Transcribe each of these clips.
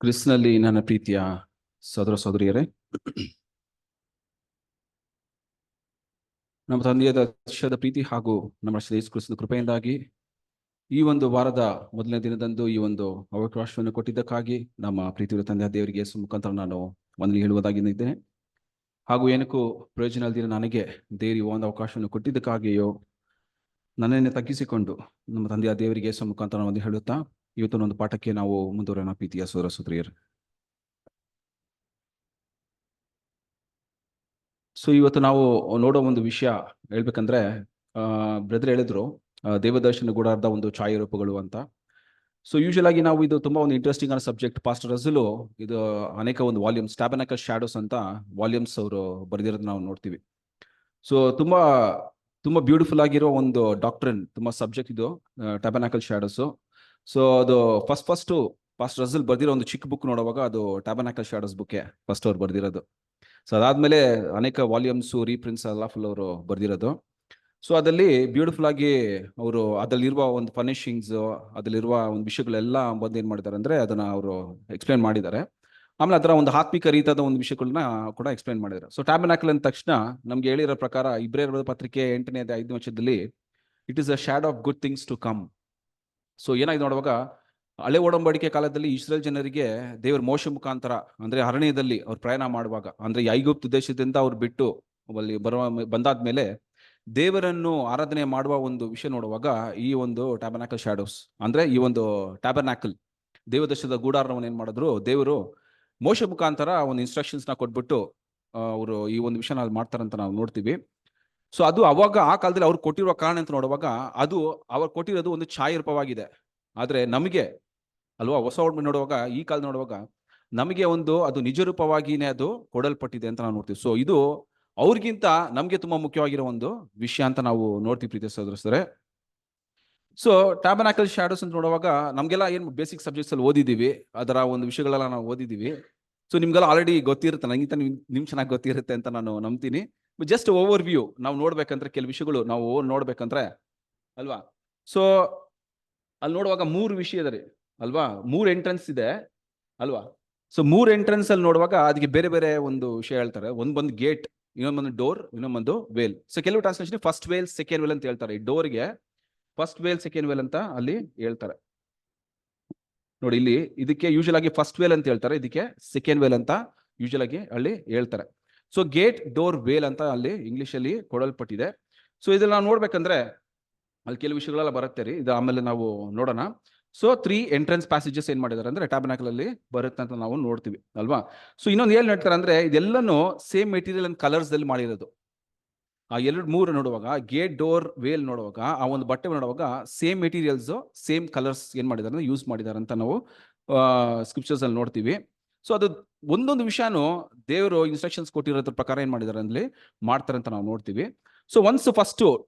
ಕ್ರಿಸ್ನಲ್ಲಿ ನನ್ನ ಪ್ರೀತಿಯ ಸಹೋದರ ಸಹೋದರಿಯರೇ, ನಮ್ಮ ತಂದೆಯಾದ ಯೇಸುವಿನ ಪ್ರೀತಿ ಹಾಗೂ ನಮ್ಮ ಶ್ರೀ ಯೇಸು ಕ್ರಿಸ್ತನ ಕೃಪೆಯಿಂದಾಗಿ ಈ ಒಂದು ವಾರದ ಮೊದಲನೇ ದಿನದಂದು ಈ ಒಂದು ಅವಕಾಶವನ್ನು ಕೊಟ್ಟಿದ್ದಕ್ಕಾಗಿ ನಮ್ಮ ಪ್ರೀತಿಯ ತಂದೆಯ ದೇವರಿಗೆ ಮುಖಾಂತರ ನಾನು ವಂದನೆ ಹೇಳುವುದಾಗಿದ್ದೇನೆ. ಹಾಗೂ ಏನಕ್ಕೂ ಪ್ರಯೋಜನ ಇಲ್ಲದಿರೋ ನನಗೆ ದೇವರಿಗೆ ಒಂದು ಅವಕಾಶವನ್ನು ಕೊಟ್ಟಿದ್ದಕ್ಕಾಗಿಯೋ ನನ್ನನ್ನೇ ತಗ್ಗಿಸಿಕೊಂಡು ನಮ್ಮ ತಂದೆಯ ದೇವರಿಗೆ ಮುಖಾಂತರ ಒಂದು ಹೇಳುತ್ತಾ ಇವತ್ತಿನ ಒಂದು ಪಾಠಕ್ಕೆ ನಾವು ಮುಂದುವರೋಣ. ಪ್ರೀತಿಯ ಸಹೋದರ ಸಹೋದರಿಯರು, ಸೊ ಇವತ್ತು ನಾವು ನೋಡೋ ಒಂದು ವಿಷಯ ಹೇಳ್ಬೇಕಂದ್ರೆ, ಬ್ರದರ್ ಹೇಳಿದ್ರು ದೇವದರ್ಶನ ಗುಡಾರದ ಒಂದು ಛಾಯಾರೂಪಗಳು ಅಂತ. ಸೊ ಯೂಶುವಲ್ ಆಗಿ ನಾವು ಇದು ತುಂಬಾ ಒಂದು ಇಂಟ್ರೆಸ್ಟಿಂಗ್ ಆದ ಸಬ್ಜೆಕ್ಟ್. ಪಾಸ್ಟರ್ ರಸಲು ಇದು ಅನೇಕ ಒಂದು ವಾಲ್ಯೂಮ್ಸ್, ಟ್ಯಾಬರ್ನಾಕಲ್ ಶ್ಯಾಡೋಸ್ ಅಂತ ವಾಲ್ಯೂಮ್ಸ್ ಅವರು ಬರೆದಿರೋದು ನಾವು ನೋಡ್ತೀವಿ. ಸೊ ತುಂಬಾ ತುಂಬಾ ಬ್ಯೂಟಿಫುಲ್ ಆಗಿರೋ ಒಂದು ಡಾಕ್ಟ್ರಿನ್, ತುಂಬಾ ಸಬ್ಜೆಕ್ಟ್ ಇದು ಟ್ಯಾಬರ್ನಾಕಲ್ ಶ್ಯಾಡೋಸ್. ಸೊ ಅದು ಫಸ್ಟ್ ಪಾಸ್ಟರ್ ರಸಲ್ ಬರೆದಿರೋ ಒಂದು ಚಿಕ್ಕ ಬುಕ್ ನೋಡುವಾಗ ಅದು ಟ್ಯಾಬರ್ನಾಕಲ್ ಶ್ಯಾಡೋಸ್ ಬುಕ್ಕೆ ಫಸ್ಟ್ ಅವ್ರು ಬರೆದಿರೋದು. ಸೊ ಅದಾದ್ಮೇಲೆ ಅನೇಕ ವಾಲ್ಯೂಮ್ಸು ರೀಪ್ರಿಂಟ್ಸ್ ಎಲ್ಲ ಫುಲ್ ಅವರು ಬರೆದಿರೋದು. ಸೊ ಅದಲ್ಲಿ ಬ್ಯೂಟಿಫುಲ್ ಆಗಿ ಅವರು ಅದರಲ್ಲಿರುವ ಒಂದು ಫರ್ನಿಶಿಂಗ್ಸ್, ಅದರಲ್ಲಿರುವ ಒಂದು ವಿಷಯಗಳೆಲ್ಲ ಬಂದು ಏನ್ ಮಾಡಿದ್ದಾರೆ ಅಂದ್ರೆ ಅದನ್ನ ಅವರು ಎಕ್ಸ್ಪ್ಲೇನ್ ಮಾಡಿದ್ದಾರೆ. ಆಮೇಲೆ ಅದರ ಒಂದು ಆತ್ಮಿಕ ರೀತಿಯಾದ ಒಂದು ವಿಷಯಗಳನ್ನ ಕೂಡ ಎಕ್ಸ್ಪ್ಲೇನ್ ಮಾಡಿದ್ದಾರೆ. ಸೊ ಟ್ಯಾಬರ್ನಾಕಲ್ ಅಂದ ತಕ್ಷಣ ನಮ್ಗೆ ಹೇಳಿರೋ ಪ್ರಕಾರ ಇಬ್ರಿಯರ ಪತ್ರಿಕೆ 8ನೇ ವಚನದಲ್ಲಿ it is a shadow of good things to come. So ಏನಾಗಿದೆ ನೋಡುವಾಗ, ಹಳೆ ಒಡಂಬಡಿಕೆ ಕಾಲದಲ್ಲಿ ಇಸ್ರೇಲ್ ಜನರಿಗೆ ದೇವರ ಮೋಶೆ ಮುಖಾಂತರ ಅಂದ್ರೆ ಅರಣ್ಯದಲ್ಲಿ ಅವ್ರು ಪ್ರಯಾಣ ಮಾಡುವಾಗ, ಅಂದ್ರೆ ಐಗುಪ್ತ ದೇಶದಿಂದ ಅವ್ರು ಬಿಟ್ಟು ಅಲ್ಲಿ ಬಂದಾದ್ಮೇಲೆ ದೇವರನ್ನು ಆರಾಧನೆ ಮಾಡುವ ಒಂದು ವಿಷಯ ನೋಡುವಾಗ ಈ ಒಂದು ಟ್ಯಾಬರ್ನಾಕಲ್ ಶ್ಯಾಡೋಸ್ ಅಂದ್ರೆ ಈ ಒಂದು ಟ್ಯಾಬರ್ನಾಕಲ್ ದೇವದರ್ಶನದ ಗೂಡಾರವನ್ನು ಏನ್ ಮಾಡಿದ್ರು, ದೇವರು ಮೋಶೆ ಮುಖಾಂತರ ಒಂದು ಇನ್ಸ್ಟ್ರಕ್ಷನ್ಸ್ ನ ಕೊಟ್ಬಿಟ್ಟು ಅವರು ಈ ಒಂದು ವಿಷಯನ ಮಾಡ್ತಾರಂತ ನಾವು ನೋಡ್ತೀವಿ. ಸೊ ಅದು ಅವಾಗ ಆ ಕಾಲದಲ್ಲಿ ಅವ್ರು ಕೊಟ್ಟಿರುವ ಕಾರಣ ಅಂತ ನೋಡುವಾಗ ಅದು ಅವ್ರು ಕೊಟ್ಟಿರೋದು ಒಂದು ಛಾಯಾರೂಪವಾಗಿದೆ. ಆದ್ರೆ ನಮಗೆ ಅಲ್ವಾ, ಹೊಸ ಒಡಂಬಡಿಕೆ ನೋಡುವಾಗ, ಈ ಕಾಲ ನೋಡುವಾಗ ನಮಗೆ ಒಂದು ಅದು ನಿಜ ರೂಪವಾಗಿನೇ ಅದು ಕೊಡಲ್ಪಟ್ಟಿದೆ ಅಂತ ನಾವು ನೋಡ್ತೀವಿ. ಸೊ ಇದು ಅವ್ರಿಗಿಂತ ನಮ್ಗೆ ತುಂಬಾ ಮುಖ್ಯವಾಗಿರೋ ಒಂದು ವಿಷಯ ಅಂತ ನಾವು ನೋಡ್ತೀವಿ ಪ್ರೀತಿಯ ಸಹೋದರರೇ. ಸೊ ಟ್ಯಾಬರ್ನಾಕಲ್ ಶ್ಯಾಡೋಸ್ ಅಂತ ನೋಡುವಾಗ ನಮ್ಗೆಲ್ಲ ಏನ್ ಬೇಸಿಕ್ ಸಬ್ಜೆಕ್ಟ್ಸ್ ಅಲ್ಲಿ ಓದಿದೀವಿ, ಅದರ ಒಂದು ವಿಷಯಗಳೆಲ್ಲ ನಾವು ಓದಿದೀವಿ. ಸೊ ನಿಮ್ಗೆಲ್ಲ ಆಲ್ರೆಡಿ ಗೊತ್ತಿರುತ್ತೆ, ನನಗಿಂತ ನಿಮ್ ಚೆನ್ನಾಗಿ ಗೊತ್ತಿರುತ್ತೆ ಅಂತ ನಾನು ನಂಬ್ತೀನಿ. ಜಸ್ಟ್ ಓವರ್ ವ್ಯೂ ನಾವು ನೋಡ್ಬೇಕಂದ್ರೆ ಕೆಲವು ವಿಷಯಗಳು ನಾವು ನೋಡ್ಬೇಕಂದ್ರೆ ಅಲ್ವಾ. ಸೊ ಅಲ್ಲಿ ನೋಡುವಾಗ 3 ವಿಷಯ ಇದೆ ಅಲ್ವಾ, 3 ಎಂಟ್ರೆನ್ಸ್ ಇದೆ ಅಲ್ವಾ. ಸೊ 3 ಎಂಟ್ರೆನ್ಸ್ ಅಲ್ಲಿ ನೋಡುವಾಗ ಅದಕ್ಕೆ ಬೇರೆ ಬೇರೆ ಒಂದು ವಿಷಯ ಹೇಳ್ತಾರೆ. ಒಂದ್ ಗೇಟ್, ಇನ್ನೊಂದು ಡೋರ್, ಇನ್ನೊಂದು ವೇಲ್. ಸೊ ಕೆಲವು translation first veil second veil ಅಂತ ಹೇಳ್ತಾರೆ. ಈ ಡೋರ್ಗೆ ಫಸ್ಟ್ ವೇಲ್ ಸೆಕೆಂಡ್ ವೇಲ್ ಅಂತ ಅಲ್ಲಿ ಹೇಳ್ತಾರೆ. ನೋಡಿ ಇಲ್ಲಿ ಇದಕ್ಕೆ ಯೂಶುವಲ್ ಆಗಿ ಫಸ್ಟ್ ವೇಲ್ ಅಂತ ಹೇಳ್ತಾರೆ, ಇದಕ್ಕೆ ಸೆಕೆಂಡ್ ವೇಲ್ ಅಂತ ಯೂಶುವಲ್ ಆಗಿ ಅಲ್ಲಿ ಹೇಳ್ತಾರೆ. ಸೊ ಗೇಟ್, ಡೋರ್, ವೇಲ್ ಅಂತ ಅಲ್ಲಿ ಇಂಗ್ಲಿಷ್ ಅಲ್ಲಿ ಕೊಡಲ್ಪಟ್ಟಿದೆ. ಸೊ ಇದನ್ನ ನಾವು ನೋಡ್ಬೇಕಂದ್ರೆ ಅಲ್ಲಿ ಕೆಲವು ವಿಷಯಗಳೆಲ್ಲ ಬರುತ್ತೆ ರೀ, ಇದು ಆಮೇಲೆ ನಾವು ನೋಡೋಣ. ಸೊ 3 ಎಂಟ್ರೆನ್ಸ್ ಪ್ಯಾಸೇಜಸ್ ಏನ್ ಮಾಡಿದ್ದಾರೆ ಅಂದ್ರೆ ಟ್ಯಾಬರ್ನಾಕಲ್ ಅಲ್ಲಿ ಬರುತ್ತೆ ಅಂತ ನಾವು ನೋಡ್ತೀವಿ ಅಲ್ವಾ. ಸೊ ಇನ್ನೊಂದು ಏನ್ ಹೇಳ್ತಾರೆ ಅಂದ್ರೆ ಇದೆಲ್ಲನೂ ಸೇಮ್ ಮೆಟೀರಿಯಲ್ ಅಂಡ್ ಕಲರ್ಸ್ ದಲ್ಲಿ ಮಾಡಿರೋದು. ಆ 2-3 ನೋಡುವಾಗ, ಗೇಟ್, ಡೋರ್, ವೇಲ್ ನೋಡುವಾಗ, ಆ ಒಂದು ಬಟ್ಟೆ ನೋಡುವಾಗ ಸೇಮ್ ಮೆಟೀರಿಯಲ್ಸ್, ಸೇಮ್ ಕಲರ್ಸ್ ಏನ್ ಮಾಡಿದ್ದಾರೆ ಅಂದ್ರೆ ಯೂಸ್ ಮಾಡಿದ್ದಾರೆ ಅಂತ ನಾವು ಸ್ಕ್ರಿಪ್ಚರ್ಸ್ ಅಲ್ಲಿ ನೋಡ್ತೀವಿ. ಸೊ ಅದು ಒಂದೊಂದು ವಿಷಯನೂ ದೇವರು ಇನ್ಸ್ಟ್ರಕ್ಷನ್ಸ್ ಕೊಟ್ಟಿರೋದ್ರ ಪ್ರಕಾರ ಏನ್ ಮಾಡಿದ್ದಾರೆ ಅಂದ್ರೆ ಮಾಡ್ತಾರೆ ಅಂತ ನಾವು ನೋಡ್ತೀವಿ. ಸೊ ಫಸ್ಟ್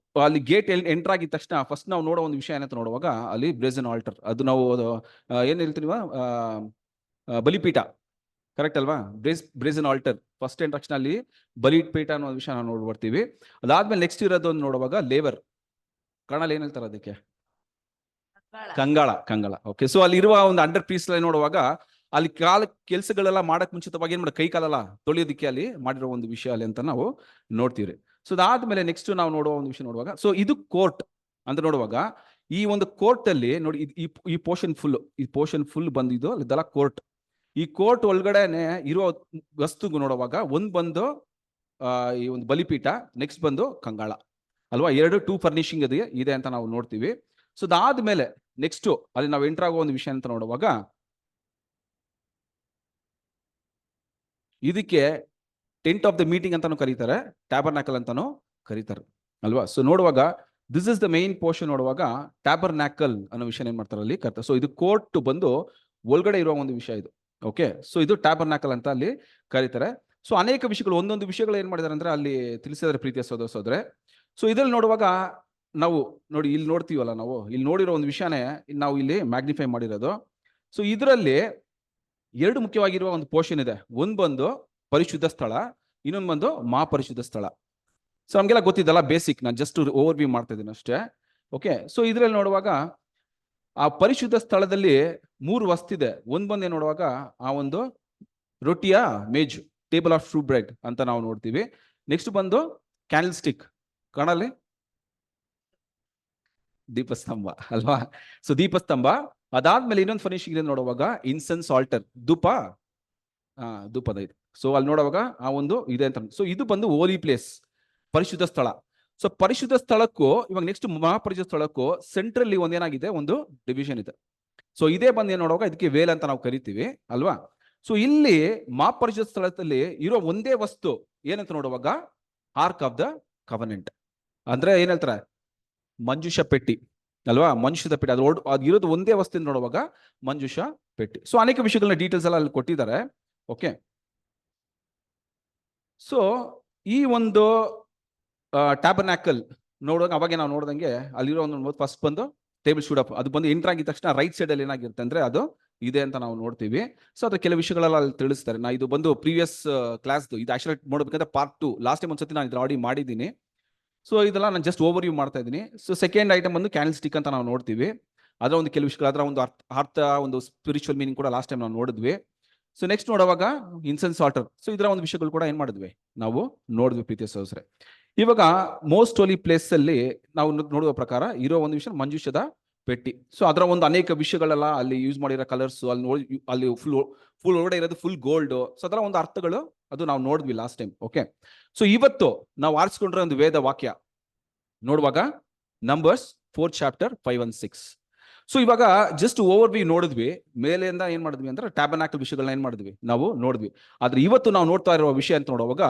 ಅಲ್ಲಿ ಗೇಟ್ ಎಂಟರ್ ಆಗಿದ ತಕ್ಷಣ ಫಸ್ಟ್ ನಾವು ನೋಡೋ ಒಂದು ವಿಷಯ ಏನಂತ ನೋಡುವಾಗ ಅಲ್ಲಿ ಬ್ರೇಸನ್ ಆಲ್ಟರ್, ಅದು ನಾವು ಏನ್ ಹೇಳ್ತೀವಿ ಬಲಿಪೀಠ, ಕರೆಕ್ಟ್ ಅಲ್ವಾ. ಬ್ರೇಸನ್ ಆಲ್ಟರ್ ಫಸ್ಟ್ ಇಂಟ್ರಕ್ಷನ್ ಅಲ್ಲಿ ಬಲಿಪೀಠ ಅನ್ನೋ ವಿಷಯ ನಾವು ನೋಡ್ಬರ್ತೀವಿ. ಅದಾದ್ಮೇಲೆ ನೆಕ್ಸ್ಟ್ ಇರೋದು ನೋಡುವಾಗ ಲೇವರ್, ಕನ್ನಡ ಏನ್ ಹೇಳ್ತಾರೆ ಅದಕ್ಕೆ, ಕಂಗಾಳ. ಓಕೆ. ಸೊ ಅಲ್ಲಿ ಇರುವ ಒಂದು ಅಂಡರ್ ಪೀಸ್ ನೋಡುವಾಗ ಅಲ್ಲಿ ಕೆಲಸಗಳೆಲ್ಲ ಮಾಡಕ್ ಮುಂಚಿತವಾಗಿ ಏನ್ ಕೈ ಕಾಲೆಲ್ಲ ತೊಳೆಯೋದಿಕ್ಕೆ ಅಲ್ಲಿ ಮಾಡಿರೋ ಒಂದು ವಿಷಯ ಅಲ್ಲಿ ಅಂತ ನಾವು ನೋಡ್ತೀವಿ. ಸೊ ಅದಾದ್ಮೇಲೆ ನೆಕ್ಸ್ಟ್ ನಾವು ನೋಡುವ ಒಂದು ವಿಷಯ ನೋಡುವಾಗ, ಸೊ ಇದು ಕೋರ್ಟ್ ಅಂತ ನೋಡುವಾಗ ಈ ಒಂದು ಕೋರ್ಟ್ ಅಲ್ಲಿ ನೋಡಿ ಈ ಪೋರ್ಷನ್ ಫುಲ್ ಬಂದಿದ್ದು ಇದೆಲ್ಲ ಕೋರ್ಟ್. ಈ ಕೋರ್ಟ್ ಒಳಗಡೆನೆ ಇರುವ ವಸ್ತು ನೋಡುವಾಗ ಬಂದು ಈ ಒಂದು ಬಲಿಪೀಠ, ನೆಕ್ಸ್ಟ್ ಬಂದು ಕಂಗಾಳ ಅಲ್ವಾ. 2 ಫರ್ನಿಶಿಂಗ್ ಇದೆ ಅಂತ ನಾವು ನೋಡ್ತೀವಿ. ಸೊ ಅದಾದ್ಮೇಲೆ ನೆಕ್ಸ್ಟ್ ಅಲ್ಲಿ ನಾವು ಎಂಟರ್ ಆಗೋ ಒಂದು ವಿಷಯ ಅಂತ ನೋಡುವಾಗ ಇದಕ್ಕೆ ಟೆಂಟ್ ಆಫ್ ದ ಮೀಟಿಂಗ್ ಅಂತಾನು ಕರೀತಾರೆ, ಟ್ಯಾಬರ್ನಾಕಲ್ ಅಂತಾನು ಕರೀತಾರೆ ಅಲ್ವಾ. ಸೊ ನೋಡುವಾಗ this is the main portion. ನೋಡುವಾಗ ಟ್ಯಾಬರ್ನಾಕಲ್ ಅನ್ನೋ ವಿಷಯ ಏನ್ ಮಾಡ್ತಾರೆ ಅಲ್ಲಿ ಕರ್ತಾರೆ. ಸೊ ಇದು ಕೋರ್ಟ್ ಬಂದು ಒಳಗಡೆ ಇರುವ ಒಂದು ವಿಷಯ ಇದು. ಓಕೆ. ಸೊ ಇದು ಟ್ಯಾಬರ್ನಾಕಲ್ ಅಂತ ಅಲ್ಲಿ ಕರೀತಾರೆ. ಸೊ ಅನೇಕ ವಿಷಯಗಳು, ಒಂದೊಂದು ವಿಷಯಗಳು ಏನ್ ಮಾಡಿದಾರೆ ಅಂದ್ರೆ ಅಲ್ಲಿ ತಿಳಿಸಿದರೆ ಪ್ರೀತಿಯ ಸಹೋದರ. ಸೊ ಇದ್ರಲ್ಲಿ ನೋಡುವಾಗ ನಾವು ನೋಡಿ ಇಲ್ಲಿ ನೋಡ್ತೀವಲ್ಲ, ನಾವು ಇಲ್ಲಿ ನೋಡಿರೋ ಒಂದು ವಿಷಯನೇ ನಾವು ಇಲ್ಲಿ ಮ್ಯಾಗ್ನಿಫೈ ಮಾಡಿರೋದು. ಸೊ ಇದರಲ್ಲಿ 2 ಮುಖ್ಯವಾಗಿರುವ ಒಂದು ಪೋರ್ಷನ್ ಇದೆ. ಬಂದು ಪರಿಶುದ್ಧ ಸ್ಥಳ, ಇನ್ನೊಂದು ಬಂದು ಮಹಾಪರಿಶುದ್ಧ ಸ್ಥಳ. ಸೊ ನಮ್ಗೆಲ್ಲ ಗೊತ್ತಿದ್ದಲ್ಲ, ಬೇಸಿಕ್, ನಾನು ಜಸ್ಟ್ ಓವರ್ ವ್ಯೂ ಮಾಡ್ತಾ ಇದ್ದೀನಿ ಅಷ್ಟೇ. ಓಕೆ. ಸೊ ಇದ್ರಲ್ಲಿ ನೋಡುವಾಗ ಆ ಪರಿಶುದ್ಧ ಸ್ಥಳದಲ್ಲಿ 3 ವಸ್ತಿದೆ. ಒಂದ್ ಬಂದು ನೋಡುವಾಗ ಆ ಒಂದು ರೊಟ್ಟಿಯ ಮೇಜು, ಟೇಬಲ್ ಆಫ್ ಟ್ರೂ ಬ್ರೆಡ್ ಅಂತ ನಾವು ನೋಡ್ತೀವಿ. ನೆಕ್ಸ್ಟ್ ಬಂದು ಕ್ಯಾಂಡಲ್ ಸ್ಟಿಕ್, ಕಾಣಲ್ಲಿ ದೀಪಸ್ತಂಭ ಅಲ್ವಾ? ಸೊ ದೀಪಸ್ತಂಭ. ಅದಾದ್ಮೇಲೆ ಇನ್ನೊಂದು ಫರ್ನಿಶಿಂಗ್ ಇದೆ ನೋಡುವಾಗ ಇನ್ಸೆನ್ಸ್ ಆಲ್ಟರ್, ಧೂಪದ ಇದು. ಸೊ ಅಲ್ಲಿ ನೋಡುವಾಗ ಆ ಒಂದು ಇದೆ ಅಂತ. ಸೊ ಇದು ಬಂದು ಹೋಲಿ ಪ್ಲೇಸ್, ಪರಿಶುದ್ಧ ಸ್ಥಳ. ಸೊ ಪರಿಶುದ್ಧ ಸ್ಥಳಕ್ಕೂ ಇವಾಗ ನೆಕ್ಸ್ಟ್ ಮಹಾಪರಿಶುದ್ಧ ಸ್ಥಳಕ್ಕೂ ಸೆಂಟ್ರಲ್ಲಿ ಒಂದೇನಾಗಿದೆ, ಒಂದು ಡಿವಿಷನ್ ಇದೆ. ಸೊ ಇದೇ ಬಂದು ಏನ್ ನೋಡುವಾಗ ಇದಕ್ಕೆ ವೇಲ್ ಅಂತ ನಾವು ಕರಿತೀವಿ ಅಲ್ವಾ? ಸೊ ಇಲ್ಲಿ ಮಹಾಪರಿಶುದ್ಧ ಸ್ಥಳದಲ್ಲಿ ಇರೋ ಒಂದೇ ವಸ್ತು ಏನಂತ ನೋಡುವಾಗ ಆರ್ಕ್ ಆಫ್ ದ ಕವನೆಂಟ್, ಅಂದ್ರೆ ಏನ್ ಹೇಳ್ತಾರೆ, ಮಂಜುಷ ಪೆಟ್ಟಿ ಅಲ್ವಾ? ಮಂಜುಷದ ಪೆಟ್ಟಿ. ಅದು ಇರೋದು ಒಂದೇ ವಸ್ತು ನೋಡುವಾಗ ಮಂಜುಷ ಪೆಟ್ಟಿ. ಸೊ ಅನೇಕ ವಿಷಯಗಳನ್ನ ಡೀಟೇಲ್ಸ್ ಎಲ್ಲ ಅಲ್ಲಿ ಕೊಟ್ಟಿದ್ದಾರೆ. ಓಕೆ, ಸೊ ಈ ಒಂದು ಟ್ಯಾಬರ್ನಾಕಲ್ ನೋಡುವಾಗ ಅವಾಗ ನಾವು ನೋಡ್ದಂಗೆ ಅಲ್ಲಿರೋ ಒಂದು ಫಸ್ಟ್ ಬಂದು ಟೇಬಲ್ ಶೂಡ್ ಅಪ್, ಅದು ಬಂದು ಎಂಟರ್ ಆಗಿದ ತಕ್ಷಣ ರೈಟ್ ಸೈಡ್ ಅಲ್ಲಿ ಏನಾಗಿರುತ್ತೆ ಅಂದ್ರೆ ಅದು ಇದೆ ಅಂತ ನಾವು ನೋಡ್ತೀವಿ. ಸೊ ಅದ್ರ ಕೆಲವು ವಿಷಯಗಳೆಲ್ಲ ಅಲ್ಲಿ ತಿಳಿಸ್ತಾರೆ. ನಾ ಇದು ಬಂದು ಪ್ರೀವಿಯಸ್ ಕ್ಲಾಸ್, ಇದು ಆಕ್ಚುಲಿ ನೋಡ್ಬೇಕಂದ್ರೆ ಪಾರ್ಟ್ 2. ಲಾಸ್ಟ್ ಟೈಮ್ ಒಂದ್ಸತಿ ನಾನು ಇದು ಆಲ್ರೆಡಿ ಮಾಡಿದ್ದೀನಿ. ಸೊ ಇದೆಲ್ಲ ನಾನು ಜಸ್ಟ್ ಓವರ್ ವ್ಯೂ ಮಾಡ್ತಾ ಇದ್ದೀನಿ. ಸೊ ಸೆಕೆಂಡ್ ಐಟಮ್ ಬಂದು ಕ್ಯಾಂಡಲ್ ಸ್ಟಿಕ್ ಅಂತ ನಾವು ನೋಡ್ತೀವಿ. ಅದರ ಒಂದು ಕೆಲವು ವಿಷಯಗಳು, ಅದರ ಒಂದು ಅರ್ಥ, ಒಂದು ಸ್ಪಿರಿಚುವಲ್ ಮೀನಿಂಗ್ ಕೂಡ ಲಾಸ್ಟ್ ಟೈಮ್ ನಾವು ನೋಡಿದ್ವಿ. ಸೊ ನೆಕ್ಸ್ಟ್ ನೋಡುವಾಗ ಇನ್ಸೆನ್ಸ್ ಆಲ್ಟರ್. ಸೊ ಇದರ ಒಂದು ವಿಷಯಗಳು ಕೂಡ ಏನ್ ಮಾಡಿದ್ವಿ, ನಾವು ನೋಡಿದ್ವಿ ಪ್ರೀತಿಯ ಸಹೋದರರೇ. ಇವಾಗ ಮೋಸ್ಟ್ ಹೋಲಿ ಪ್ಲೇಸ್ ಅಲ್ಲಿ ನಾವು ನೋಡುವ ಪ್ರಕಾರ ಇರೋ ಒಂದು ವಿಷಯ ಮಂಜುಷದ ಪೆಟ್ಟಿ. ಸೊ ಅದರ ಒಂದು ಅನೇಕ ವಿಷಯಗಳೆಲ್ಲ ಅಲ್ಲಿ ಯೂಸ್ ಮಾಡಿರೋ ಕಲರ್ಸ್ ಅಲ್ಲಿ ನೋಡಿ, ಅಲ್ಲಿ ಫುಲ್ ಒಳಗಡೆ ಇರೋದು ಫುಲ್ ಗೋಲ್ಡ್. ಸೊ ಅದರ ಒಂದು ಅರ್ಥಗಳು ಅದು ನಾವು ನೋಡಿದ್ವಿ ಲಾಸ್ಟ್ ಟೈಮ್. ಓಕೆ, ಸೊ ಇವತ್ತು ನಾವು ಆರಿಸ್ಕೊಂಡ್ರೆ ಒಂದು ವೇದ ವಾಕ್ಯ ನೋಡುವಾಗ ನಂಬರ್ಸ್ 4 ಚಾಪ್ಟರ್ 5 and 6. ಸೊ ಇವಾಗ ಜಸ್ಟ್ ಓವರ್ ವ್ಯೂ ನೋಡಿದ್ವಿ, ಮೇಲೆಯಿಂದ ಏನ್ ಮಾಡಿದ್ವಿ ಅಂದ್ರೆ ಟ್ಯಾಬರ್ನಾಕಲ್ ವಿಷಯಗಳನ್ನ ಏನ್ ಮಾಡಿದ್ವಿ, ನಾವು ನೋಡಿದ್ವಿ. ಆದ್ರೆ ಇವತ್ತು ನಾವು ನೋಡ್ತಾ ಇರುವ ವಿಷಯ ಅಂತ ನೋಡುವಾಗ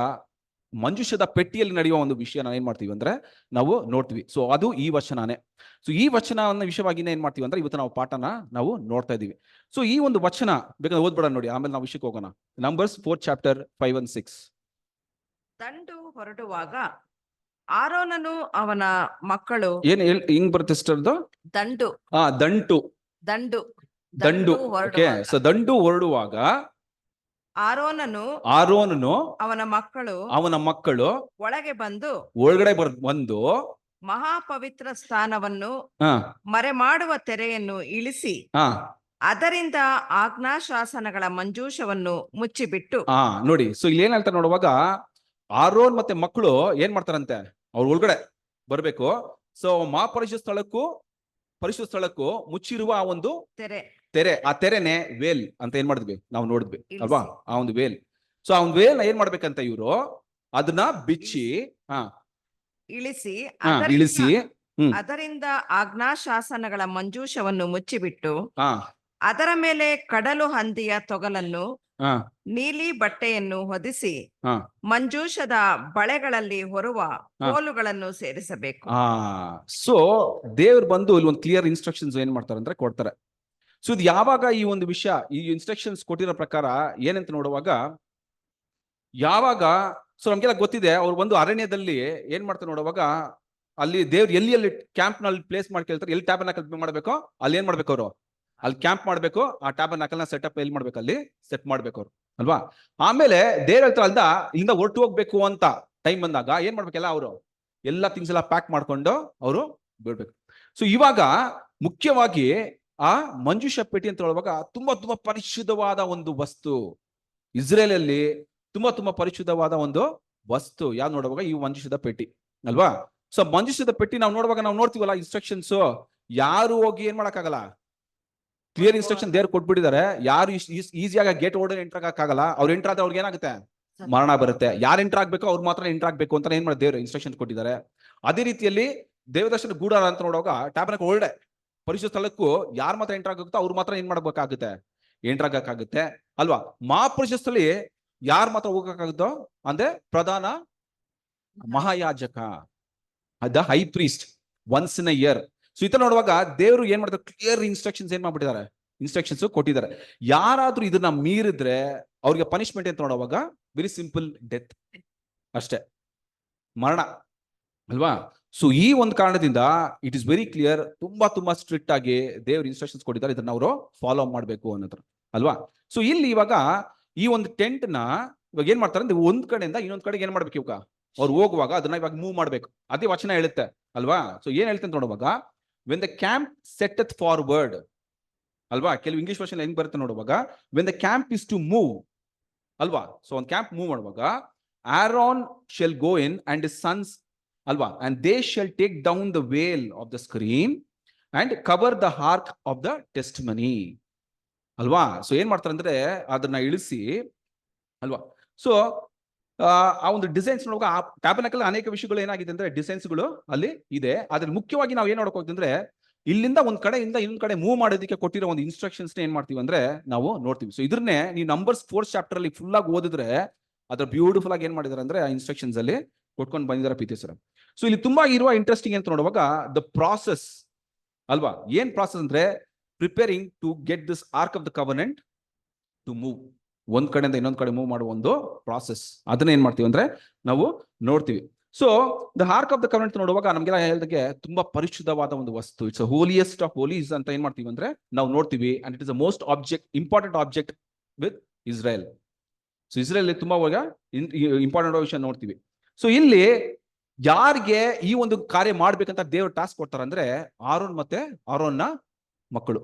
ಮಂಜುಷದ ಪೆಟ್ಟಿಯಲ್ಲಿ ನಡೆಯುವ ಒಂದು ವಿಷಯ ಏನ್ ಮಾಡ್ತೀವಿ ಅಂದ್ರೆ ನಾವು ನೋಡ್ತೀವಿ. ಸೊ ಅದು ಈ ವಚನನೇ. ಸೊ ಈ ವಚನವನ್ನ ವಿಷಯವಾಗಿನೇ ಏನ್ ಮಾಡ್ತೀವಿ ಅಂದ್ರೆ ಇವತ್ತು ನಾವು ಪಾಠನ ನಾವು ನೋಡ್ತಾ ಇದೀವಿ. ಸೊ ಈ ಒಂದು ವಚನ ಬೇಕಾದ್ರೆ ಓದ್ಬೇಡ ನೋಡಿ, ಆಮೇಲೆ ನಾವು ವಿಷಯಕ್ಕೆ ಹೋಗೋಣ. Numbers 4 chapter 5 and 6. ದಂಡು ಹೊರಡುವಾಗ ಆರೋನನು ಅವನ ಮಕ್ಕಳು ಏನ್ ಹಿಂಗ್ ಬರುತ್ತೆ ಸಿಸ್ಟರ್ದು? ದಂಡು ದಂಟು ದಂಡು ದಂಡು. ಓಕೆ, ಸೊ ದಂಡು ಹೊರಡುವಾಗ ಆರೋನನು ಅವನ ಮಕ್ಕಳು ಒಳಗೆ ಒಳಗಡೆ ಬಂದು ಮಹಾಪವಿತ್ರ ಸ್ಥಾನವನ್ನು ಮರೆ ಮಾಡುವ ತೆರೆಯನ್ನು ಇಳಿಸಿ ಅದರಿಂದ ಆಜ್ಞಾಶಾಸನಗಳ ಮಂಜೂಷವನ್ನು ಮುಚ್ಚಿಬಿಟ್ಟು. ನೋಡಿ, ಸೊ ಇಲ್ಲಿ ಏನ್ ಹೇಳ್ತಾರೆ ನೋಡುವಾಗ, ಆರೋನ್ ಮತ್ತೆ ಮಕ್ಕಳು ಏನ್ ಮಾಡ್ತಾರಂತೆ, ಅವ್ರ ಒಳಗಡೆ ಬರ್ಬೇಕು. ಸೊ ಪರಿಶುದ್ಧ ಸ್ಥಳಕ್ಕೂ ಮುಚ್ಚಿರುವ ಆ ಒಂದು ತೆರೆ, ಆ ತೆರೆನೆ ವೇಲ್ ಅಂತ ಏನ್ ಮಾಡಿದ್ವಿ, ನಾವು ನೋಡಿದ್ವಿ ಅಲ್ವಾ? ಆ ಒಂದು ವೇಲ್. ಸೊ ಆ ಒಂದು ವೇಲ್ ಏನ್ ಮಾಡ್ಬೇಕಂತ ಇವರು ಅದನ್ನ ಬಿಚ್ಚಿ ಇಳಿಸಿ ಅದರಿಂದ ಆಜ್ಞಾಶಾಸನಗಳ ಮಂಜೂಷವನ್ನು ಮುಚ್ಚಿಬಿಟ್ಟು ಅದರ ಮೇಲೆ ಕಡಲು ಹಂದಿಯ ತೊಗಲನ್ನು ನೀಲಿ ಬಟ್ಟೆಯನ್ನು ಹೊದಿಸಿ ಮಂಜೂಷದ ಬಳೆಗಳಲ್ಲಿ ಹೊರುವ ಕೋಲುಗಳನ್ನು ಸೇರಿಸಬೇಕು. ಸೊ ದೇವ್ರು ಬಂದು ಇಲ್ಲಿ ಒಂದು ಕ್ಲಿಯರ್ ಇನ್ಸ್ಟ್ರಕ್ಷನ್ಸ್ ಏನ್ ಮಾಡ್ತಾರೆ ಅಂದ್ರೆ ಕೊಡ್ತಾರೆ. ಸೊ ಇದು ಯಾವಾಗ ಈ ಒಂದು ವಿಷಯ, ಈ ಇನ್ಸ್ಟ್ರಕ್ಷನ್ಸ್ ಕೊಟ್ಟಿರೋ ಪ್ರಕಾರ ಏನಂತ ನೋಡುವಾಗ, ಯಾವಾಗ ಸೊ ನಮ್ಗೆಲ್ಲ ಗೊತ್ತಿದೆ, ಅವ್ರು ಒಂದು ಅರಣ್ಯದಲ್ಲಿ ಏನ್ ಮಾಡ್ತಾರೆ ನೋಡುವಾಗ, ಅಲ್ಲಿ ದೇವ್ರು ಎಲ್ಲಿ ಕ್ಯಾಂಪ್ ನಲ್ಲಿ ಪ್ಲೇಸ್ ಮಾಡ್ಕೊಳ್ತಾರೆ, ಎಲ್ಲಿ ಟ್ಯಾಬರ್ನಾಕಲ್ ಮಾಡ್ಬೇಕೋ ಅಲ್ಲಿ ಏನ್ ಮಾಡ್ಬೇಕು, ಅವರು ಅಲ್ಲಿ ಕ್ಯಾಂಪ್ ಮಾಡ್ಬೇಕು. ಆ ಟ್ಯಾಬರ್ನಾಕಲ್ನ ಸೆಟಪ್ ಎಲ್ಲಿ ಮಾಡ್ಬೇಕು, ಅಲ್ಲಿ ಸೆಟ್ ಮಾಡ್ಬೇಕು ಅವ್ರು ಅಲ್ವಾ? ಆಮೇಲೆ ದೇವ್ರ ಹೇಳ್ತಾರೆ ಅಲ್ದ ಇಲ್ಲಿಂದ ಹೊರಟು ಹೋಗ್ಬೇಕು ಅಂತ ಟೈಮ್ ಬಂದಾಗ ಏನ್ ಮಾಡ್ಬೇಕೆಲ್ಲ, ಅವರು ಎಲ್ಲ ಥಿಂಗ್ಸ್ ಎಲ್ಲ ಪ್ಯಾಕ್ ಮಾಡ್ಕೊಂಡು ಅವರು ಬಿಡ್ಬೇಕು. ಸೊ ಇವಾಗ ಮುಖ್ಯವಾಗಿ ಆ ಮಂಜುಷ ಪೆಟ್ಟಿ ಅಂತ ಹೇಳುವಾಗ ತುಂಬಾ ಪರಿಶುದ್ಧವಾದ ಒಂದು ವಸ್ತು, ಇಸ್ರೇಲ್ ಅಲ್ಲಿ ತುಂಬಾ ಪರಿಶುದ್ಧವಾದ ಒಂದು ವಸ್ತು ಯಾವ್ದು ನೋಡುವಾಗ ಈ ಮಂಜುಷದ ಪೆಟ್ಟಿ ಅಲ್ವಾ? ಸೊ ಮಂಜುಷದ ಪೆಟ್ಟಿ ನಾವು ನೋಡುವಾಗ ನಾವು ನೋಡ್ತೀವಲ್ಲ ಇನ್ಸ್ಟ್ರಕ್ಷನ್ಸ್, ಯಾರು ಹೋಗಿ ಏನ್ ಮಾಡಕ್ಕಾಗಲ್ಲ, ಕ್ಲಿಯರ್ ಇನ್ಸ್ಟ್ರಕ್ಷನ್ ದೇವ್ರು ಕೊಟ್ಬಿಟ್ಟಿದ್ದಾರೆ. ಯಾರು ಈಸಿಯಾಗಿ ಗೇಟ್ ಓಡರ್ ಎಂಟರ್ ಆಗಲ್ಲ. ಅವ್ರು ಎಂಟರ್ ಆದ್ರೆ ಅವ್ರಿಗೆ ಏನಾಗುತ್ತೆ, ಮರಣ ಬರುತ್ತೆ. ಯಾರು ಎಂಟರ್ ಆಗ್ಬೇಕು ಅವ್ರು ಮಾತ್ರ ಎಂಟರ್ ಆಗ್ಬೇಕು ಅಂತ ಏನ್ ಮಾಡಿ ದೇವ್ರು ಇನ್ಸ್ಟ್ರಕ್ಷನ್ ಕೊಟ್ಟಿದ್ದಾರೆ. ಅದೇ ರೀತಿಯಲ್ಲಿ ದೇವದರ್ಶನ ಗೂಡಾರ ಅಂತ ನೋಡುವಾಗ ಟ್ಯಾಬರ್ನಾಕಲ್ ಒಳ್ಳೆ ಪರಿಶುದ್ಧ ಸ್ಥಳಕ್ಕೂ ಯಾರು ಮಾತ್ರ ಎಂಟರ್ ಆಗುತ್ತೋ ಅವ್ರು ಮಾತ್ರ ಏನ್ ಮಾಡ್ಬೇಕಾಗುತ್ತೆ, ಎಂಟರ್ ಆಗಕ್ಕಾಗುತ್ತೆ ಅಲ್ವಾ? ಮಹಾಪರಿಶುದ್ಧದಲ್ಲಿ ಯಾರು ಮಾತ್ರ ಹೋಗಕ್ಕಾಗುತ್ತೋ ಅಂದ್ರೆ ಪ್ರಧಾನ ಮಹಾಯಾಜಕ, the high priest, once in a year. So ಇತ ನೋಡುವಾಗ ದೇವರು ಏನ್ ಮಾಡ್ತಾರೆ, ಕ್ಲಿಯರ್ ಇನ್ಸ್ಟ್ರಕ್ಷನ್ಸ್ ಏನ್ ಮಾಡ್ಬಿಟ್ಟಿದ್ದಾರೆ, ಇನ್ಸ್ಟ್ರಕ್ಷನ್ಸ್ ಕೊಟ್ಟಿದ್ದಾರೆ. ಯಾರಾದ್ರೂ ಇದನ್ನ ಮೀರಿದ್ರೆ ಅವ್ರಿಗೆ ಪನಿಷ್ಮೆಂಟ್ ಅಂತ ನೋಡುವಾಗ ವೆರಿ ಸಿಂಪಲ್, ಡೆತ್ ಅಷ್ಟೇ, ಮರಣ ಅಲ್ವಾ? ಸೊ ಈ ಒಂದು ಕಾರಣದಿಂದ ಇಟ್ ಇಸ್ ವೆರಿ ಕ್ಲಿಯರ್, ತುಂಬಾ ಸ್ಟ್ರಿಕ್ಟ್ ಆಗಿ ದೇವ್ರ ಇನ್ಸ್ಟ್ರಕ್ಷನ್ಸ್ ಕೊಟ್ಟಿದ್ದಾರೆ, ಇದನ್ನ ಅವರು ಫಾಲೋ ಮಾಡ್ಬೇಕು ಅನ್ನೋದ್ರ ಅಲ್ವಾ? ಸೊ ಇಲ್ಲಿ ಇವಾಗ ಈ ಒಂದು ಟೆಂಟ್ ನ ಇವಾಗ ಏನ್ ಮಾಡ್ತಾರೆ ಅಂದ್ರೆ ಒಂದ್ ಕಡೆಯಿಂದ ಇನ್ನೊಂದ್ ಕಡೆಗೆ ಏನ್ ಮಾಡ್ಬೇಕು, ಇವಾಗ ಅವ್ರು ಹೋಗುವಾಗ ಅದನ್ನ ಇವಾಗ ಮೂವ್ ಮಾಡ್ಬೇಕು. ಅದೇ ವಚನ ಹೇಳುತ್ತೆ ಅಲ್ವಾ? ಸೊ ಏನ್ ಹೇಳ್ತಂತ ನೋಡುವಾಗ when the camp setteth forward ಅಲ್ವಾ, ಕೆಲವು ಇಂಗ್ಲಿಷ್ ವರ್ಷನ್ ಹೆಂಗ್ ಬರುತ್ತೆ ನೋಡುವಾಗ, when the camp is to move ಅಲ್ವಾ, ಸೊ ಒಂದು ಕ್ಯಾಂಪ್ ಮೂವ್ ಮಾಡುವಾಗ Aaron shall go in and sons ಅಲ್ವಾ, and they shall take down the veil of the screen and cover the ark of the testimony ಅಲ್ವಾ. So ಏನ್ ಮಾಡ್ತಾರೆ ಅಂದ್ರೆ ಅದನ್ನ ಇಳಿಸಿ ಅಲ್ವಾ. ಸೊ ಆ ಒಂದು ಡಿಸೈನ್ಸ್ ನೋಡುವಾಗ ಆ ಟ್ಯಾಬರ್ನಕಲ್ ಅನೇಕ ವಿಷಯಗಳು ಏನಾಗಿದೆ ಅಂದ್ರೆ ಡಿಸೈನ್ಸ್ಗಳು ಅಲ್ಲಿ ಇದೆ. ಅದ್ರಲ್ಲಿ ಮುಖ್ಯವಾಗಿ ನಾವು ಏನ್ ನೋಡಕ್ ಹೋಗ್ತೀವಿ ಅಂದ್ರೆ ಇಲ್ಲಿಂದ ಒಂದ್ ಕಡೆಯಿಂದ ಇನ್ನೊಂದ್ ಕಡೆ ಮೂವ್ ಮಾಡೋದಕ್ಕೆ ಕೊಟ್ಟಿರೋ ಒಂದು ಇನ್ಸ್ಟ್ರಕ್ಷನ್ಸ್ ಏನ್ ಮಾಡ್ತೀವಿ ಅಂದ್ರೆ ನಾವು ನೋಡ್ತೀವಿ. ಸೊ ಇದ್ರನ್ನೇ ನೀವು ನಂಬರ್ಸ್ 4th ಚಾಪ್ಟರ್ ಅಲ್ಲಿ ಫುಲ್ ಆಗಿ ಓದಿದ್ರೆ ಅದ್ರ ಬ್ಯೂಟಿಫುಲ್ ಆಗಿ ಏನ್ ಮಾಡಿದಾರೆ ಅಂದ್ರೆ ಆ ಇನ್ಸ್ಟ್ರಕ್ಷನ್ಸ್ ಅಲ್ಲಿ ಕೊಟ್ಕೊಂಡು ಬಂದಿದ್ದಾರೆ ಪ್ರೀತಿ ಸರ್. ಸೊ ಇಲ್ಲಿ ತುಂಬಾ ಇರುವ ಇಂಟ್ರೆಸ್ಟಿಂಗ್ ಅಂತ ನೋಡುವಾಗ ದ ಪ್ರಾಸೆಸ್ ಅಲ್ವಾ, ಏನ್ ಪ್ರಾಸೆಸ್ ಅಂದ್ರೆ preparing to get this ark of the covenant to move, ಒಂದ್ ಕಡೆಯಿಂದ ಇನ್ನೊಂದ್ ಕಡೆ ಮೂವ್ ಮಾಡುವ ಒಂದು ಪ್ರಾಸೆಸ್, ಅದನ್ನ ಏನ್ ಮಾಡ್ತೀವಿ ಅಂದ್ರೆ ನಾವು ನೋಡ್ತೀವಿ. So the ark of the covenant ನೋಡುವಾಗ ನಮ್ಗೆಲ್ಲ ಹೇಳಿದಾಗೆ ತುಂಬಾ ಪರಿಶುದ್ಧವಾದ ಒಂದು ವಸ್ತು, ಇಟ್ಸ್ ಹೋಲಿಯೆಸ್ಟ್ ಆಫ್ ಹೋಲೀಸ್ ಅಂತ ಏನ್ ಮಾಡ್ತೀವಿ ಅಂದ್ರೆ ನಾವು ನೋಡ್ತೀವಿ. And it is the most important object with Israel. So Israel ತುಂಬಾ ಇಂಪಾರ್ಟೆಂಟ್ ವಿಷಯ ನೋಡ್ತೀವಿ. ಸೊ ಇಲ್ಲಿ ಯಾರಿಗೆ ಈ ಒಂದು ಕಾರ್ಯ ಮಾಡ್ಬೇಕಂತ ದೇವರು ಟಾಸ್ಕ್ ಕೊಡ್ತಾರೆ ಅಂದ್ರೆ ಆರೋನ್ ಮತ್ತೆ ಆರೋನ್ನ ಮಕ್ಕಳು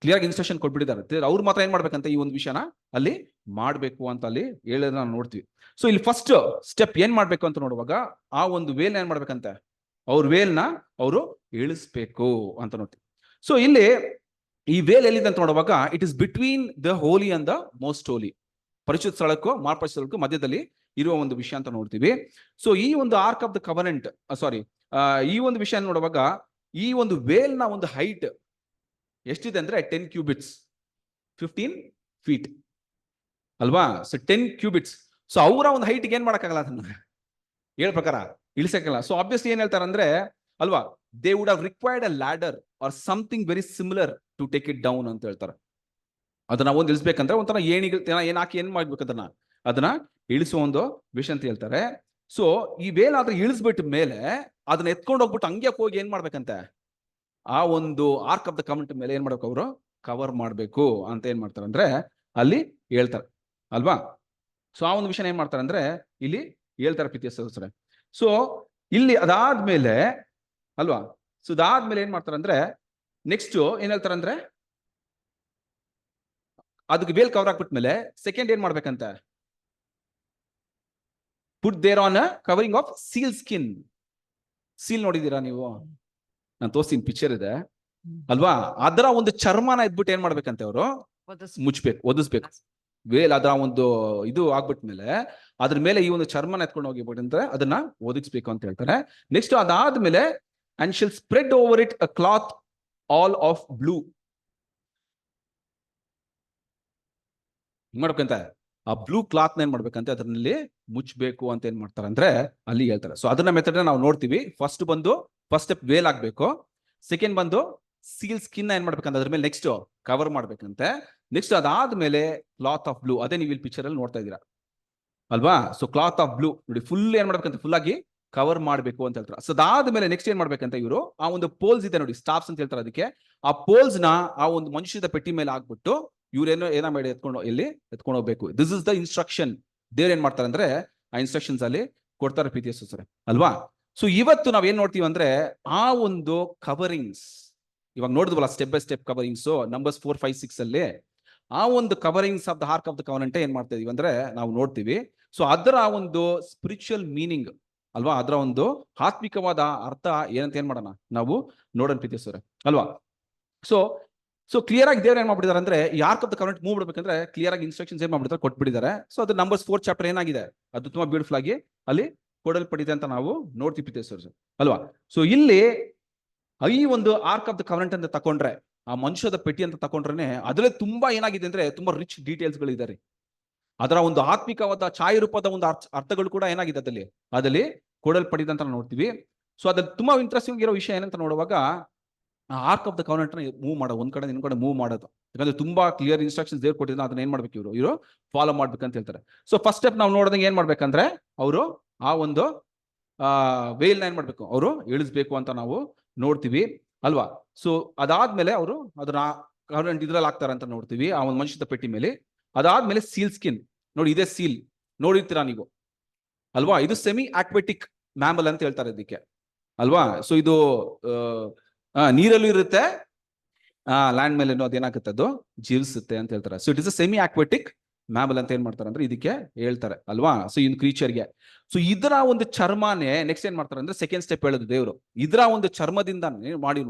ಕ್ಲಿಯರ್ ಇನ್ಸ್ಟ್ರಕ್ಷನ್ ಕೊಟ್ಬಿಟ್ಟಿದ್ದಾರೆ. ಅವ್ರು ಮಾತ್ರ ಏನ್ ಮಾಡ್ಬೇಕಂತ ಈ ಒಂದು ವಿಷಯನ ಅಲ್ಲಿ ಮಾಡ್ಬೇಕು ಅಂತ ಅಲ್ಲಿ ಹೇಳೋದನ್ನ ನಾವು ನೋಡ್ತೀವಿ. ಸೊ ಇಲ್ಲಿ ಫಸ್ಟ್ ಸ್ಟೆಪ್ ಏನ್ ಮಾಡ್ಬೇಕು ಅಂತ ನೋಡುವಾಗ ಆ ಒಂದು ವೇಲ್ ಏನ್ ಮಾಡ್ಬೇಕಂತ ಅವ್ರ ವೇಲ್ನ ಅವರು ಇಳಿಸ್ಬೇಕು ಅಂತ ನೋಡ್ತೀವಿ. ಸೊ ಇಲ್ಲಿ ಈ ವೇಲ್ ಎಲ್ಲಿದೆ ಅಂತ ನೋಡುವಾಗ it is between the holy and the most holy, ಪರಿಶುದ್ಧ ಸ್ಥಳಕ್ಕೂ ಮಾರ್ಪರಿಸಿದ ಸ್ಥಳಕ್ಕೂ ಮಧ್ಯದಲ್ಲಿ ಇರುವ ಒಂದು ವಿಷಯ ಅಂತ ನೋಡ್ತೀವಿ. ಸೊ ಈ ಒಂದು ಆರ್ಕ್ ಆಫ್ ದ ಕವನೆಂಟ್ ಈ ಒಂದು ವಿಷಯ ನೋಡುವಾಗ ಈ ಒಂದು ವೇಲ್ನ ಒಂದು ಹೈಟ್ ಎಷ್ಟಿದೆ ಅಂದ್ರೆ 10 ಕ್ಯೂಬಿಟ್ಸ್ 15 ಫೀಟ್ ಅಲ್ವಾ. So 10 cubits. ಸೊ ಅವರ ಒಂದು ಹೈಟ್ಗೆ ಏನ್ ಮಾಡಕ್ಕಾಗಲ್ಲ, ಅದನ್ನ ಹೇಳ ಪ್ರಕಾರ ಇಳಿಸಕ್ಕಾಗಲ್ಲ. ಸೊ ಆಬ್ವಿಯಸ್ಲಿ ಏನ್ ಹೇಳ್ತಾರೆ ಅಂದ್ರೆ ಅಲ್ವಾ, they would have required a ladder or something very similar to take it down ಅಂತ ಹೇಳ್ತಾರೆ. ಅದನ್ನ ಒಂದು ಇಳಿಸ್ಬೇಕಂದ್ರೆ ಒಂಥರ ಏನ್ ಹಾಕಿ ಏನ್ ಮಾಡ್ಬೇಕು ಅದನ್ನ ಇಳಿಸುವ ಒಂದು ವಿಷಯ ಅಂತ ಹೇಳ್ತಾರೆ. ಸೊ ಈ ವೇಲ್ ಆದ್ರೆ ಇಳಿಸ್ಬಿಟ್ಟ ಮೇಲೆ ಅದನ್ನ ಎತ್ಕೊಂಡು ಹೋಗ್ಬಿಟ್ಟು ಹಂಗೆ ಹೋಗಿ ಏನ್ ಮಾಡ್ಬೇಕಂತೆ ಆ ಒಂದು ಆರ್ಕ್ ಆಫ್ ದ ಕವನೆಂಟ್ ಮೇಲೆ ಏನ್ ಮಾಡ್ಬೇಕು, ಅವರು ಕವರ್ ಮಾಡ್ಬೇಕು ಅಂತ ಏನ್ ಮಾಡ್ತಾರೆ ಅಂದ್ರೆ ಅಲ್ಲಿ ಹೇಳ್ತಾರೆ ಅಲ್ವಾ. ಸೊ ಆ ಒಂದು ವಿಷಯ ಏನ್ ಮಾಡ್ತಾರೆ ಅಂದ್ರೆ ಇಲ್ಲಿ ಹೇಳ್ತಾರೆ ಪ್ರೀತಿಯ ಸದಸ್ಯರೇ. ಸೊ ಇಲ್ಲಿ ಅದಾದ್ಮೇಲೆ ಅಲ್ವಾ, ಸೊ ಅದಾದ್ಮೇಲೆ ಏನ್ ಮಾಡ್ತಾರೆ ಅಂದ್ರೆ ನೆಕ್ಸ್ಟ್ ಏನ್ ಹೇಳ್ತಾರೆ ಅಂದ್ರೆ ಅದಕ್ಕೆ ವೇಲ್ ಕವರ್ ಹಾಕ್ಬಿಟ್ಮೇಲೆ ಸೆಕೆಂಡ್ ಏನ್ ಮಾಡ್ಬೇಕಂತ put there on covering of seal skin. Seal ನೋಡಿದೀರಾ ನೀವು, ನಾನು ತೋರಿಸ್ತೀನಿ, ಪಿಕ್ಚರ್ ಇದೆ ಅಲ್ವಾ. ಅದರ ಒಂದು ಚರ್ಮನ ಎದ್ಬಿಟ್ಟು ಏನ್ ಮಾಡ್ಬೇಕಂತೆ ಅವರು ಮುಚ್ಬೇಕು, ಒದಿಸ್ಬೇಕು. ವೇಲ್ ಅದರ ಒಂದು ಇದು ಆಗ್ಬಿಟ್ಮೇಲೆ ಅದ್ರ ಮೇಲೆ ಈ ಒಂದು ಚರ್ಮನ ಎತ್ಕೊಂಡು ಹೋಗಿಬಿಟ್ಟಂದ್ರೆ ಅದನ್ನ ಒದಗಿಸ್ಬೇಕು ಅಂತ ಹೇಳ್ತಾರೆ. ನೆಕ್ಸ್ಟ್ ಅದಾದ್ಮೇಲೆ and shall spread over it a cloth all of blue. ಮಾಡ್ಬೇಕಂತ ಆ ಬ್ಲೂ ಕ್ಲಾತ್ ಏನ್ ಮಾಡ್ಬೇಕಂತ ಅದರಲ್ಲಿ ಮುಚ್ಚಬೇಕು ಅಂತ ಏನ್ ಮಾಡ್ತಾರೆ ಅಂದ್ರೆ ಅಲ್ಲಿ ಹೇಳ್ತಾರೆ. ಸೊ ಅದನ್ನ ಮೆಥಡ್ ನಾವು ನೋಡ್ತೀವಿ. ಫಸ್ಟ್ ಸ್ಟೆಪ್ ವೇಲ್ ಆಗ್ಬೇಕು, ಸೆಕೆಂಡ್ ಬಂದು ಸೀಲ್ ಸ್ಕಿನ್ ಏನ್ ಮಾಡ್ಬೇಕಂತ ಅದ್ರ ಮೇಲೆ ನೆಕ್ಸ್ಟ್ ಕವರ್ ಮಾಡ್ಬೇಕಂತೆ. ನೆಕ್ಸ್ಟ್ ಅದಾದ್ಮೇಲೆ ಕ್ಲಾತ್ ಆಫ್ ಬ್ಲೂ, ಅದೇ ನೀವು ಇಲ್ಲಿ ಪಿಕ್ಚರ್ ಅಲ್ಲಿ ನೋಡ್ತಾ ಇದ್ದೀರಾ ಅಲ್ವಾ. ಸೊ ಕ್ಲಾತ್ ಆಫ್ ಬ್ಲೂ ನೋಡಿ ಫುಲ್ ಏನ್ ಮಾಡ್ಬೇಕಂತ ಫುಲ್ ಆಗಿ ಕವರ್ ಮಾಡ್ಬೇಕು ಅಂತ ಹೇಳ್ತಾರೆ. ಸೊ ಅದಾದ್ಮೇಲೆ ನೆಕ್ಸ್ಟ್ ಏನ್ ಮಾಡ್ಬೇಕಂತ ಇವರು ಆ ಒಂದು ಪೋಲ್ಸ್ ಇದೆ ನೋಡಿ, ಸ್ಟಾಫ್ಸ್ ಅಂತ ಹೇಳ್ತಾರೆ, ಅದಕ್ಕೆ ಆ ಪೋಲ್ಸ್ ನ ಆ ಒಂದು ಮನುಷ್ಯದ ಪೆಟ್ಟಿ ಮೇಲೆ ಹಾಕ್ಬಿಟ್ಟು ಇವ್ರೇನೋ ಮಾಡಿ ಎತ್ಕೊಂಡು ಹೋಗ್ಬೇಕು. This is the instruction. ದೇವ್ರು ಏನ್ ಮಾಡ್ತಾರೆ ಅಂದ್ರೆ ಆ ಇನ್ಸ್ಟ್ರಕ್ಷನ್ಸ್ ಅಲ್ಲಿ ಕೊಡ್ತಾರೆ ಪ್ರೀತಿಯ ಸಹೋದರರೇ ಅಲ್ವಾ. ಸೊ ಇವತ್ತು ನಾವ್ ಏನ್ ನೋಡ್ತೀವಿ ಅಂದ್ರೆ ಆ ಒಂದು ಕವರಿಂಗ್ಸ್ ಇವಾಗ ನೋಡಿದ್ವಲ್ಲ, step by step coverings numbers 4, 5, 6 ಅಲ್ಲಿ ಆ ಒಂದು coverings of the ark of the covenant ಏನ್ ಮಾಡ್ತಾ ಇದೀವಿ ಅಂದ್ರೆ ನಾವು ನೋಡ್ತೀವಿ. ಸೊ ಅದರ ಒಂದು ಸ್ಪಿರಿಚುವಲ್ ಮೀನಿಂಗ್ ಅಲ್ವಾ, ಅದರ ಒಂದು ಆತ್ಮಿಕವಾದ ಅರ್ಥ ಏನಂತ ಏನ್ ಮಾಡೋಣ ನಾವು ನೋಡೋಣ ಪ್ರೀತಿಯ ಸಹೋದರರೇ ಅಲ್ವಾ. ಸೊ ಕ್ಲಿಯರ್ ಆಗಿ ದೇವ್ರು ಏನ್ ಮಾಡ್ಬಿಟ್ಟಿದ್ದಾರೆ ಅಂದ್ರೆ ಈ arc of the covenant move ಮಾಡ್ಬೇಕಂದ್ರೆ ಕ್ಲಿಯರ್ ಆಗಿ ಇನ್ಸ್ಟ್ರಕ್ಷನ್ಸ್ ಏನ್ ಮಾಡ್ಬಿಡ್ತಾರೆ, ಕೊಟ್ಬಿಟ್ಟಿದ್ದಾರೆ. ಸೊ ಅದು ನಂಬರ್ಸ್ 4 ಚಾಪ್ಟರ್ ಏನಾಗಿದೆ ಅದು ತುಂಬಾ ಬ್ಯೂಟಿಫುಲ್ ಆಗಿ ಅಲ್ಲಿ ಕೊಡಲ್ಪಟ್ಟಿದೆ ಅಂತ ನಾವು ನೋಡ್ತೀವಿ ಪ್ರೀತಿಯ ಸಹೋದರರೇ ಅಲ್ವಾ. ಸೊ ಇಲ್ಲಿ ಈ ಒಂದು ಆರ್ಕ್ ಆಫ್ ದ ಕವನೆಂಟ್ ಅಂತ ತಕೊಂಡ್ರೆ, ಆ ಮನುಷ್ಯದ ಪೆಟ್ಟಿ ಅಂತ ತಕೊಂಡ್ರೆ ಅದ್ರಲ್ಲಿ ತುಂಬಾ ಏನಾಗಿದೆ ಅಂದ್ರೆ ತುಂಬಾ ರಿಚ್ ಡೀಟೇಲ್ಸ್ ಗಳು ಇದಾರೆ. ಅದರ ಒಂದು ಆತ್ಮಿಕವಾದ ಛಾಯಾರೂಪದ ಒಂದು ಅರ್ಥಗಳು ಕೂಡ ಏನಾಗಿದೆ ಅದಲ್ಲಿ ಕೊಡಲ್ಪಟ್ಟಿದೆ ಅಂತ ನೋಡ್ತೀವಿ. ಸೊ ಅದ್ರಲ್ಲಿ ತುಂಬಾ ಇಂಟ್ರೆಸ್ಟಿಂಗ್ ಇರೋ ವಿಷಯ ಏನಂತ ನೋಡುವಾಗ arc of the covenant move ಮಾಡೋದು, ಒಂದ್ ಕಡೆ ಇನ್ನೊಂದ್ ಕಡೆ ಮೂವ್ ಮಾಡೋದು. ಯಾಕಂದ್ರೆ ತುಂಬಾ ಕ್ಲಿಯರ್ ಇನ್ಸ್ಟ್ರಕ್ಷನ್ಸ್ ದೇವ್ರು ಕೊಟ್ಟಿದ್ರೆ ಅದನ್ನ ಏನ್ ಮಾಡ್ಬೇಕು ಇವರು ಫಾಲೋ ಮಾಡ್ಬೇಕಂತ ಹೇಳ್ತಾರೆ. ಸೊ ಫಸ್ಟ್ ಸ್ಟೆಪ್ ನಾವು ನೋಡಿದಂಗೆ ಏನ್ ಮಾಡ್ಬೇಕಂದ್ರೆ ಅವರು ಆ ಒಂದು ವೇಲ್ನ ಏನ್ ಮಾಡ್ಬೇಕು, ಅವರು ಇಳಿಸ್ಬೇಕು ಅಂತ ನಾವು ನೋಡ್ತೀವಿ ಅಲ್ವಾ. ಸೊ ಅದಾದ್ಮೇಲೆ ಅವರು ಅದನ್ನ ಕವನೆಂಟ್ ಇದ್ರಲ್ಲಿ ಹಾಕ್ತಾರೆ ಅಂತ ನೋಡ್ತೀವಿ, ಆ ಒಂದು ಮನುಷ್ಯದ ಪೆಟ್ಟಿ ಮೇಲೆ. ಅದಾದ್ಮೇಲೆ ಸೀಲ್ ಸ್ಕಿನ್ ನೋಡಿ, ಇದೇ ಸೀಲ್ ನೋಡಿರ್ತೀರಾ ನೀವು ಅಲ್ವಾ. ಇದು ಸೆಮಿ ಆಕ್ವೆಟಿಕ್ ಮ್ಯಾಮಲ್ ಅಂತ ಹೇಳ್ತಾರೆ ಇದಕ್ಕೆ ಅಲ್ವಾ? ಸೊ ಇದು ನೀರಲ್ಲೂ ಇರುತ್ತೆ, ಲ್ಯಾಂಡ್ ಮೇಲೆ ಅದೇನಾಗುತ್ತೆ, ಅದು ಜೀವಿಸುತ್ತೆ ಅಂತ ಹೇಳ್ತಾರೆ. So it is a semi aquatic mammal ಅಂತ ಏನ್ ಮಾಡ್ತಾರೆ ಅಂದ್ರೆ ಇದಕ್ಕೆ ಹೇಳ್ತಾರೆ ಅಲ್ವಾ? So in ಕ್ರೀಚರ್ಗೆ. ಸೊ ಇದರ ಒಂದು ಚರ್ಮನೇ ನೆಕ್ಸ್ಟ್ ಏನ್ ಮಾಡ್ತಾರೆ ಅಂದ್ರೆ ಸೆಕೆಂಡ್ ಸ್ಟೆಪ್ ಹೇಳೋದು ದೇವರು, ಇದರ ಒಂದು ಚರ್ಮದಿಂದ ಮಾಡಿ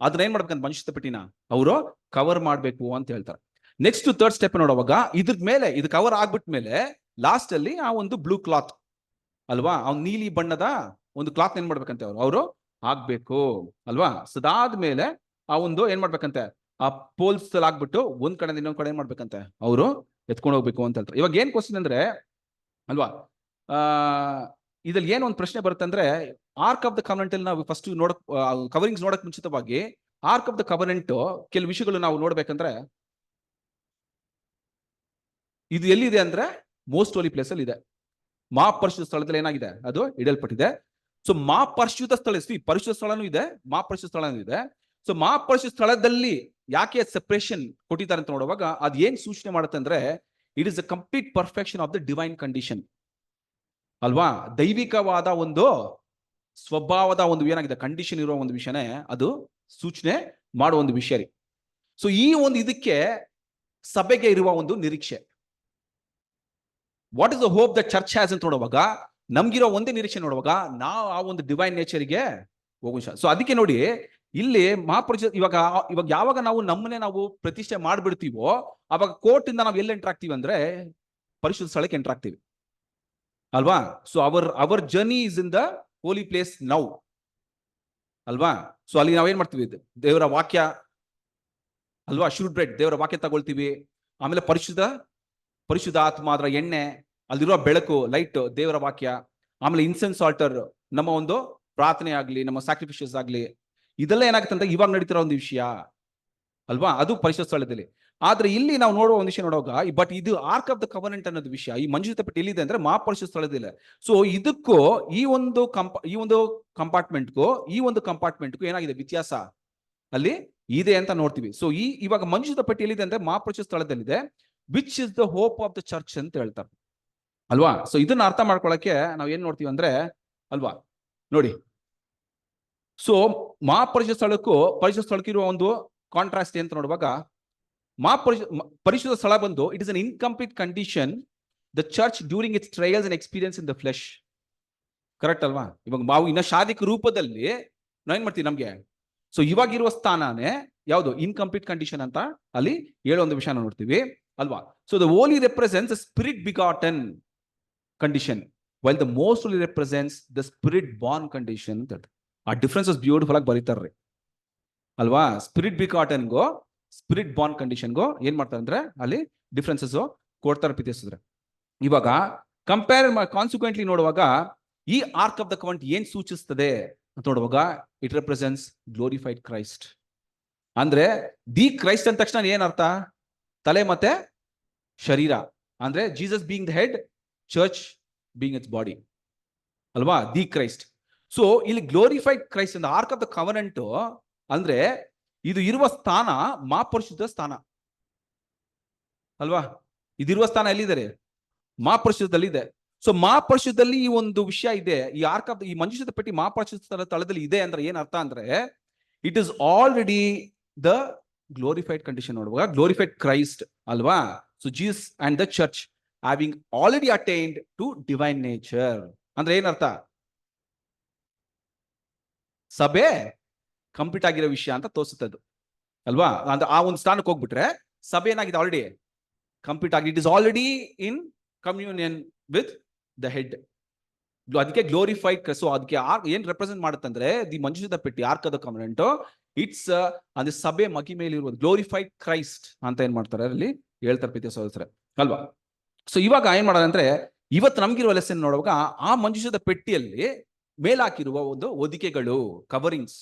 ಅದನ್ನ ಏನ್ ಮಾಡ್ಬೇಕಂತ ಮನುಷ್ಯ ಪೆಟ್ಟಿನ ಅವರು ಕವರ್ ಮಾಡ್ಬೇಕು ಅಂತ ಹೇಳ್ತಾರೆ. ನೆಕ್ಸ್ಟ್ ಥರ್ಡ್ ಸ್ಟೆಪ್ ನೋಡುವಾಗ ಇದ್ರ ಮೇಲೆ ಇದು ಕವರ್ ಆಗ್ಬಿಟ್ಮೇಲೆ ಲಾಸ್ಟ್ ಅಲ್ಲಿ ಆ ಒಂದು ಬ್ಲೂ ಕ್ಲಾತ್ ಅಲ್ವಾ, ಅವ್ನು ನೀಲಿ ಬಣ್ಣದ ಒಂದು ಕ್ಲಾತ್ ಏನ್ ಮಾಡ್ಬೇಕಂತೆ ಅವರು ಆಗ್ಬೇಕು ಅಲ್ವಾ? ಸದಾದ್ಮೇಲೆ ಆ ಒಂದು ಏನ್ ಮಾಡ್ಬೇಕಂತೆ, ಆ ಪೋಲ್ಸ್ ಆಗ್ಬಿಟ್ಟು ಒಂದ್ ಕಡೆ ಇನ್ನೊಂದ್ ಕಡೆ ಏನ್ ಮಾಡ್ಬೇಕಂತೆ ಅವರು ಎತ್ಕೊಂಡು ಹೋಗ್ಬೇಕು ಅಂತ ಹೇಳ್ತಾರೆ. ಇವಾಗ ಏನ್ ಕ್ವಶನ್ ಅಂದ್ರೆ ಅಲ್ವಾ, ಇದ್ರಲ್ಲಿ ಏನ್ ಒಂದು ಪ್ರಶ್ನೆ ಬರುತ್ತೆ ಅಂದ್ರೆ, ಆರ್ಕ್ ಆಫ್ ದ ಕವನೆಂಟ್ ಅಲ್ಲಿ ನಾವು ಫಸ್ಟ್ ನೋಡಕ್ ಕವರಿಂಗ್ಸ್ ನೋಡಕ್ ಮುಂಚಿತವಾಗಿ ಆರ್ಕ್ ಆಫ್ ದ ಕವನೆಂಟ್ ಕೆಲವು ವಿಷಯಗಳು ನಾವು ನೋಡ್ಬೇಕಂದ್ರೆ, ಇದು ಎಲ್ಲಿದೆ ಅಂದ್ರೆ ಮೋಸ್ಟ್ ಹೋಲಿ ಪ್ಲೇಸ್ ಅಲ್ಲಿ ಇದೆ. ಮಹಾಪರಿಶುದ್ಧ ಸ್ಥಳದಲ್ಲಿ ಏನಾಗಿದೆ, ಅದು ಇಡಲ್ಪಟ್ಟಿದೆ. ಸೊ ಮಹಾಪರಿಶುದ್ಧ ಸ್ಥಳ, ಪರಿಶುದ್ಧ ಸ್ಥಳನೂ ಇದೆ, ಮಹಾಪರಿಶುದ್ಧ ಸ್ಥಳನೂ ಇದೆ. ಸೊ ಮಹಾಪರಿಶುದ್ಧ ಸ್ಥಳದಲ್ಲಿ ಯಾಕೆ ಸೆಪರೇಷನ್ ಕೊಟ್ಟಿದ್ದಾರೆ ಅಂತ ನೋಡುವಾಗ ಅದ್ ಏನ್ ಸೂಚನೆ ಮಾಡುತ್ತೆ ಅಂದ್ರೆ, it is a complete perfection of the divine condition ಅಲ್ವಾ? ದೈವಿಕವಾದ ಒಂದು ಸ್ವಭಾವದ ಒಂದು ಏನಾಗಿದೆ ಕಂಡೀಷನ್ ಇರುವ ಒಂದು ವಿಷಯನೇ ಅದು ಸೂಚನೆ ಮಾಡುವ ಒಂದು ವಿಷಯ ರೀ. ಸೊ ಈ ಒಂದು ಇದಕ್ಕೆ ಸಭೆಗೆ ಇರುವ ಒಂದು ನಿರೀಕ್ಷೆ, what is the hope the church has ಅಂತ ನೋಡುವಾಗ ನಮ್ಗಿರೋ ಒಂದೇ ನಿರೀಕ್ಷೆ ನೋಡುವಾಗ ನಾವು ಆ ಒಂದು ಡಿವೈನ್ ನೇಚರ್ಗೆ ಹೋಗುವ. ಸೊ ಅದಕ್ಕೆ ನೋಡಿ ಇಲ್ಲಿ ಮಹಾಪರಿಷತ್ ಇವಾಗ ಯಾವಾಗ ನಾವು ನಮ್ಮನ್ನೇ ನಾವು ಪ್ರತಿಷ್ಠೆ ಮಾಡ್ಬಿಡ್ತೀವೋ ಅವಾಗ ಕೋರ್ಟ್ ಇಂದ ನಾವು ಎಲ್ಲಿ ಎಂಟರ್ ಆಗ್ತೀವಿ ಅಂದ್ರೆ ಪರಿಶುದ್ಧ ಸ್ಥಳಕ್ಕೆ ಎಂಟರ್ ಆಗ್ತೀವಿ ಅಲ್ವಾ? So our journey is in the Holi place now ಅಲ್ವಾ? ಸೊ ಅಲ್ಲಿ ನಾವೇನ್ ಮಾಡ್ತೀವಿ, ದೇವರ ವಾಕ್ಯ ಅಲ್ವಾ, ಶುಡ್ ಬ್ರೆಡ್ ದೇವರ ವಾಕ್ಯ ತಗೊಳ್ತೀವಿ. ಆಮೇಲೆ ಪರಿಶುದ್ಧ ಆತ್ಮ, ಅದರ ಎಣ್ಣೆ, ಅಲ್ಲಿರುವ ಬೆಳಕು, ಲೈಟ್, ದೇವರ ವಾಕ್ಯ. ಆಮೇಲೆ ಇನ್ಸೆನ್ಸ್ ಆಲ್ಟರ್, ನಮ್ಮ ಒಂದು ಪ್ರಾರ್ಥನೆ ಆಗ್ಲಿ, ನಮ್ಮ ಸ್ಯಾಕ್ರಿಫಿಷಸ್ ಆಗ್ಲಿ, ಇದೆಲ್ಲ ಏನಾಗುತ್ತೆ ಅಂತ ಇವಾಗ ನಡೀತಿರೋ ಒಂದು ವಿಷಯ ಅಲ್ವಾ, ಅದು ಪರಿಶುದ್ಧ ಸ್ಥಳದಲ್ಲಿ. ಆದ್ರೆ ಇಲ್ಲಿ ನಾವು ನೋಡುವ ಒಂದು ವಿಷಯ ನೋಡುವಾಗ, ಬಟ್ ಇದು ಆರ್ಕ್ ಆಫ್ ದ ಕವನೆಂಟ್ ಅನ್ನೋದು ವಿಷಯ ಈ ಮಂಜೂಷ ಪೆಟ್ಟಿ ಎಲ್ಲಿದೆ ಅಂದ್ರೆ ಮಹಾಪರಿಶುದ್ಧ ಸ್ಥಳದಿಲ್ಲ. ಸೊ ಇದಕ್ಕೂ ಈ ಒಂದು ಕಂಪಾರ್ಟ್ಮೆಂಟ್ಗೂ ಈ ಒಂದು ಕಂಪಾರ್ಟ್ಮೆಂಟ್ಗೂ ಏನಾಗಿದೆ ವ್ಯತ್ಯಾಸ ಅಲ್ಲಿ ಇದೆ ಅಂತ ನೋಡ್ತೀವಿ. ಸೊ ಇವಾಗ ಮಂಜೂಷ ಪೆಟ್ಟಿ ಎಲ್ಲಿದೆ ಅಂದ್ರೆ ಮಹಾಪರಿಶುದ್ಧ ಸ್ಥಳದಲ್ಲಿದೆ, which is the hope of the church ಅಂತ ಹೇಳ್ತಾರೆ ಅಲ್ವಾ? ಸೊ ಇದನ್ನ ಅರ್ಥ ಮಾಡ್ಕೊಳಕ್ಕೆ ನಾವ್ ಏನ್ ನೋಡ್ತೀವಿ ಅಂದ್ರೆ ಅಲ್ವಾ, ನೋಡಿ, ಸೊ ಮಹಾಪರಿಶುದ್ಧ ಸ್ಥಳಕ್ಕೂ ಪರಿಶುದ್ಧ ಸ್ಥಳಕ್ಕೆ ಇರುವ ಒಂದು ಕಾಂಟ್ರಾಸ್ಟ್ ಅಂತ ನೋಡುವಾಗ, ಪರಿಶುದ್ಧ ಸ್ಥಳ ಬಂದು it is an incomplete condition the church during it's trials and experience in the flesh. Correct ಅಲ್ವಾ? ಇವಾಗ ನಾವು ಇನ್ನ ಶಾರೀರಿಕ ರೂಪದಲ್ಲಿ ನಾವ್ ಏನ್ ಮಾಡ್ತೀವಿ ನಮ್ಗೆ, ಸೊ ಇವಾಗಿರುವ ಸ್ಥಾನನೇ ಯಾವುದು ಇನ್ಕಂಪ್ಲೀಟ್ ಕಂಡೀಷನ್ ಅಂತ ಅಲ್ಲಿ ಹೇಳೋ ಒಂದು ವಿಷಯ ನೋಡ್ತೀವಿ ಅಲ್ವಾ? So the holy represents the spirit begotten condition while the most holy represents the spirit born condition ಅಂತ ಹೇಳ್ತಾರೆ. ಆ ಡಿಫ್ರೆನ್ಸಸ್ ಬ್ಯೂಟಿಫುಲ್ ಆಗಿ ಬರೀತಾರ್ರಿ ಅಲ್ವಾ? ಸ್ಪಿರಿಟ್ ಬಿಗಾಟನ್ಗೋ ಸ್ಪಿರಿಟ್ ಬಾರ್ನ್ ಕಂಡೀಷನ್ಗೋ ಏನ್ ಮಾಡ್ತಾರೆ ಅಂದ್ರೆ ಅಲ್ಲಿ ಡಿಫ್ರೆನ್ಸಸ್ ಕೊಡ್ತಾರೆ ಪ್ರೀತಿಸಿದ್ರೆ. ಇವಾಗ ಕಂಪೇರ್ ಕಾನ್ಸಿಕ್ವೆಂಟ್ಲಿ ನೋಡುವಾಗ ಈ ಆರ್ಕ್ ಆಫ್ ದ ಕವನೆಂಟ್ ಏನ್ ಸೂಚಿಸ್ತದೆ ಅಂತ ನೋಡುವಾಗ ಇಟ್ ರೆಪ್ರೆಸೆಂಟ್ಸ್ ಗ್ಲೋರಿಫೈಡ್ ಕ್ರೈಸ್ಟ್. ಅಂದ್ರೆ ದಿ ಕ್ರೈಸ್ಟ್ ಅಂದ ತಕ್ಷಣ ಏನ್ ಅರ್ಥ, ತಲೆ ಮತ್ತೆ ಶರೀರ, ಅಂದ್ರೆ Jesus being the head, church being it's body ಅಲ್ವಾ, ದಿ ಕ್ರೈಸ್ಟ್. ಸೊ ಇಲ್ಲಿ ಗ್ಲೋರಿಫೈಡ್ ಕ್ರೈಸ್ಟ್ ಅಂದ ಆರ್ಕ್ ಆಫ್ ದ ಕವನೆಂಟ್ ಅಂದ್ರೆ ಇದು ಇರುವ ಸ್ಥಾನ ಮಹಾಪರಿಶುದ್ಧ ಸ್ಥಾನ ಅಲ್ವಾ? ಇದಿರುವ ಸ್ಥಾನ ಎಲ್ಲಿದೆ, ಮಹಾಪರಿಶುದ್ಧದಲ್ಲಿ ಇದೆ. ಸೊ ಮಹಾಪರಿಶುದ್ಧದಲ್ಲಿ ಈ ಒಂದು ವಿಷಯ ಇದೆ, ಈ ಆರ್ಕ್ ಆಫ್ ಈ ಮಂಜೂಷದ ಪೆಟ್ಟಿ ಮಹಾಪರಿಶುದ್ಧ ಸ್ಥಳದಲ್ಲಿ ಇದೆ ಅಂದ್ರೆ ಏನ್ ಅರ್ಥ ಅಂದ್ರೆ it is already the glorified condition. ನೋಡುವಾಗ ಗ್ಲೋರಿಫೈಡ್ ಕ್ರೈಸ್ಟ್ ಅಲ್ವಾ? So Jesus and the church having already attained to divine nature ಅಂದ್ರೆ ಏನರ್ಥ, ಸಭೆ ಕಂಪ್ಲೀಟ್ ಆಗಿರೋ ವಿಷಯ ಅಂತ ತೋರಿಸುತ್ತದೆ ಅಲ್ವಾ? ಅಂದ್ರೆ ಆ ಒಂದು ಸ್ಥಾನಕ್ಕೆ ಹೋಗ್ಬಿಟ್ರೆ ಸಭೆ ಏನಾಗಿದೆ, ಆಲ್ರೆಡಿ ಕಂಪ್ಲೀಟ್ ಆಗಿ, it is already in communion with the head. ಅದಕ್ಕೆ ಗ್ಲೋರಿಫೈಡ್. ಸೊ ಅದಕ್ಕೆ ಏನ್ ರೆಪ್ರೆಸೆಂಟ್ ಮಾಡುತ್ತಂದ್ರೆ ದಿ ಮಂಜೂಷದ ಪೆಟ್ಟಿ ark of the covenant it's ಅಂದ್ರೆ ಸಭೆ ಮಹಿಮೇಲಿ ಇರುವುದು ಗ್ಲೋರಿಫೈಡ್ ಕ್ರೈಸ್ಟ್ ಅಂತ ಏನ್ ಮಾಡ್ತಾರೆ ಅಲ್ಲಿ ಹೇಳ್ತಾರೆ ಪ್ರೀತಿಯ ಸಹೋದರರೇ ಅಲ್ವಾ? ಸೊ ಇವಾಗ ಏನ್ ಮಾಡೋದಂದ್ರೆ ಅಂದ್ರೆ ಇವತ್ತು ನಮ್ಗಿರುವ ಲೆಸನ್ ನೋಡುವಾಗ ಆ ಮಂಜೂಷದ ಪೆಟ್ಟಿಯಲ್ಲಿ ಮೇಲಾಕಿರುವ ಒಂದು ಹೊದಿಕೆಗಳು, ಕವರಿಂಗ್ಸ್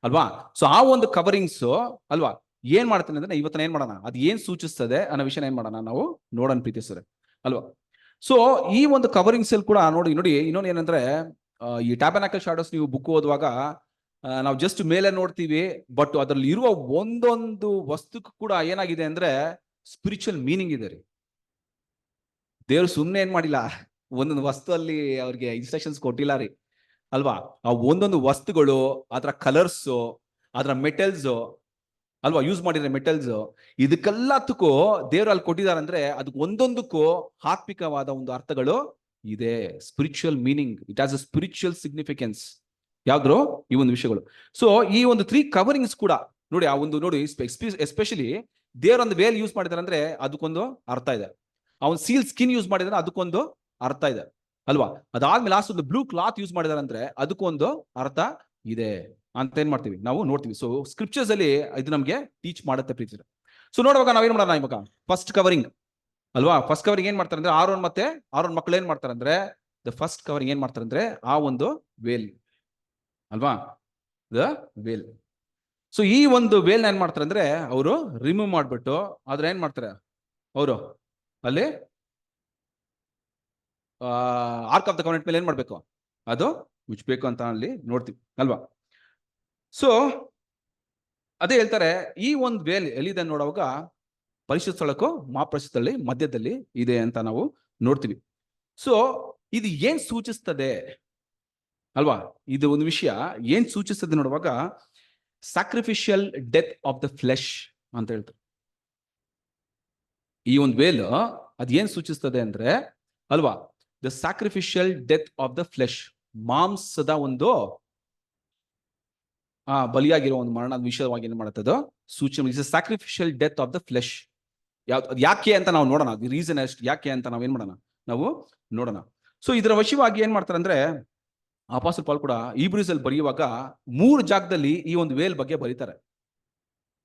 ಅಲ್ವಾ? ಸೊ ಆ ಒಂದು ಕವರಿಂಗ್ಸ್ ಅಲ್ವಾ ಏನ್ ಮಾಡ್ತಾನೆ ಅಂದ್ರೆ ಇವತ್ತನ ಏನ್ ಮಾಡೋಣ, ಅದು ಏನ್ ಸೂಚಿಸ್ತದೆ ಅನ್ನೋ ವಿಷಯ ಏನ್ ಮಾಡೋಣ ನಾವು ನೋಡೋಣ ಪ್ರೀತಿಸರೆ ಅಲ್ವಾ? ಸೊ ಈ ಒಂದು ಕವರಿಂಗ್ಸ್ ಅಲ್ಲಿ ಕೂಡ ನೋಡಿ ಇನ್ನೊಂದು ಏನಂದ್ರೆ ಈ ಟ್ಯಾಬರ್ನಾಕಲ್ ಶಾಡೋಸ್ ನೀವು ಬುಕ್ ಓದುವಾಗ ನಾವು ಜಸ್ಟ್ ಮೇಲೆ ನೋಡ್ತೀವಿ, ಬಟ್ ಅದರಲ್ಲಿ ಇರುವ ಒಂದೊಂದು ವಸ್ತುಕ್ಕೂ ಕೂಡ ಏನಾಗಿದೆ ಅಂದ್ರೆ ಸ್ಪಿರಿಚುವಲ್ ಮೀನಿಂಗ್ ಇದೆ ರೀ. ದೇವ್ರು ಸುಮ್ಮನೆ ಏನ್ ಮಾಡಿಲ್ಲ, ಒಂದೊಂದು ವಸ್ತು ಅಲ್ಲಿ ಅವ್ರಿಗೆ ಇನ್ಸ್ಟ್ರಕ್ಷನ್ಸ್ ಕೊಟ್ಟಿಲ್ಲ ರೀ ಅಲ್ವಾ? ಆ ಒಂದೊಂದು ವಸ್ತುಗಳು, ಅದರ ಕಲರ್ಸ್, ಅದರ ಮೆಟಲ್ಸ್ ಅಲ್ವಾ, ಯೂಸ್ ಮಾಡಿದ್ರೆ ಮೆಟಲ್ಸ್, ಇದಕ್ಕೆಲ್ಲದಕ್ಕೂ ದೇವರು ಅಲ್ಲಿ ಕೊಟ್ಟಿದ್ದಾರೆ ಅಂದ್ರೆ ಅದಕ್ಕೆ ಒಂದೊಂದಕ್ಕೂ ಆತ್ಮಿಕವಾದ ಒಂದು ಅರ್ಥಗಳು ಇದೆ. Spiritual meaning, it has a spiritual significance. ಯಾವ್ದ್ರು ಈ ಒಂದು ವಿಷಯಗಳು. ಸೊ ಈ ಒಂದು 3 ಕವರಿಂಗ್ಸ್ ಕೂಡ ನೋಡಿ, ಆ ಒಂದು ನೋಡಿ ಎಸ್ಪೆಷಲಿ ದೇವರ ಒಂದು ವೇಲ್ ಯೂಸ್ ಮಾಡಿದಾರೆ ಅಂದ್ರೆ ಅದಕ್ಕೊಂದು ಅರ್ಥ ಇದೆ. ಅವನ್ ಸೀಲ್ ಸ್ಕಿನ್ ಯೂಸ್ ಮಾಡಿದ್ರೆ ಅದಕ್ಕೊಂದು ಅರ್ಥ ಇದೆ ಅಲ್ವಾ? ಅದಾದ್ಮೇಲೆ ಲಾಸ್ಟ್ ಒಂದು ಬ್ಲೂ ಕ್ಲಾತ್ ಯೂಸ್ ಮಾಡಿದಾರೆ ಅಂದ್ರೆ ಅದಕ್ಕೊಂದು ಅರ್ಥ ಇದೆ ಅಂತ ಏನ್ ಮಾಡ್ತೀವಿ ನಾವು ನೋಡ್ತೀವಿ. ಸೊ ಸ್ಕ್ರಿಪ್ಚರ್ಸ್ ಅಲ್ಲಿ ಇದು ನಮ್ಗೆ ಟೀಚ್ ಮಾಡುತ್ತೆ ಪ್ರೀತಿ. ಸೊ ನೋಡುವಾಗ ನಾವೇನ್ ಮಾಡೋಣ ಇವಾಗ ಫಸ್ಟ್ ಕವರಿಂಗ್ ಅಲ್ವಾ? ಫಸ್ಟ್ ಕವರಿಂಗ್ ಏನ್ ಮಾಡ್ತಾರೆ ಅಂದ್ರೆ ಆರೋನ್ ಮಕ್ಕಳು ಏನ್ ಮಾಡ್ತಾರೆ ಅಂದ್ರೆ ದ ಫಸ್ಟ್ ಕವರಿಂಗ್ ಏನ್ ಮಾಡ್ತಾರೆ ಅಂದ್ರೆ ಆ ಒಂದು ವೇಲ್ ಅಲ್ವಾ, ದ ವೇಲ್. ಸೊ ಈ ಒಂದು ವೇಲ್ ಏನ್ ಮಾಡ್ತಾರೆ ಅಂದ್ರೆ ಅವರು ರಿಮೂವ್ ಮಾಡ್ಬಿಟ್ಟು ಆದ್ರೆ ಏನ್ ಮಾಡ್ತಾರೆ ಅವರು ಅಲ್ಲಿ ಆರ್ಕ್ ಆಫ್ ದ ಕವನೆಂಟ್ ಮೇಲೆ ಏನ್ ಮಾಡ್ಬೇಕು, ಅದು ಮುಚ್ಚಬೇಕು ಅಂತ ಅಲ್ಲಿ ನೋಡ್ತೀವಿ ಅಲ್ವಾ? ಸೊ ಅದೇ ಹೇಳ್ತಾರೆ, ಈ ಒಂದು ವೇಲ್ ಎಲ್ಲಿದೆ ನೋಡುವಾಗ ಪರಿಶುದ್ಧ ಸ್ಥಳಕ್ಕೂ ಮಹಾಪರಿಶುದ್ಧ ಸ್ಥಳ ಮಧ್ಯದಲ್ಲಿ ಇದೆ ಅಂತ ನಾವು ನೋಡ್ತೀವಿ. ಸೊ ಇದು ಏನ್ ಸೂಚಿಸ್ತದೆ ಅಲ್ವಾ? ಇದು ಒಂದು ವಿಷಯ ಏನ್ ಸೂಚಿಸ್ತದೆ ನೋಡುವಾಗ sacrificial death of the flesh ಅಂತ ಹೇಳ್ತಾರೆ. ಈ ಒಂದು ವೇಲ್ ಅದ್ ಏನ್ ಸೂಚಿಸ್ತದೆ ಅಂದ್ರೆ ಅಲ್ವಾ, the sacrificial death of the flesh, ಮಾಂಸದ ಒಂದು ಬಲಿಯಾಗಿರೋ ಒಂದು ಮರಣದ ವಿಷಯವಾಗಿ ಏನ್ ಮಾಡುತ್ತದೋ ಸೂಚನೆ. Is sacrificial death of the flesh. ಯಾಕೆ ಅಂತ ನಾವು ನೋಡೋಣ, ರೀಸನ್ ಎಷ್ಟು ಯಾಕೆ ಅಂತ ನಾವೇನ್ ಮಾಡೋಣ, ನಾವು ನೋಡೋಣ. ಸೊ ಇದರ ವಶವಾಗಿ ಏನ್ ಮಾಡ್ತಾರೆ ಅಂದ್ರೆ ಅಪೊಸ್ತಲ ಪೌಲ್ ಕೂಡ ಹೀಬ್ರೂಸ್ ಅಲ್ಲಿ ಬರೆಯುವಾಗ 3 ಜಾಗದಲ್ಲಿ ಈ ಒಂದು ವೇಲ್ ಬಗ್ಗೆ ಬರೀತಾರೆ.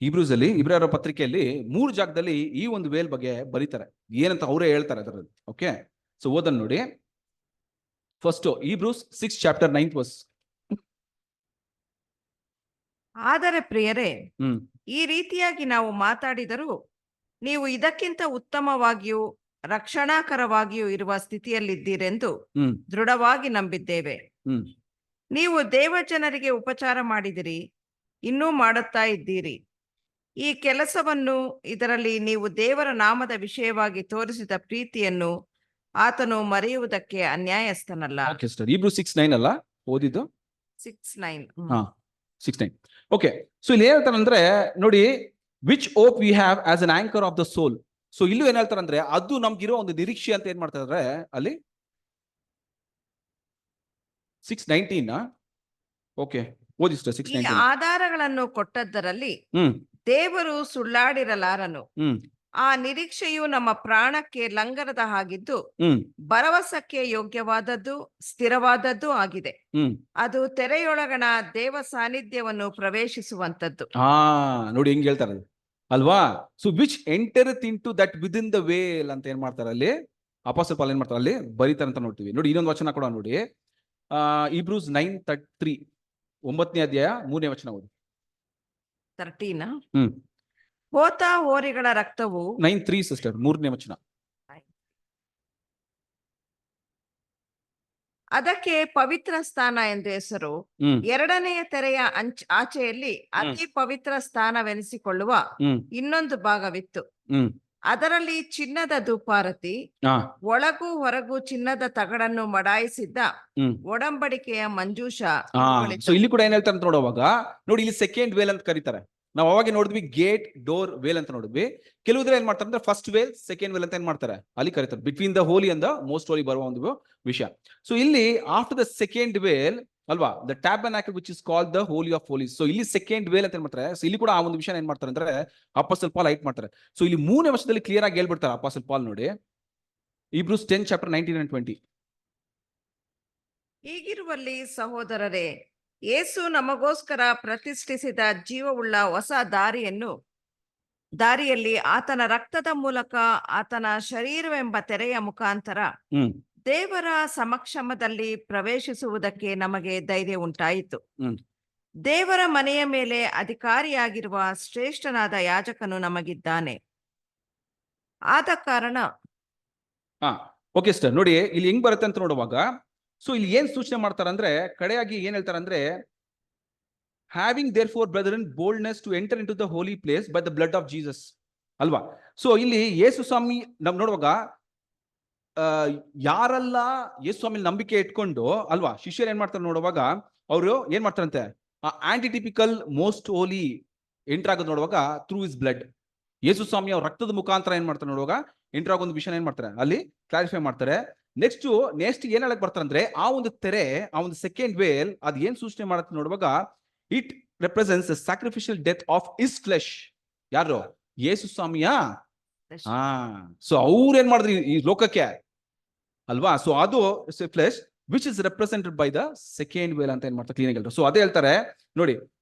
ಹೀಬ್ರೂಸ್ ಅಲ್ಲಿ, ಇಬ್ರಿಯರ ಪತ್ರಿಕೆಯಲ್ಲಿ 3 ಜಾಗದಲ್ಲಿ ಈ ಒಂದು ವೇಲ್ ಬಗ್ಗೆ ಬರೀತಾರೆ. ಏನಂತ ಅವರೇ ಹೇಳ್ತಾರೆ ಅದರಲ್ಲಿ. ಓಕೆ, ಸೊ ಓದನ್ ನೋಡಿ. First Hebrews 6 chapter 9th verse. ಆದರೆ ಪ್ರಿಯರೇ, ಈ ರೀತಿಯಾಗಿ ನಾವು ಮಾತಾಡಿದರೂ ನೀವು ಇದಕ್ಕಿಂತ ಉತ್ತಮವಾಗಿಯೂ ರಕ್ಷಣಾಕರವಾಗಿಯೂ ಇರುವ ಸ್ಥಿತಿಯಲ್ಲಿದ್ದೀರೆಂದು ದೃಢವಾಗಿ ನಂಬಿದ್ದೇವೆ. ನೀವು ದೇವಜನರಿಗೆ ಉಪಚಾರ ಮಾಡಿದಿರಿ, ಇನ್ನೂ ಮಾಡುತ್ತಾ ಇದ್ದೀರಿ. ಈ ಕೆಲಸವನ್ನು, ಇದರಲ್ಲಿ ನೀವು ದೇವರ ನಾಮದ ವಿಷಯವಾಗಿ ತೋರಿಸಿದ ಪ್ರೀತಿಯನ್ನು ಆತನು ಮರೆಯುವುದಕ್ಕೆ ಅನ್ಯಾಯಸ್ಥನಲ್ಲ. ಹೀಬ್ರೂಸ್ 6:9 ಅಲ್ಲ ಓದಿದ್ದು? 6:9. 6:9. ಓಕೆ, ಸೊ ಇಲ್ಲಿ ಹೇಳ್ತಾರೆ ಅಂದ್ರೆ ನೋಡಿ, which hope we have as an anchor of the soul. So ಇಲ್ಲೂ ಏನ್ ಹೇಳ್ತಾರೆ ಅಂದ್ರೆ ಅದು ನಮ್ಗಿರೋ ಒಂದು ನಿರೀಕ್ಷೆ ಅಂತ ಏನ್ ಮಾಡ್ತಾರೆ ಅಲ್ಲಿ 6:19. ಓಕೆ, ಓದಿ ಸಿಸ್ಟರ್ 6:19. ಆಧಾರಗಳನ್ನು ಕೊಟ್ಟದ್ದರಲ್ಲಿ ದೇವರು ಸುಳ್ಳಾಡಿರಲಾರನು. ಆ ನಿರೀಕ್ಷೆಯು ನಮ್ಮ ಪ್ರಾಣಕ್ಕೆ ಲಂಗರದ ಹಾಗಿದ್ದು ಭರವಸಕ್ಕೆ ಯೋಗ್ಯವಾದದ್ದು, ಸ್ಥಿರವಾದದ್ದು ಆಗಿದೆ. ಅದು ತೆರೆಯೊಳಗಣ ದೇವ ಸಾನ್ನಿಧ್ಯವನ್ನು ಪ್ರವೇಶಿಸುವಂತದ್ದು. ನೋಡಿ ಹೆಂಗ್ ಹೇಳ್ತಾರೆ ಅಲ್ವಾ? So which entereth into that within the veil ಅಂತ ಏನ್ ಮಾಡ್ತಾರೆ ಅಲ್ಲಿ ಅಪೊಸ್ತಲ ಪೌಲ್ ಏನ್ ಮಾಡ್ತಾರೆ ಅಲ್ಲಿ ಬರೀತಾರೆ ಅಂತ ನೋಡ್ತೀವಿ. ನೋಡಿ ಇನ್ನೊಂದು ವಚನ ಕೂಡ ನೋಡಿ, ಹೀಬ್ರೂಸ್ 9:33, 9ನೇ ಅಧ್ಯಾಯ 3ನೇ ವಚನ ಓದಿ. 13. ಹೋತ ಹೋರಿಗಳ ರಕ್ತವು 9:3 ಸಿಸ್ಟರ್, 3ನೇ ವಚನ. ಅದಕ್ಕೆ ಪವಿತ್ರ ಸ್ಥಾನ ಎಂದು ಹೆಸರು. ಎರಡನೆಯ ತೆರೆಯ ಆಚೆಯಲ್ಲಿ ಅತಿ ಪವಿತ್ರ ಸ್ಥಾನವೆನಿಸಿಕೊಳ್ಳುವ ಇನ್ನೊಂದು ಭಾಗವಿತ್ತು. ಅದರಲ್ಲಿ ಚಿನ್ನದ ಧೂಪಾರತಿ, ಒಳಗೂ ಹೊರಗೂ ಚಿನ್ನದ ತಗಡನ್ನು ಮಡಾಯಿಸಿದ್ದ ಒಡಂಬಡಿಕೆಯ ಮಂಜೂಷ. ಇಲ್ಲಿ ಕೂಡ ಏನ್ ಹೇಳ್ತಾರೆ ಅಂತ ನೋಡುವಾಗ ನೋಡಿ, ಇಲ್ಲಿ ಸೆಕೆಂಡ್ ವೇಲ್ ಅಂತ ಕರೀತಾರೆ. ನಾವು ಅವಾಗ ನೋಡಿದ್ವಿ ಗೇಟ್, ಡೋರ್, ವೇಲ್ ಅಂತ ನೋಡಿದ್ವಿ. ಕೆಲವುದ್ರೆ ಏನ್ ಮಾಡ್ತಾರೆ ಅಂದ್ರೆ ಫಸ್ಟ್ ವೇಲ್, ಸೆಕೆಂಡ್ ವೇಲ್ ಅಂತ ಏನ್ ಮಾಡ್ತಾರೆ ಅಲ್ಲಿ ಕರೀತಾರೆ. Between the holy and the most holy ಬರುವ ಒಂದು ವಿಷಯ. ಸೊ ಇಲ್ಲಿ ಆಫ್ಟರ್ ದ ಸೆಕೆಂಡ್ ವೇಲ್ ಅಲ್ವಾ, the tabernacle which is called the holy of holies. So ಇಲ್ಲಿ ಸೆಕೆಂಡ್ ವೇಲ್ ಅಂತ ಏನ್ ಮಾಡ್ತಾರೆ. ಸೊ ಇಲ್ಲಿ ಕೂಡ ಆ ಒಂದು ವಿಷಯ ಏನ್ ಮಾಡ್ತಾರೆ ಅಂದ್ರೆ ಅಪೊಸ್ತಲ ಪೌಲ್ ಹೈಟ್ ಮಾಡ್ತಾರೆ. ಸೊ ಇಲ್ಲಿ 3ನೇ ವರ್ಷದಲ್ಲಿ ಕ್ಲಿಯರ್ ಆಗಿ ಹೇಳ್ಬಿಡ್ತಾರೆ ಅಪೊಸ್ತಲ ಪೌಲ್. ನೋಡಿ ಹೀಬ್ರೂಸ್ 10 ಚಾಪ್ಟರ್ 19 and 20. ಹೀಗಿರುವಲ್ಲಿ ಸಹೋದರರೇ, ಯೇಸು ನಮಗೋಸ್ಕರ ಪ್ರತಿಷ್ಠಿಸಿದ ಜೀವವುಳ್ಳ ಹೊಸ ದಾರಿಯಲ್ಲಿ ಆತನ ರಕ್ತದ ಮೂಲಕ ಆತನ ಶರೀರವೆಂಬ ತೆರೆಯ ಮುಖಾಂತರ ದೇವರ ಸಮಕ್ಷಮದಲ್ಲಿ ಪ್ರವೇಶಿಸುವುದಕ್ಕೆ ನಮಗೆ ಧೈರ್ಯ ಉಂಟಾಯಿತು. ದೇವರ ಮನೆಯ ಮೇಲೆ ಅಧಿಕಾರಿಯಾಗಿರುವ ಶ್ರೇಷ್ಠನಾದ ಯಾಜಕನು ನಮಗಿದ್ದಾನೆ. ಆದ ಕಾರಣ ಓಕೆ ಸಿಸ್ಟರ್, ನೋಡಿ ಇಲ್ಲಿ ಹೆಂಗ್ ಬರುತ್ತೆ ಅಂತ ನೋಡುವಾಗ, ಸೊ ಇಲ್ಲಿ ಏನ್ ಸೂಚನೆ ಮಾಡ್ತಾರೆ ಅಂದ್ರೆ ಕಡೆಯಾಗಿ ಏನ್ ಹೇಳ್ತಾರೆ ಅಂದ್ರೆ having therefore brethren boldness to enter into the holy place by the blood of Jesus ಅಲ್ವಾ? ಸೊ ಇಲ್ಲಿ ಯೇಸು ಸ್ವಾಮಿ ನಮ್ ನೋಡುವಾಗ ಯಾರೆಲ್ಲ ಯೇಸು ಸ್ವಾಮಿ ನಂಬಿಕೆ ಇಟ್ಕೊಂಡು ಅಲ್ವಾ ಶಿಷ್ಯರು ಏನ್ ಮಾಡ್ತಾರೆ ನೋಡುವಾಗ ಅವರು ಏನ್ ಮಾಡ್ತಾರಂತೆ ಆಂಟಿಟಿಪಿಕಲ್ ಮೋಸ್ಟ್ ಹೋಲಿ ಎಂಟರ್ ಆಗೋದು ನೋಡುವಾಗ ಥ್ರೂ ಇಸ್ ಬ್ಲಡ್. ಯೇಸು ಸ್ವಾಮಿ ಅವ್ರ ರಕ್ತದ ಮುಖಾಂತರ ಏನ್ ಮಾಡ್ತಾರೆ ನೋಡುವಾಗ ಎಂಟರ್ ಆಗೋ ಒಂದು ವಿಷಯ ಏನ್ ಮಾಡ್ತಾರೆ ಅಲ್ಲಿ ಕ್ಲಾರಿಫೈ ಮಾಡ್ತಾರೆ. ನೆಕ್ಸ್ಟ್ ಏನ್ ಹೇಳಕ್ ಬರ್ತಾರೆ ಅಂದ್ರೆ ಆ ಒಂದು ತೆರೆ, ಆ ಒಂದು ಸೆಕೆಂಡ್ ವೇಲ್ ಅದ್ ಏನ್ ಸೂಚನೆ ಮಾಡುತ್ತೆ ನೋಡುವಾಗ it represents the sacrificial death of is flesh. ಯಾರು? ಯೇಸು ಸ್ವಾಮಿಯ. ಸೊ ಅವ್ರು ಏನ್ ಮಾಡಿದ್ರಿ ಈ ಲೋಕಕ್ಕೆ ಅಲ್ವಾ? ಸೊ ಅದು flesh which is represented by the second veil ಅಂತ ಏನ್ ಮಾಡ್ತಾರೆ ಕ್ಲೀನ್ ಆಗಿ ಹೇಳ್ತಾರೆ. ಸೊ ಅದೇ ಹೇಳ್ತಾರೆ ನೋಡಿ,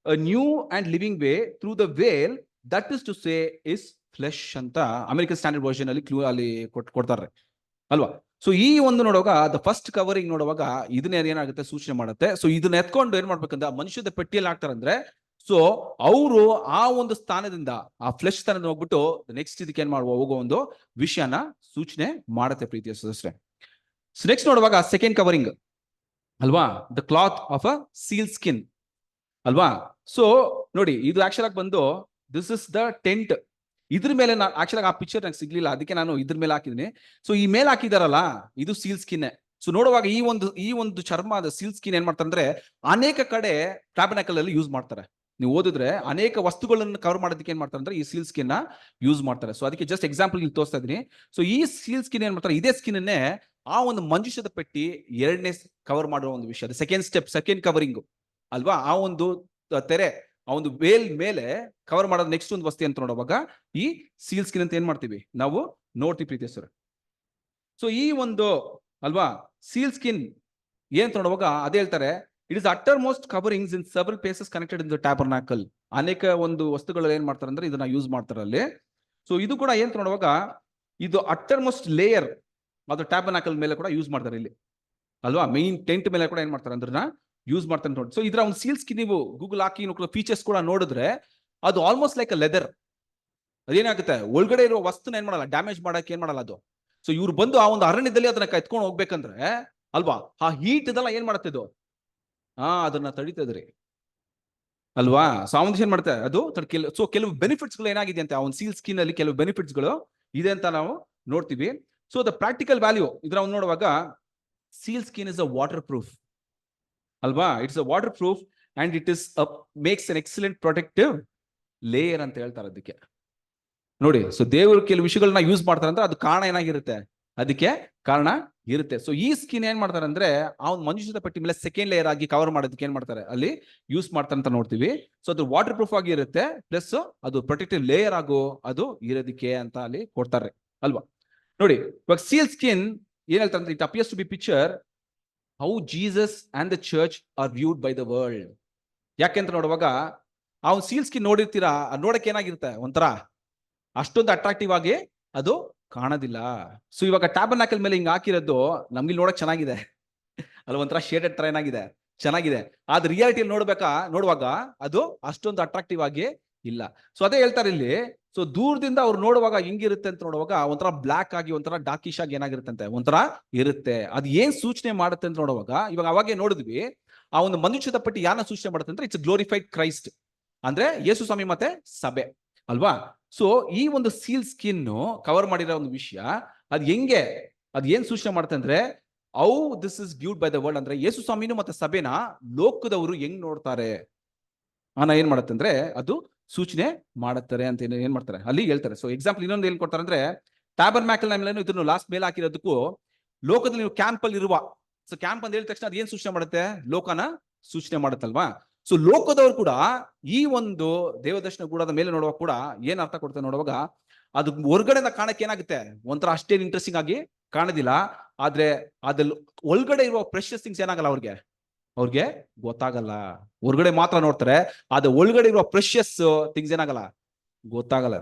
new and living way through the veil that is to say is flesh ಅಂತ ಅಮೆರಿಕನ್ ಸ್ಟ್ಯಾಂಡರ್ಡ್ ವರ್ಷನ್ ಅಲ್ಲಿ ಅಲ್ಲಿ ಕೊಡ್ತಾರೆ ಅಲ್ವಾ? ಸೊ ಈ ಒಂದು ನೋಡುವಾಗ ದ ಫಸ್ಟ್ ಕವರಿಂಗ್ ನೋಡುವಾಗ ಇದನ್ನ ಏನಾಗುತ್ತೆ ಸೂಚನೆ ಮಾಡುತ್ತೆ. ಸೊ ಇದನ್ನ ಎತ್ಕೊಂಡು ಏನ್ ಮಾಡ್ಬೇಕಂದ್ರೆ ಮನುಷ್ಯದ ಪಟ್ಟಿಯಲ್ಲಿ ಹಾಕ್ತಾರಂದ್ರೆ ಸೊ ಅವರು ಆ ಒಂದು ಸ್ಥಾನದಿಂದ ಆ ಫ್ಲೆಶ್ ಸ್ಥಾನದಿಂದ ಹೋಗ್ಬಿಟ್ಟು ನೆಕ್ಸ್ಟ್ ಇದಕ್ಕೆ ಏನ್ ಮಾಡುವ ಹೋಗೋ ಒಂದು ವಿಷಯನ ಸೂಚನೆ ಮಾಡುತ್ತೆ ಪ್ರೀತಿಯ ಸದಸ್ಯರೇ. ಸೊ ನೆಕ್ಸ್ಟ್ ನೋಡುವಾಗ ಸೆಕೆಂಡ್ ಕವರಿಂಗ್ ಅಲ್ವಾ, the cloth of a seal skin ಅಲ್ವಾ? ಸೊ ನೋಡಿ ಇದು ಆಕ್ಚುಲ್ ಆಗಿ ಬಂದು ದಿಸ್ ಇಸ್ ದ ಟೆಂಟ್. ಇದ್ರ ಮೇಲೆ ನಾನು ಆಕ್ಚುಲ್ ಆಗಿ ಆ ಪಿಕ್ಚರ್ ನಂಗೆ ಸಿಗ್ಲಿಲ್ಲ, ಅದಕ್ಕೆ ನಾನು ಇದ್ರ ಮೇಲೆ ಹಾಕಿದ್ದೀನಿ. ಸೊ ಈ ಮೇಲೆ ಹಾಕಿದಾರಲ್ಲ ಇದು ಸೀಲ್ ಸ್ಕಿನ್. ಸೊ ನೋಡುವಾಗ ಈ ಒಂದು ಚರ್ಮದ ಸೀಲ್ ಸ್ಕಿನ್ ಏನ್ ಮಾಡ್ತಾರೆ ಅಂದ್ರೆ ಅನೇಕ ಕಡೆ ಟ್ಯಾಬರ್ನಾಕಲ್ ಅಲ್ಲಿ ಯೂಸ್ ಮಾಡ್ತಾರೆ. ನೀವು ಓದಿದ್ರೆ ಅನೇಕ ವಸ್ತುಗಳನ್ನು ಕವರ್ ಮಾಡೋದಕ್ಕೆ ಏನ್ ಮಾಡ್ತಾರೆ ಅಂದ್ರೆ ಈ ಸೀಲ್ ಸ್ಕಿನ್ ನ ಯೂಸ್ ಮಾಡ್ತಾರೆ. ಸೊ ಅದಕ್ಕೆ ಜಸ್ಟ್ ಎಕ್ಸಾಂಪಲ್ ಇಲ್ಲಿ ತೋರಿಸ್ತಾ ಇದೀನಿ. ಸೊ ಈ ಸೀಲ್ ಸ್ಕಿನ್ ಏನ್ ಮಾಡ್ತಾರೆ, ಇದೇ ಸ್ಕಿನ್ ಅನ್ನೇ ಆ ಒಂದು ಮಂಜುಷದ ಪೆಟ್ಟಿ ಎರಡನೇ ಕವರ್ ಮಾಡುವ ಒಂದು ವಿಷಯ, ಅದು ಸೆಕೆಂಡ್ ಸ್ಟೆಪ್, ಸೆಕೆಂಡ್ ಕವರಿಂಗ್ ಅಲ್ವಾ? ಆ ಒಂದು ತೆರೆ, ಆ ಒಂದು ವೇಲ್ ಮೇಲೆ ಕವರ್ ಮಾಡೋದು ನೆಕ್ಸ್ಟ್ ಒಂದು ವಸ್ತು ಅಂತ ನೋಡುವಾಗ ಈ ಸೀಲ್ ಸ್ಕಿನ್ ಅಂತ ಏನ್ ಮಾಡ್ತೀವಿ ನಾವು ನೋಡ್ತೀವಿ ಪ್ರೀತಿಯ ಸರ್. ಸೊ ಈ ಒಂದು ಅಲ್ವಾ ಸೀಲ್ ಸ್ಕಿನ್ ಏನ್ ನೋಡುವಾಗ ಅದೇ ಹೇಳ್ತಾರೆ it is utter most coverings in several places connected in the tabernacle. ಅನೇಕ ಒಂದು ವಸ್ತುಗಳಲ್ಲಿ ಏನ್ ಮಾಡ್ತಾರೆ ಅಂದ್ರೆ ಇದನ್ನ ಯೂಸ್ ಮಾಡ್ತಾರೆ ಅಲ್ಲಿ. ಸೊ ಇದು ಕೂಡ ಏನ್ ನೋಡುವಾಗ ಇದು ಅಟರ್ ಮೋಸ್ಟ್ ಲೇಯರ್ ಅದು ಟ್ಯಾಬರ್ನಾಕಲ್ ಮೇಲೆ ಕೂಡ ಯೂಸ್ ಮಾಡ್ತಾರೆ ಇಲ್ಲಿ ಅಲ್ವಾ? ಮೇನ್ ಟೆಂಟ್ ಮೇಲೆ ಕೂಡ ಏನ್ ಮಾಡ್ತಾರೆ ಅಂದ್ರೆ ಯೂಸ್ ಮಾಡ್ತಾರೆ ನೋಡಿ. ಸೊ ಇದರ ಒಂದು ಸೀಲ್ ಸ್ಕಿನ್ ನೀವು ಗೂಗಲ್ ಹಾಕಿ ಫೀಚರ್ಸ್ ಕೂಡ ನೋಡಿದ್ರೆ ಅದು ಆಲ್ಮೋಸ್ಟ್ ಲೈಕ್ ಅ ಲೆದರ್. ಅದೇನಾಗುತ್ತೆ ಒಳಗಡೆ ಇರುವ ವಸ್ತುನ ಏನ್ ಮಾಡಲ್ಲ, ಡ್ಯಾಮೇಜ್ ಮಾಡಕ್ಕೆ ಏನ್ ಮಾಡಲ್ಲ ಅದು. ಸೊ ಇವ್ರು ಬಂದು ಆ ಒಂದು ಅರಣ್ಯದಲ್ಲಿ ಅದನ್ನ ಎತ್ಕೊಂಡು ಹೋಗ್ಬೇಕಂದ್ರೆ ಅಲ್ವಾ ಆ ಹೀಟ್ ಇದೆಲ್ಲ ಏನ್ ಮಾಡುತ್ತೆ ಇದು ಅದನ್ನ ತಡೀತದ್ರಿ ಅಲ್ವಾ? ಸೊ ಆ ಒಂದು ಏನ್ ಮಾಡುತ್ತೆ ಅದು ಸೊ ಕೆಲವು ಬೆನಿಫಿಟ್ಸ್ ಗಳು ಏನಾಗಿದೆ ಅಂತ ಆ ಒಂದು ಸೀಲ್ ಸ್ಕಿನ್ ಅಲ್ಲಿ ಕೆಲವು ಬೆನಿಫಿಟ್ಸ್ ಗಳು ಇದೆ ಅಂತ ನಾವು ನೋಡ್ತೀವಿ. ಸೊ ದ ಪ್ರಾಕ್ಟಿಕಲ್ ವ್ಯಾಲ್ಯೂ ಇದ್ರ ನೋಡುವಾಗ seal skin is a waterproof ಅಲ್ವಾ? It's a waterproof and it is makes an excellent protective layer ಅಂತ ಹೇಳ್ತಾರೆ ಅದಕ್ಕೆ ನೋಡಿ. ಸೊ ದೇವರು ಕೆಲವು ವಿಷಯಗಳನ್ನ ಯೂಸ್ ಮಾಡ್ತಾರೆ ಅಂದ್ರೆ ಅದು ಕಾರಣ ಏನಾಗಿರುತ್ತೆ, ಅದಕ್ಕೆ ಕಾರಣ ಇರುತ್ತೆ. ಸೊ ಈ ಸ್ಕಿನ್ ಏನ್ ಮಾಡ್ತಾರೆ ಅಂದ್ರೆ ಆ ಒಂದು ಮಂಜುಷದ ಪಟ್ಟಿ ಮೇಲೆ ಸೆಕೆಂಡ್ ಲೇಯರ್ ಆಗಿ ಕವರ್ ಮಾಡೋದಕ್ಕೆ ಏನ್ ಮಾಡ್ತಾರೆ ಅಲ್ಲಿ ಯೂಸ್ ಮಾಡ್ತಾರೆ ಅಂತ ನೋಡ್ತೀವಿ. ಸೊ ಅದು ವಾಟರ್ ಪ್ರೂಫ್ ಆಗಿ ಇರುತ್ತೆ, ಪ್ಲಸ್ ಅದು ಪ್ರೊಟೆಕ್ಟಿವ್ ಲೇಯರ್ ಆಗು ಅದು ಇರೋದಕ್ಕೆ ಅಂತ ಅಲ್ಲಿ ಕೊಡ್ತಾರೆ ಅಲ್ವಾ? ನೋಡಿ ಇವಾಗ ಸೀಲ್ ಸ್ಕಿನ್ ಏನ್ ಹೇಳ್ತಾರೆ ಅಂದ್ರೆ it appears to be picture how Jesus and the church are viewed by the world. ಯಾಕೆಂತ ನೋಡುವಾಗ ಆ ಒಂದು ಸೀಲ್ ಸ್ಕಿನ್ ನೋಡಿರ್ತೀರಾ, ನೋಡಕ್ಕೆ ಏನಾಗಿರುತ್ತೆ ಒಂಥರ ಅಷ್ಟೊಂದು ಅಟ್ರಾಕ್ಟಿವ್ ಆಗಿ ಅದು ಕಾಣೋದಿಲ್ಲ. ಸೊ ಇವಾಗ ಟ್ಯಾಬರ್ನಾಕಲ್ ಮೇಲೆ ಹಿಂಗ್ ಹಾಕಿರೋದು ನಮ್ಗೆ ನೋಡಕ್ ಚೆನ್ನಾಗಿದೆ ಅಲ್ಲ, ಒಂಥರ ಶೇಡೆಡ್ ತರ ಏನಾಗಿದೆ ಚೆನ್ನಾಗಿದೆ. ಆದ್ರೆ ರಿಯಾಲಿಟಿಯಲ್ಲಿ ನೋಡುವಾಗ ಅದು ಅಷ್ಟೊಂದು ಅಟ್ರಾಕ್ಟಿವ್ ಆಗಿ ಇಲ್ಲ. ಸೊ ಅದೇ ಹೇಳ್ತಾರೆ ಇಲ್ಲಿ. ಸೊ ದೂರದಿಂದ ಅವ್ರು ನೋಡುವಾಗ ಹಿಂಗಿರುತ್ತೆ ಅಂತ ನೋಡುವಾಗ ಒಂಥರ ಬ್ಲಾಕ್ ಆಗಿ ಒಂಥರ ಡಾಕಿಶ್ ಆಗಿ ಏನಾಗಿರುತ್ತೆ ಒಂಥರ ಇರುತ್ತೆ. ಅದು ಏನ್ ಸೂಚನೆ ಮಾಡುತ್ತೆ ಅಂತ ನೋಡುವಾಗ ಇವಾಗ ಅವಾಗೇ ನೋಡಿದ್ವಿ ಆ ಒಂದು ಮನುಷ್ಯದ ಪಟ್ಟಿ ಯಾರನ್ನ ಸೂಚನೆ ಮಾಡುತ್ತೆ ಅಂದ್ರೆ ಇಟ್ಸ್ ಗ್ಲೋರಿಫೈಡ್ ಕ್ರೈಸ್ಟ್, ಅಂದ್ರೆ ಯೇಸು ಸ್ವಾಮಿ ಮತ್ತೆ ಸಭೆ ಅಲ್ವಾ? ಸೊ ಈ ಒಂದು ಸೀಲ್ ಸ್ಕಿನ್ ಕವರ್ ಮಾಡಿರೋ ಒಂದು ವಿಷಯ ಅದು ಏನ್ ಸೂಚನೆ ಮಾಡುತ್ತೆ ಅಂದ್ರೆ how this is viewed by the world, ಅಂದ್ರೆ ಯೇಸು ಸ್ವಾಮಿನೂ ಮತ್ತೆ ಸಭೆನ ಲೋಕದವರು ಹೆಂಗ್ ನೋಡ್ತಾರೆ ಏನ್ ಮಾಡುತ್ತೆ ಅಂದ್ರೆ ಅದು ಸೂಚನೆ ಮಾಡುತ್ತಾರೆ ಅಂತ ಏನ್ ಮಾಡ್ತಾರೆ ಅಲ್ಲಿ ಹೇಳ್ತಾರೆ. ಸೊ ಎಕ್ಸಾಂಪಲ್ ಇನ್ನೊಂದು ಏನ್ ಕೊಡ್ತಾರೆ ಅಂದ್ರೆ ಟ್ಯಾಬರ್ನಾಕಲ್ ಮೇಲೆ ಇದನ್ನು ಲಾಸ್ಟ್ ಮೇಲೆ ಹಾಕಿರೋದಕ್ಕೂ ಲೋಕದಲ್ಲಿ ನೀವು ಕ್ಯಾಂಪ್ ಅಲ್ಲಿ ಇರುವ, ಸೊ ಕ್ಯಾಂಪ್ ಅಂತ ಹೇಳಿದ ತಕ್ಷಣ ಅದು ಏನ್ ಸೂಚನೆ ಮಾಡುತ್ತೆ, ಲೋಕನ ಸೂಚನೆ ಮಾಡುತ್ತಲ್ವಾ? ಸೊ ಲೋಕದವ್ರು ಕೂಡ ಈ ಒಂದು ದೇವದರ್ಶನ ಗೂಡದ ಮೇಲೆ ನೋಡುವಾಗ ಕೂಡ ಏನ್ ಅರ್ಥ ಕೊಡ್ತಾರೆ ನೋಡುವಾಗ ಅದು ಹೊರಗಡೆಯಿಂದ ಕಾಣಕ್ಕೆ ಏನಾಗುತ್ತೆ ಒಂಥರ ಅಷ್ಟೇನು ಇಂಟ್ರೆಸ್ಟಿಂಗ್ ಆಗಿ ಕಾಣೋದಿಲ್ಲ. ಆದ್ರೆ ಅದ್ರಲ್ಲಿ ಒಳಗಡೆ ಇರುವ ಪ್ರೆಷಸ್ ಥಿಂಗ್ಸ್ ಏನಾಗಲ್ಲ ಅವ್ರಿಗೆ ಗೊತ್ತಾಗಲ್ಲ. ಹೊರಗಡೆ ಮಾತ್ರ ನೋಡ್ತಾರೆ, ಆದ್ರೆ ಒಳಗಡೆ ಇರುವ ಪ್ರೆಷಸ್ ಥಿಂಗ್ಸ್ ಏನಾಗಲ್ಲ ಗೊತ್ತಾಗಲ್ಲ.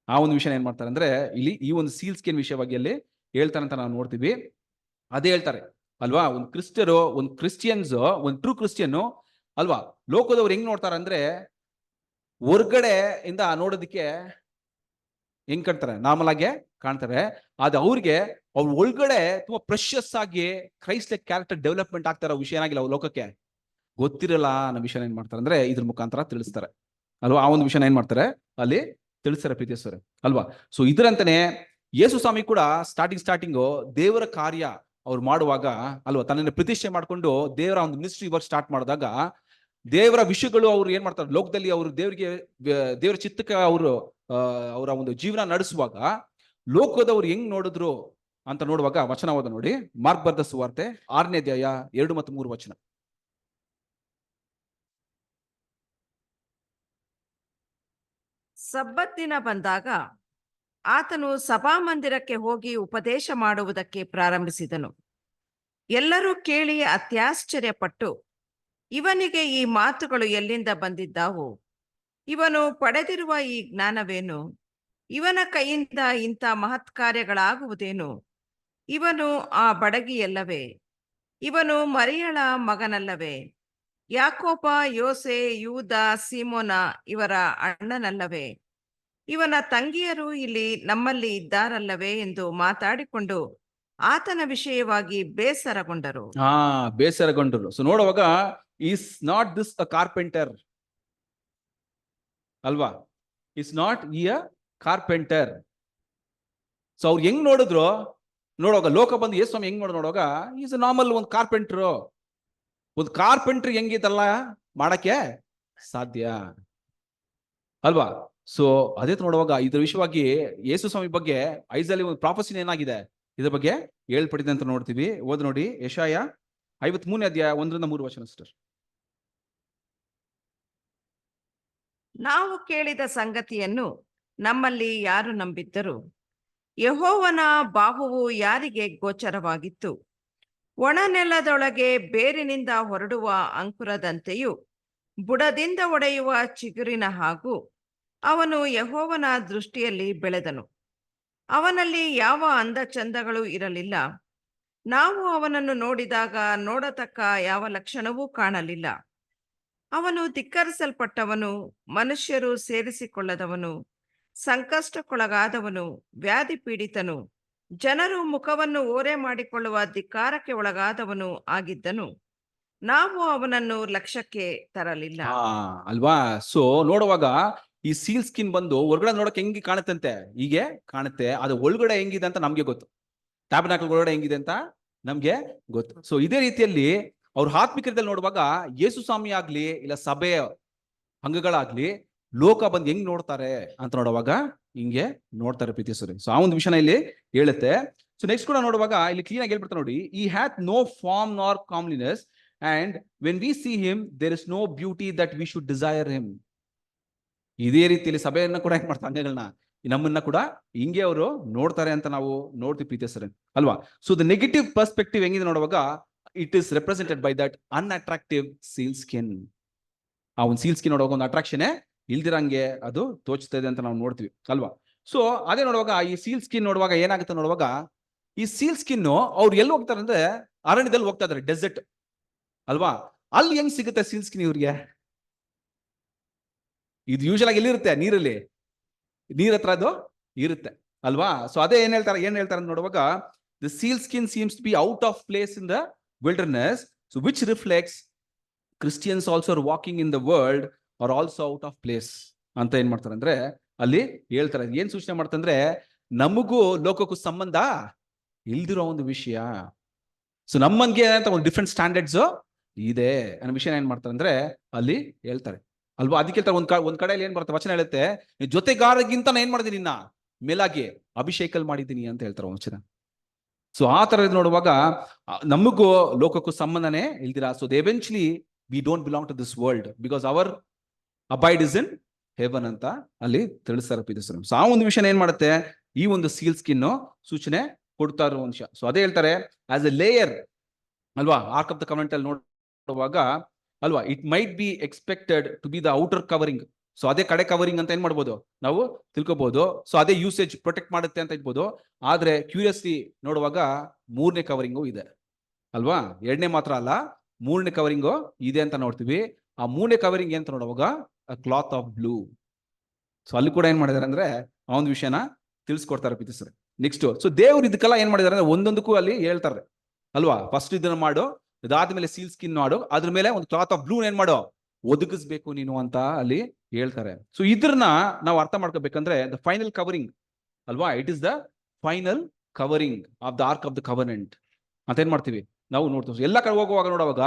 ಆ ಒಂದು ವಿಷಯ ಏನ್ ಮಾಡ್ತಾರೆ ಅಂದ್ರೆ ಇಲ್ಲಿ ಈ ಒಂದು ಸೀಲ್ ಸ್ಕಿನ್ ವಿಷಯವಾಗಿ ಅಲ್ಲಿ ಹೇಳ್ತಾರೆ ಅಂತ ನಾವು ನೋಡ್ತೀವಿ. ಅದೇ ಹೇಳ್ತಾರೆ ಅಲ್ವಾ, ಒಂದು ಕ್ರಿಶ್ಚಿಯನ್ಸ್ ಒಂದು ಟ್ರೂ ಕ್ರಿಶ್ಚಿಯನ್ ಅಲ್ವಾ, ಲೋಕದವ್ರು ಹೆಂಗ್ ನೋಡ್ತಾರೆ ಅಂದ್ರೆ ಹೊರ್ಗಡೆ ಇಂದ ನೋಡೋದಿಕ್ಕೆ ಹೆಂಗ್ ಕಾಣ್ತಾರೆ, ನಾರ್ಮಲ್ ಆಗಿ ಕಾಣ್ತಾರೆ. ಆದ್ರೆ ಅವ್ರಿಗೆ ಅವ್ರ ಒಳಗಡೆ ತುಂಬಾ ಪ್ರೆಷಸ್ ಆಗಿ ಕ್ರೈಸ್ಟ್ ಕ್ಯಾರೆಕ್ಟರ್ ಡೆವಲಪ್ಮೆಂಟ್ ಆಗ್ತಾರ ವಿಷಯ ಏನಾಗಿಲ್ಲ ಲೋಕಕ್ಕೆ ಗೊತ್ತಿರಲ್ಲ ಅನ್ನೋ ವಿಷಯ ಏನ್ ಮಾಡ್ತಾರೆ ಅಂದ್ರೆ ಇದ್ರ ಮುಖಾಂತರ ತಿಳಿಸ್ತಾರೆ ಅಲ್ವಾ? ಆ ಒಂದು ವಿಷಯ ಏನ್ ಮಾಡ್ತಾರೆ ಅಲ್ಲಿ ತಿಳಿಸ್ತಾರೆ ಪ್ರೀತಿಸ್ತಾರೆ ಅಲ್ವಾ? ಸೊ ಇದ್ರಂತಾನೆ ಯೇಸು ಸ್ವಾಮಿ ಕೂಡ ಸ್ಟಾರ್ಟಿಂಗು ದೇವರ ಕಾರ್ಯ ಅವ್ರು ಮಾಡುವಾಗ ಅಲ್ವಾ, ತನ್ನನ್ನು ಪ್ರತಿಷ್ಠೆ ಮಾಡ್ಕೊಂಡು ದೇವರ ಒಂದು ಮಿನಿಸ್ಟ್ರಿ ವರ್ಕ್ ಸ್ಟಾರ್ಟ್ ಮಾಡಿದಾಗ ದೇವರ ವಿಷಯಗಳು ಅವ್ರು ಏನ್ ಮಾಡ್ತಾರೆ, ಲೋಕದಲ್ಲಿ ಅವರು ದೇವರ ಚಿತ್ತಕ್ಕೆ ಅವರು ಅವರ ಒಂದು ಜೀವನ ನಡೆಸುವಾಗ ಲೋಕದವ್ರು ಹೆಂಗ್ ನೋಡಿದ್ರು ಅಂತ ನೋಡುವಾಗ ವಚನವಾದ ನೋಡಿ, ಮಾರ್ಕ್ ಬರೆದ ಸುವಾರ್ತೆ 6ನೇ ಅಧ್ಯಾಯ 2 ಮತ್ತು 3 ವಚನ. ಸಬ್ಬತ್ ದಿನ ಬಂದಾಗ ಆತನು ಸಭಾಮಂದಿರಕ್ಕೆ ಹೋಗಿ ಉಪದೇಶ ಮಾಡುವುದಕ್ಕೆ ಪ್ರಾರಂಭಿಸಿದನು. ಎಲ್ಲರೂ ಕೇಳಿ ಅತ್ಯಾಶ್ಚರ್ಯಪಟ್ಟು, ಇವನಿಗೆ ಈ ಮಾತುಗಳು ಎಲ್ಲಿಂದ ಬಂದಿದ್ದಾವು? ಇವನು ಪಡೆದಿರುವ ಈ ಜ್ಞಾನವೇನು? ಇವನ ಕೈಯಿಂದ ಇಂಥ ಮಹತ್ ಕಾರ್ಯಗಳಾಗುವುದೇನು? ಇವನು ಆ ಬಡಗಿಯಲ್ಲವೇ? ಇವನು ಮರಿಯಳ ಮಗನಲ್ಲವೇ? ಯಾಕೋಬ, ಯೋಸೆ, ಯೂದ, ಸೀಮೋನ ಇವರ ಅಣ್ಣನಲ್ಲವೇ? ಇವನ ತಂಗಿಯರು ಇಲ್ಲಿ ನಮ್ಮಲ್ಲಿ ಇದ್ದಾರಲ್ಲವೇ ಎಂದು ಮಾತಾಡಿಕೊಂಡು ಆತನ ವಿಷಯವಾಗಿ ಬೇಸರಗೊಂಡರು. ಬೇಸರಗೊಂಡರು. ಸೊ ನೋಡುವಾಗ, is not this a carpenter ಅಲ್ವಾ? ಇಸ್ ನಾಟ್ ಈ ಅ ಕಾರ್ಪೆಂಟರ್. ಸೊ ಅವ್ರು ಹೆಂಗ್ ನೋಡಿದ್ರು ನೋಡುವಾಗ, ಲೋಕ ಬಂದು ಯೇಸು ಸ್ವಾಮಿ ಹೆಂಗ್ ನೋಡುವಾಗ, ಈಸ್ ನಾರ್ಮಲ್ ಒಂದು ಕಾರ್ಪೆಂಟ್ರು. ಒಂದು ಕಾರ್ಪೆಂಟ್ರಿ ಹೆಂಗಿದಲ್ಲ ಮಾಡಕ್ಕೆ ಸಾಧ್ಯ ಅಲ್ವಾ? ಸೊ ಅದೇ ನೋಡುವಾಗ ಇದ್ರ ವಿಷಯವಾಗಿ ಯೇಸು ಸ್ವಾಮಿ ಬಗ್ಗೆ ಐಸಲ್ಲಿ ಒಂದು ಪ್ರಾಫಸಿನ್ ಏನಾಗಿದೆ ಇದ್ರ ಬಗ್ಗೆ ಹೇಳ್ಪಡಿದೆ ಅಂತ ನೋಡ್ತೀವಿ. ಓದ್ ನೋಡಿ, ಯೆಶಾಯ 53ನೇ ಅಧ್ಯಾಯ 1ರಿಂದ 3 ವಚನ ಸಿಸ್ಟರ್. ನಾವು ಕೇಳಿದ ಸಂಗತಿಯನ್ನು ನಮ್ಮಲ್ಲಿ ಯಾರು ನಂಬಿದ್ದರು? ಯೆಹೋವನ ಬಾಹುವು ಯಾರಿಗೆ ಗೋಚರವಾಗಿತ್ತು? ಒಣನೆಲದೊಳಗೆ ಬೇರಿನಿಂದ ಹೊರಡುವ ಅಂಕುರದಂತೆಯೂ ಬುಡದಿಂದ ಒಡೆಯುವ ಚಿಗುರಿನ ಹಾಗೂ ಅವನು ಯೆಹೋವನ ದೃಷ್ಟಿಯಲ್ಲಿ ಬೆಳೆದನು. ಅವನಲ್ಲಿ ಯಾವ ಅಂದ ಚಂದಗಳು ಇರಲಿಲ್ಲ. ನಾವು ಅವನನ್ನು ನೋಡಿದಾಗ ನೋಡತಕ್ಕ ಯಾವ ಲಕ್ಷಣವೂ ಕಾಣಲಿಲ್ಲ. ಅವನು ಧಿಕ್ಕರಿಸಲ್ಪಟ್ಟವನು, ಮನುಷ್ಯರು ಸೇರಿಸಿಕೊಳ್ಳದವನು, ಸಂಕಷ್ಟಕ್ಕೊಳಗಾದವನು, ವ್ಯಾಧಿ ಪೀಡಿತನು, ಜನರು ಮುಖವನ್ನು ಓರೆ ಮಾಡಿಕೊಳ್ಳುವ ಧಿಕ್ಕಾರಕ್ಕೆ ಒಳಗಾದವನು ಆಗಿದ್ದನು. ನಾವು ಅವನನ್ನು ಲಕ್ಷ್ಯಕ್ಕೆ ತರಲಿಲ್ಲ. ಅಲ್ವಾ? ಸೊ ನೋಡುವಾಗ ಈ ಸೀಲ್ ಸ್ಕಿನ್ ಬಂದು ಹೊರಗಡೆ ನೋಡಕ್ಕೆ ಹೆಂಗೆ ಕಾಣುತ್ತಂತೆ, ಹೀಗೆ ಕಾಣುತ್ತೆ. ಅದು ಒಳಗಡೆ ಹೆಂಗಿದೆ ಅಂತ ನಮ್ಗೆ ಗೊತ್ತು. ಟ್ಯಾಬರ್ನಾಕಲ್ ಒಳಗಡೆ ಹೆಂಗಿದೆ ಅಂತ ನಮ್ಗೆ ಗೊತ್ತು. ಸೊ ಇದೇ ರೀತಿಯಲ್ಲಿ ಅವ್ರ ಆತ್ಮಿಕದಲ್ಲಿ ನೋಡುವಾಗ ಯೇಸು ಸ್ವಾಮಿ ಆಗ್ಲಿ ಇಲ್ಲ ಸಭೆಯ ಅಂಗಗಳಾಗ್ಲಿ ಲೋಕ ಬಂದು ಹೆಂಗ್ ನೋಡ್ತಾರೆ ಅಂತ ನೋಡುವಾಗ ಹಿಂಗೆ ನೋಡ್ತಾರೆ ಪ್ರೀತಿಸೋರಿ. ಸೊ ಆ ಒಂದು ವಿಷಯನ ಇಲ್ಲಿ ಹೇಳುತ್ತೆ. ಸೊ ನೆಕ್ಸ್ಟ್ ಕೂಡ ನೋಡುವಾಗ ಇಲ್ಲಿ ಕ್ಲೀನ್ ಆಗಿ ಹೇಳ್ಬಿಡ್ತಾರೆ ನೋಡಿ, ಈ hath no form nor comeliness and when we see him there is no beauty that we should desire him. ಇದೇ ರೀತಿಯಲ್ಲಿ ಸಭೆಯನ್ನ ಕೂಡ ಏನ್ ಮಾಡ್ತಾರೆ, ಅಂಗಗಳನ್ನ ನಮ್ಮನ್ನ ಕೂಡ ಹಿಂಗೆ ಅವರು ನೋಡ್ತಾರೆ ಅಂತ ನಾವು ನೋಡ್ತೀವಿ ಪ್ರೀತಿಸೋರಿ ಅಲ್ವಾ? ಸೊ ದ ನೆಗೆಟಿವ್ ಪರ್ಸ್ಪೆಕ್ಟಿವ್ ಹೆಂಗಿದೆ ನೋಡುವಾಗ, it is represented by that unattractive seal skin. ಆ ಒಂದು ಸೀಲ್ ಸ್ಕಿನ್ ನೋಡುವಾಗ ಒಂದು ಅಟ್ರಾಕ್ಷನ್ ಇಲ್ದಿರಂಗೆ ಅದು ತೋಚ್ತಾ ಇದೆ ಅಂತ ನಾವು ನೋಡ್ತೀವಿ ಅಲ್ವಾ? ಸೊ ಅದೇ ನೋಡುವಾಗ ಈ ಸೀಲ್ ಸ್ಕಿನ್ ನೋಡುವಾಗ ಏನಾಗುತ್ತೆ ನೋಡುವಾಗ, ಈ ಸೀಲ್ ಸ್ಕಿನ್ ಅವ್ರು ಎಲ್ಲಿ ಹೋಗ್ತಾರೆ ಅಂದ್ರೆ ಅರಣ್ಯದಲ್ಲಿ ಹೋಗ್ತಾ ಇದಾರೆ, ಡೆಸರ್ಟ್ ಅಲ್ವಾ? ಅಲ್ಲಿ ಹೆಂಗ್ ಸಿಗುತ್ತೆ ಸೀಲ್ ಸ್ಕಿನ್ ಇವ್ರಿಗೆ? ಇದು ಯೂಶಲ್ ಆಗಿ ಎಲ್ಲಿರುತ್ತೆ? ನೀರಲ್ಲಿ, ನೀರ್ ಹತ್ರ ಅದು ಇರುತ್ತೆ ಅಲ್ವಾ? ಸೊ ಅದೇ ಏನ್ ಹೇಳ್ತಾರೆ ನೋಡುವಾಗ, the seal skin seems to be out of place in the wilderness, so which reflects Christians also are walking in the world are also out of place ಅಂತ ಏನ್ ಮಾಡ್ತಾರೆ ಅಂದ್ರೆ ಅಲ್ಲಿ ಹೇಳ್ತಾರೆ. ಏನ್ ಸೂಚನೆ ಮಾಡ್ತಂದ್ರೆ ನಮಗೂ ಲೋಕಕ್ಕೂ ಸಂಬಂಧ ಇಲ್ದಿರೋ ಒಂದು ವಿಷಯ. ಸೊ ನಮ್ಮನ್ಗೆ ಏನಂತ ಒಂದು ಡಿಫ್ರೆಂಟ್ ಸ್ಟ್ಯಾಂಡರ್ಡ್ಸ್ ಇದೆ ಅನ್ನೋ ವಿಷಯ ಏನ್ ಮಾಡ್ತಾರೆ ಅಂದ್ರೆ ಅಲ್ಲಿ ಹೇಳ್ತಾರೆ ಅಲ್ವಾ? ಅದಕ್ಕೆ ಒಂದ್ ಕಡೆಯಲ್ಲಿ ಏನ್ ಬರುತ್ತೆ ವಚನ ಹೇಳುತ್ತೆ, ಜೊತೆಗಾರಗಿಂತ ನಾನು ಏನ್ ಮಾಡಿದೀನಿ, ನಿನ್ನ ಮೇಲಾಗಿ ಅಭಿಷೇಕಲ್ ಮಾಡಿದ್ದೀನಿ ಅಂತ ಹೇಳ್ತಾರೆ ವಚನ. ಸೊ ಆ ತರ ನೋಡುವಾಗ ನಮಗೂ ಲೋಕಕ್ಕೂ ಸಂಬಂಧನೇ ಇಲ್ದಿರಾ. So eventually we don't belong to this world because our abode is in heaven ಅಂತ ಅಲ್ಲಿ ತಿಳಿಸ್ತಾರೆ ಪ್ರೀತಿಸರು. ಸೊ ಆ ಒಂದು ವಿಷಯ ಏನ್ ಮಾಡುತ್ತೆ, ಈ ಒಂದು ಸೀಲ್ ಸ್ಕಿನ್ ಸೂಚನೆ ಕೊಡ್ತಾ ಇರೋ ವಿಷಯ. ಸೊ ಅದೇ ಹೇಳ್ತಾರೆ ಆಸ್ ಎ ಲೇಯರ್ ಅಲ್ವಾ, ಆರ್ಕ್ ಆಫ್ ದ ಕವನೆಂಟ್ ಅಲ್ಲಿ ನೋಡುವಾಗ ಅಲ್ವಾ, it might be expected to be the outer covering. So ಅದೇ ಕಡೆ ಕವರಿಂಗ್ ಅಂತ ಏನ್ ಮಾಡ್ಬೋದು ನಾವು ತಿಳ್ಕೊಬಹುದು. ಸೊ ಅದೇ ಯೂಸೇಜ್ ಪ್ರೊಟೆಕ್ಟ್ ಮಾಡುತ್ತೆ ಅಂತ ಇರ್ಬೋದು. ಆದ್ರೆ ಕ್ಯೂರಿಯಸ್ಲಿ ನೋಡುವಾಗ 3ನೇ ಕವರಿಂಗು ಇದೆ ಅಲ್ವಾ? 2ನೇ ಮಾತ್ರ ಅಲ್ಲ, 3ನೇ ಕವರಿಂಗು ಇದೆ ಅಂತ ನೋಡ್ತೀವಿ. ಆ 3ನೇ ಕವರಿಂಗ್ ಅಂತ ನೋಡುವಾಗ ಕ್ಲಾತ್ ಆಫ್ ಬ್ಲೂ. ಸೊ ಅಲ್ಲಿ ಕೂಡ ಏನ್ ಮಾಡಿದಾರೆ ಅಂದ್ರೆ ಆ ಒಂದು ವಿಷಯನ ತಿಳಿಸ್ಕೊಡ್ತಾರೆ ಪ್ರೀತಿಸ್ತಾರೆ. ನೆಕ್ಸ್ಟ್ ಸೊ ದೇವ್ರು ಇದಕ್ಕೆಲ್ಲ ಏನ್ ಮಾಡಿದಾರೆ ಅಂದ್ರೆ ಒಂದೊಂದಕ್ಕೂ ಅಲ್ಲಿ ಹೇಳ್ತಾರೆ ಅಲ್ವಾ? ಫಸ್ಟ್ ಇದನ್ನ ಮಾಡು, ಇದಾದ್ಮೇಲೆ ಸೀಲ್ ಸ್ಕಿನ್ ಮಾಡು, ಅದ್ರ ಮೇಲೆ ಒಂದು ಕ್ಲಾತ್ ಆಫ್ ಬ್ಲೂ ಏನ್ ಮಾಡೋ ಒದಗಿಸ್ಬೇಕು ನೀನು ಅಂತ ಅಲ್ಲಿ ಹೇಳ್ತಾರೆ. ಸೊ ಇದ್ರನ್ನ ನಾವು ಅರ್ಥ ಮಾಡ್ಕೋಬೇಕಂದ್ರೆ ದ ಫೈನಲ್ ಕವರಿಂಗ್ ಅಲ್ವಾ, it is the final covering of the ark of the covenant ಅಂತ ಏನ್ ಮಾಡ್ತೀವಿ ನಾವು ನೋಡ್ತೀವಿ. ಎಲ್ಲ ಕಡೆ ಹೋಗುವಾಗ ನೋಡುವಾಗ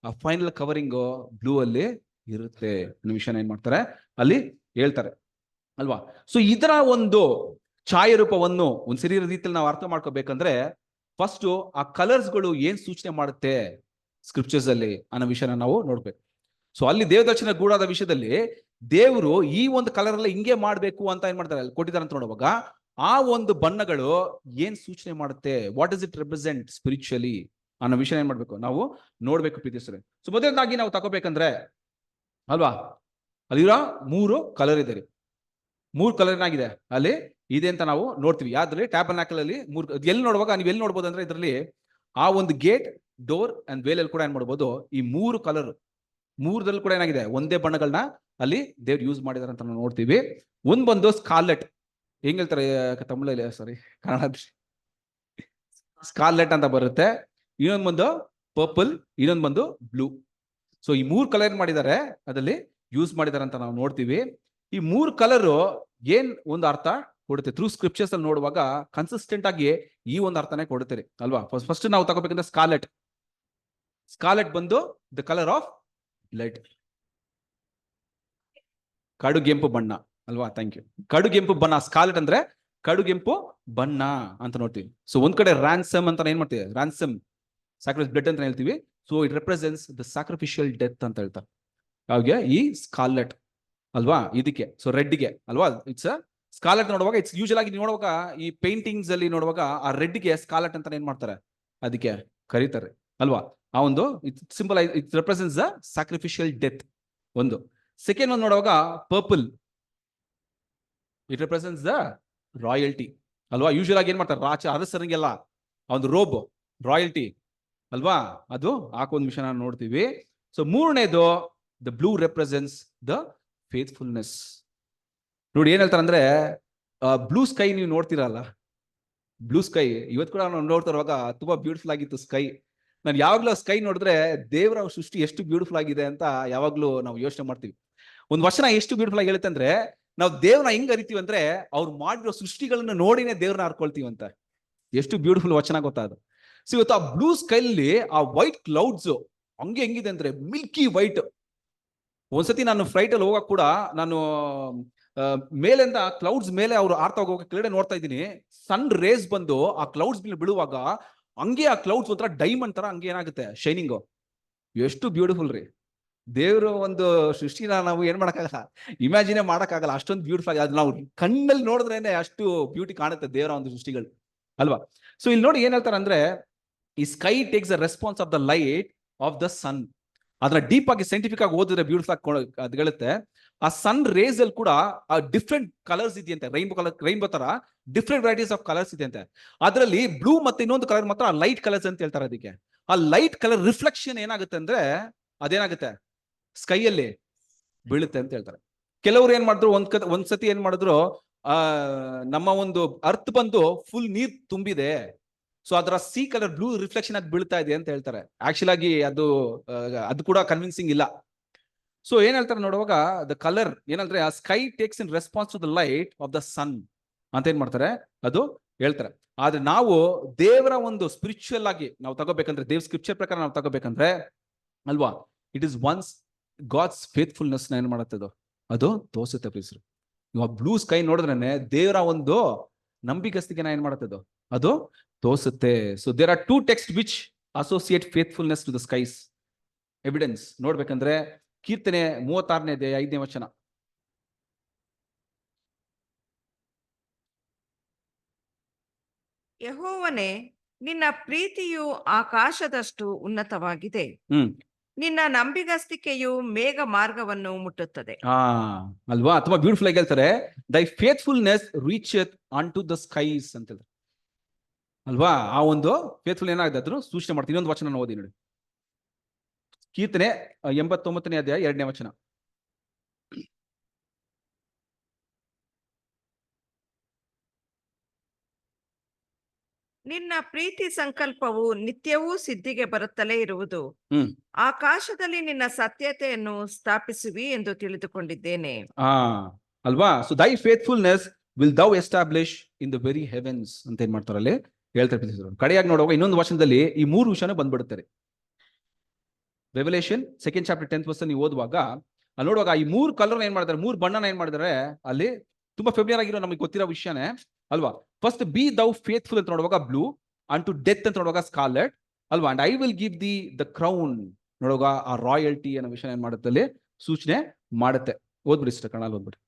ಆ ಫೈನಲ್ ಕವರಿಂಗ್ ಬ್ಲೂ ಅಲ್ಲಿ ಇರುತ್ತೆ ಅನ್ನೋ ವಿಷಯನ ಏನ್ ಮಾಡ್ತಾರೆ ಅಲ್ಲಿ ಹೇಳ್ತಾರೆ ಅಲ್ವಾ. ಸೊ ಇದರ ಒಂದು ಛಾಯಾರೂಪವನ್ನು ಒಂದ್ ಸರಿ ರೀತಿಯಲ್ಲಿ ನಾವು ಅರ್ಥ ಮಾಡ್ಕೋಬೇಕಂದ್ರೆ ಫಸ್ಟ್ ಆ ಕಲರ್ಸ್ಗಳು ಏನ್ ಸೂಚನೆ ಮಾಡುತ್ತೆ ಸ್ಕ್ರಿಪ್ಚರ್ಸ್ ಅಲ್ಲಿ ಅನ್ನೋ ವಿಷಯನ ನಾವು ನೋಡ್ಬೇಕು. ಸೊ ಅಲ್ಲಿ ದೇವದರ್ಶನ ಗೂಡಾದ ವಿಷಯದಲ್ಲಿ ದೇವರು ಈ ಒಂದು ಕಲರ್ ಎಲ್ಲ ಹಿಂಗೆ ಮಾಡ್ಬೇಕು ಅಂತ ಏನ್ ಮಾಡ್ತಾರೆ ಅಲ್ಲಿ ಕೊಟ್ಟಿದ್ದಾರೆ ಅಂತ ನೋಡುವಾಗ ಆ ಒಂದು ಬಣ್ಣಗಳು ಏನ್ ಸೂಚನೆ ಮಾಡುತ್ತೆ, what is it represent spiritually ಅನ್ನೋ ವಿಷಯ ಏನ್ ಮಾಡ್ಬೇಕು ನಾವು ನೋಡ್ಬೇಕು ಪ್ರೀತಿಸ್ತಾರೆ. ಸೊ ಮೊದಲನೇದಾಗಿ ನಾವು ತಗೋಬೇಕಂದ್ರೆ ಅಲ್ವಾ ಅಲ್ಲಿರೋ 3 ಕಲರ್ ಇದೆ ರೀ. 3 ಕಲರ್ ಏನಾಗಿದೆ ಅಲ್ಲಿ ಇದೆ ಅಂತ ನಾವು ನೋಡ್ತೀವಿ. ಯಾವ್ದ್ರಲ್ಲಿ ಟ್ಯಾಬರ್ನಾಕಲ್ ಅಲ್ಲಿ 3 ಎಲ್ಲಿ ನೋಡುವಾಗ ನೀವು ಎಲ್ಲಿ ನೋಡ್ಬೋದು ಅಂದ್ರೆ ಇದರಲ್ಲಿ ಆ ಒಂದು ಗೇಟ್, ಡೋರ್ ಅಂಡ್ ವೇಲ್ ಅಲ್ಲಿ ಕೂಡ ಏನ್ ಮಾಡ್ಬೋದು ಈ 3 ಕಲರ್ 3ದಲ್ಲಿ ಕೂಡ ಏನಾಗಿದೆ ಒಂದೇ ಬಣ್ಣಗಳನ್ನ ಅಲ್ಲಿ ದೇವ್ರು ಯೂಸ್ ಮಾಡಿದಾರೆ ಅಂತ ನಾವು ನೋಡ್ತೀವಿ. ಒಂದ್ ಬಂದು ಸ್ಕಾರ್ಲೆಟ್, ಹೆಂಗ್ ಹೇಳ್ತಾರೆ ತಮಿಳಲ್ಲಿ, ಸಾರಿ ಕನ್ನಡ ಸ್ಕಾರ್ಲೆಟ್ ಅಂತ ಬರುತ್ತೆ. ಇನ್ನೊಂದು ಬಂದು ಪರ್ಪಲ್, ಇನ್ನೊಂದು ಬಂದು ಬ್ಲೂ. ಸೊ ಈ 3 ಕಲರ್ ಮಾಡಿದ್ದಾರೆ ಅದರಲ್ಲಿ ಯೂಸ್ ಮಾಡಿದ್ದಾರೆ ಅಂತ ನಾವು ನೋಡ್ತೀವಿ. ಈ 3 ಕಲರ್ ಏನ್ ಒಂದು ಅರ್ಥ ಕೊಡುತ್ತೆ ಥ್ರೂ ಸ್ಕ್ರಿಪ್ಚರ್ಸ್ ಅಲ್ಲಿ ನೋಡುವಾಗ ಕನ್ಸಿಸ್ಟೆಂಟ್ ಆಗಿ ಈ ಒಂದು ಅರ್ಥನೇ ಕೊಡುತ್ತೆ ಅಲ್ವಾ. ಫಸ್ಟ್ ನಾವು ತಗೋಬೇಕಂದ್ರೆ ಸ್ಕಾರ್ಲೆಟ್. ಸ್ಕಾರ್ಲೆಟ್ ಬಂದು ದ ಕಲರ್ ಆಫ್ ಬ್ಲಡ್, ಕಡುಗೆಂಪು ಬಣ್ಣ ಅಲ್ವಾ. Thank you. ಕಡುಗೆಂಪು ಬಣ್ಣ ಸ್ಕಾರ್ಲೆಟ್ ಅಂದ್ರೆ ಕಡುಗೆಂಪು ಬಣ್ಣ ಅಂತ ನೋಡ್ತೀವಿ. ಸೊ ಒಂದ್ ಕಡೆ ರ್ಯಾನ್ಸಮ್ ಅಂತ ಏನ್ ಮಾಡ್ತೀವಿ, ರ್ಯಾನ್ಸಮ್ ಸ್ಯಾಕ್ರಿಫೈಸ್ ಬ್ಲಡ್ ಅಂತ ಹೇಳ್ತೀವಿ. So it represents the sacrificial death ಅಂತ ಹೇಳ್ತಾರೆ ಯಾವಾಗ ಈ ಸ್ಕಾರ್ಲೆಟ್ ಅಲ್ವಾ ಇದಕ್ಕೆ. ಸೊ ರೆಡ್ಗೆ ಅಲ್ವಾ ಇಟ್ಸ್ ಸ್ಕಾರ್ಲೆಟ್ ನೋಡುವಾಗ ಇಟ್ಸ್ ಯೂಶಲ್ ಆಗಿ ನೋಡುವಾಗ ಈ ಪೇಂಟಿಂಗ್ಸ್ ಅಲ್ಲಿ ನೋಡುವಾಗ ಆ ರೆಡ್ಗೆ ಸ್ಕಾರ್ಲೆಟ್ ಅಂತ ಏನ್ ಮಾಡ್ತಾರೆ ಅದಕ್ಕೆ ಕರೀತಾರೆ ಅಲ್ವಾ. ಆ ಒಂದು it's simple, it represents the sacrificial death ಒಂದು. ಸೆಕೆಂಡ್ ಒಂದು ನೋಡುವಾಗ purple, it represents the royalty ಅಲ್ವಾ. ಯೂಶಲ್ ಆಗಿ ಏನ್ ಮಾಡ್ತಾರೆ ಅರಸರಿಗೆಲ್ಲ ಒಂದು ರೋಬ್ ರಾಯಲ್ಟಿ ಅಲ್ವಾ, ಅದು ಹಾಕೊಂದ್ ವಿಷಯ ನಾವು ನೋಡ್ತೀವಿ. ಸೊ ಮೂರನೇದು the blue represents the faithfulness. ನೋಡಿ ಏನ್ ಹೇಳ್ತಾರೆ ಅಂದ್ರೆ ಬ್ಲೂ ಸ್ಕೈ ನೀವು ನೋಡ್ತೀರಲ್ಲ, ಬ್ಲೂ ಸ್ಕೈ ಇವತ್ತು ಕೂಡ ನಾವು ನೋಡ್ತಾ ಇರುವಾಗ ತುಂಬಾ ಬ್ಯೂಟಿಫುಲ್ ಆಗಿತ್ತು ಸ್ಕೈ. ನಾನು ಯಾವಾಗ್ಲೂ ಸ್ಕೈ ನೋಡಿದ್ರೆ ದೇವರ ಸೃಷ್ಟಿ ಎಷ್ಟು ಬ್ಯೂಟಿಫುಲ್ ಆಗಿದೆ ಅಂತ ಯಾವಾಗ್ಲೂ ನಾವು ಯೋಚನೆ ಮಾಡ್ತೀವಿ. ಒಂದು ವಚನ ಎಷ್ಟು ಬ್ಯೂಟಿಫುಲ್ ಆಗಿ ಹೇಳುತ್ತೆ ಅಂದ್ರೆ ನಾವು ದೇವ್ರನ್ನ ಹೆಂಗ್ ಅರಿತೀವಿ ಅಂದ್ರೆ ಅವ್ರು ಮಾಡಿರೋ ಸೃಷ್ಟಿಗಳನ್ನ ನೋಡಿನೇ ದೇವ್ರನ್ನ ಹರ್ಕೊಳ್ತೀವಿ ಅಂತ. ಎಷ್ಟು ಬ್ಯೂಟಿಫುಲ್ ವಚನ ಗೊತ್ತಾ ಅದು. ಸೊ ಇವತ್ತು ಆ ಬ್ಲೂ ಸ್ಕೈಲಿ ಆ ವೈಟ್ ಕ್ಲೌಡ್ಸ್ ಹಂಗೆ ಹೆಂಗಿದೆ ಅಂದ್ರೆ ಮಿಲ್ಕಿ ವೈಟ್. ಒಂದ್ಸತಿ ನಾನು ಫ್ಲೈಟ್ ಅಲ್ಲಿ ಹೋಗಕ್ ಕೂಡ ನಾನು ಮೇಲಿಂದ ಕ್ಲೌಡ್ಸ್ ಮೇಲೆ ಅವ್ರು ಆರ್ತಾ ಹೋಗೋಕೆ ಕೆಳಗಡೆ ನೋಡ್ತಾ ಇದ್ದೀನಿ. ಸನ್ ರೇಸ್ ಬಂದು ಆ ಕ್ಲೌಡ್ಸ್ ಮೇಲೆ ಬೀಳುವಾಗ ಹಂಗೆ ಆ ಕ್ಲೌಡ್ಸ್ ಒಂಥರ ಡೈಮಂಡ್ ತರ ಹಂಗೆ ಏನಾಗುತ್ತೆ ಶೈನಿಂಗು. ಎಷ್ಟು ಬ್ಯೂಟಿಫುಲ್ ರೀ. ದೇವ್ರ ಒಂದು ಸೃಷ್ಟಿನ ನಾವು ಏನ್ ಮಾಡಕ್ಕಾಗಲ್ಲ, ಇಮ್ಯಾಜಿನೇ ಮಾಡಕ್ಕಾಗಲ್ಲ, ಅಷ್ಟೊಂದು ಬ್ಯೂಟಿಫುಲ್ ಆಗಿ ಅದು ನಾವು ಕಣ್ಣಲ್ಲಿ ನೋಡಿದ್ರೇನೆ ಅಷ್ಟು ಬ್ಯೂಟಿ ಕಾಣುತ್ತೆ ದೇವರ ಒಂದು ಸೃಷ್ಟಿಗಳು ಅಲ್ವಾ. ಸೊ ಇಲ್ಲಿ ನೋಡಿ ಏನ್ ಹೇಳ್ತಾರೆ ಅಂದ್ರೆ ಈ sky takes the response of the light of the sun. ಅದನ್ನ ಡೀಪ್ ಆಗಿ ಸೈಂಟಿಫಿಕ್ ಆಗಿ ಓದಿದ್ರೆ ಬ್ಯೂಟಿಫುಲ್ ಆಗಿ ಅದು ಹೇಳುತ್ತೆ. ಆ ಸನ್ ರೇಸ್ ಅಲ್ಲಿ ಕೂಡ ಆ ಡಿಫ್ರೆಂಟ್ ಕಲರ್ಸ್ ಇದೆಯಂತೆ, ರೈನ್ಬೋ ತರ ಡಿಫ್ರೆಂಟ್ ವೆರೈಟೀಸ್ ಆಫ್ ಕಲರ್ಸ್ ಇದೆಯಂತೆ. ಅದರಲ್ಲಿ ಬ್ಲೂ ಮತ್ತೆ ಇನ್ನೊಂದು ಕಲರ್ ಮಾತ್ರ ಲೈಟ್ ಕಲರ್ಸ್ ಅಂತ ಹೇಳ್ತಾರೆ ಅದಕ್ಕೆ. ಆ ಲೈಟ್ ಕಲರ್ ರಿಫ್ಲೆಕ್ಷನ್ ಏನಾಗುತ್ತೆ ಅಂದ್ರೆ ಅದೇನಾಗುತ್ತೆ ಸ್ಕೈಯಲ್ಲಿ ಬೀಳುತ್ತೆ ಅಂತ ಹೇಳ್ತಾರೆ. ಕೆಲವರು ಏನ್ ಮಾಡಿದ್ರು ಒಂದ್ಸತಿ ಏನ್ ಮಾಡಿದ್ರು ನಮ್ಮ ಒಂದು ಅರ್ತ್ ಬಂದು ಫುಲ್ ನೀರ್ ತುಂಬಿದೆ, ಸೊ ಅದರ ಸಿ ಕಲರ್ ಬ್ಲೂ ರಿಫ್ಲೆಕ್ಷನ್ ಆಗಿ ಬೀಳ್ತಾ ಇದೆ ಅಂತ ಹೇಳ್ತಾರೆ. ಆಕ್ಚುಲ್ ಆಗಿ ಅದು ಕೂಡ ಕನ್ವಿನ್ಸಿಂಗ್ ಇಲ್ಲ. ಸೊ ಏನ್ ಹೇಳ್ತಾರೆ ನೋಡುವಾಗ ದ ಕಲರ್ ಏನಂದ್ರೆ ಆ sky takes in response to the light of the sun ಅಂತ ಏನ್ ಮಾಡ್ತಾರೆ ಅದು ಹೇಳ್ತಾರೆ. ಆದ್ರೆ ನಾವು ದೇವರ ಒಂದು ಸ್ಪಿರಿಚುವಲ್ ಆಗಿ ನಾವು ತಗೋಬೇಕಂದ್ರೆ ದೇವ್ ಸ್ಕ್ರಿಪ್ಚರ್ ಪ್ರಕಾರ ನಾವು ತಗೋಬೇಕಂದ್ರೆ ಅಲ್ವಾ, it is once God's faithfulness ಏನ್ ಮಾಡುತ್ತೆ ಅದು ತೋರಿಸುತ್ತೆ ಪ್ಲೀಸ್. ಇವಾಗ ಬ್ಲೂ ಸ್ಕೈ ನೋಡಿದ್ರೇನೆ ದೇವರ ಒಂದು ನಂಬಿಕಸ್ತಿಗೆ ಏನ್ ಮಾಡುತ್ತೆ ಅದು ತೋರಿಸುತ್ತೆ. So there are 2 text which associate faithfulness to the skies. Evidence ನೋಡ್ಬೇಕಂದ್ರೆ ಕೀರ್ತನೆ 36ನೇ ಅಧ್ಯಾಯ 5ನೇ ವಚನ. ಯೆಹೋವನೇ, ನಿನ್ನ ಪ್ರೀತಿಯು ಆಕಾಶದಷ್ಟು ಉನ್ನತವಾಗಿದೆ, ನಿನ್ನ ನಂಬಿಗಸ್ತಿಕೆಯು ಮೇಘ ಮಾರ್ಗವನ್ನು ಮುಟ್ಟುತ್ತದೆ. ಅಲ್ವಾ, ತುಂಬಾ ಬ್ಯೂಟಿಫುಲ್ ಆಗಿ ಹೇಳ್ತಾರೆ thy faithfulness reacheth unto the skies ಅಂತ ಹೇಳ್ತಾರೆ ಅಲ್ವಾ. ಆ ಒಂದು ಫೇತ್ಫುಲ್ ಏನಾಗಿದೆ ಅದ್ರ ಸೂಚನೆ ಮಾಡ್ತೀನಿ. ಇನ್ನೊಂದು ವಚನ ಓದಿ ನೋಡಿ, ಕೀರ್ತನೆ 89ನೇ ಅಧ್ಯಾಯ 2ನೇ ವಚನ. ನಿನ್ನ ಪ್ರೀತಿ ಸಂಕಲ್ಪವು ನಿತ್ಯವೂ ಸಿದ್ಧಿಗೆ ಬರುತ್ತಲೇ ಇರುವುದು, ಆಕಾಶದಲ್ಲಿ ನಿನ್ನ ಸತ್ಯತೆಯನ್ನು ಸ್ಥಾಪಿಸುವಿ ಎಂದು ತಿಳಿದುಕೊಂಡಿದ್ದೇನೆ. ಅಲ್ವಾ. ಸೊ ದೈ faithfulness will thou establish in the very heavens ಅಂತ ಏನ್ ಮಾಡ್ತಾರಲ್ಲಿ ಹೇಳ್ತಾರೆ. ಕಡೆಯಾಗಿ ನೋಡುವಾಗ ಇನ್ನೊಂದು ವಚನದಲ್ಲಿ ಈ 3 ವಿಷಯನೂ ಬಂದ್ಬಿಡುತ್ತಾರೆ. Revelation 2nd chapter 10th verse ನೀವು ಓದುವಾಗ ಅಲ್ಲಿ ನೋಡುವಾಗ ಈ 3 ಕಲರ್ ಏನ್ ಮಾಡ್ತಾರೆ, 3 ಬಣ್ಣನ ಏನ್ ಮಾಡಿದಾರೆ ಅಲ್ಲಿ ತುಂಬಾ ಫೆಮಿಲಿಯರ್ ಆಗಿರೋ ನಮಗೆ ಗೊತ್ತಿರೋ ವಿಷಯನೇ ಅಲ್ವಾ. ಫಸ್ಟ್ ಬಿ ದೌ ಫೇತ್ಫುಲ್ ಅಂತ ನೋಡುವಾಗ ಬ್ಲೂ, ಅಂಡ್ ಟು ಡೆತ್ ಅಂತ ನೋಡುವಾಗ ಸ್ಕಾರ್ಲೆಟ್ ಅಲ್ವಾ. And I will give the the crown ನೋಡುವಾಗ ಆ ರಾಯಲ್ಟಿ ಅನ್ನೋ ವಿಷಯ ಏನ್ ಮಾಡುತ್ತೆ ಅಲ್ಲಿ ಸೂಚನೆ ಮಾಡುತ್ತೆ. ಓದ್ಬಿಡಿ ಇಷ್ಟ ಕನ್ನಡ ಓದ್ಬಿಡಿ.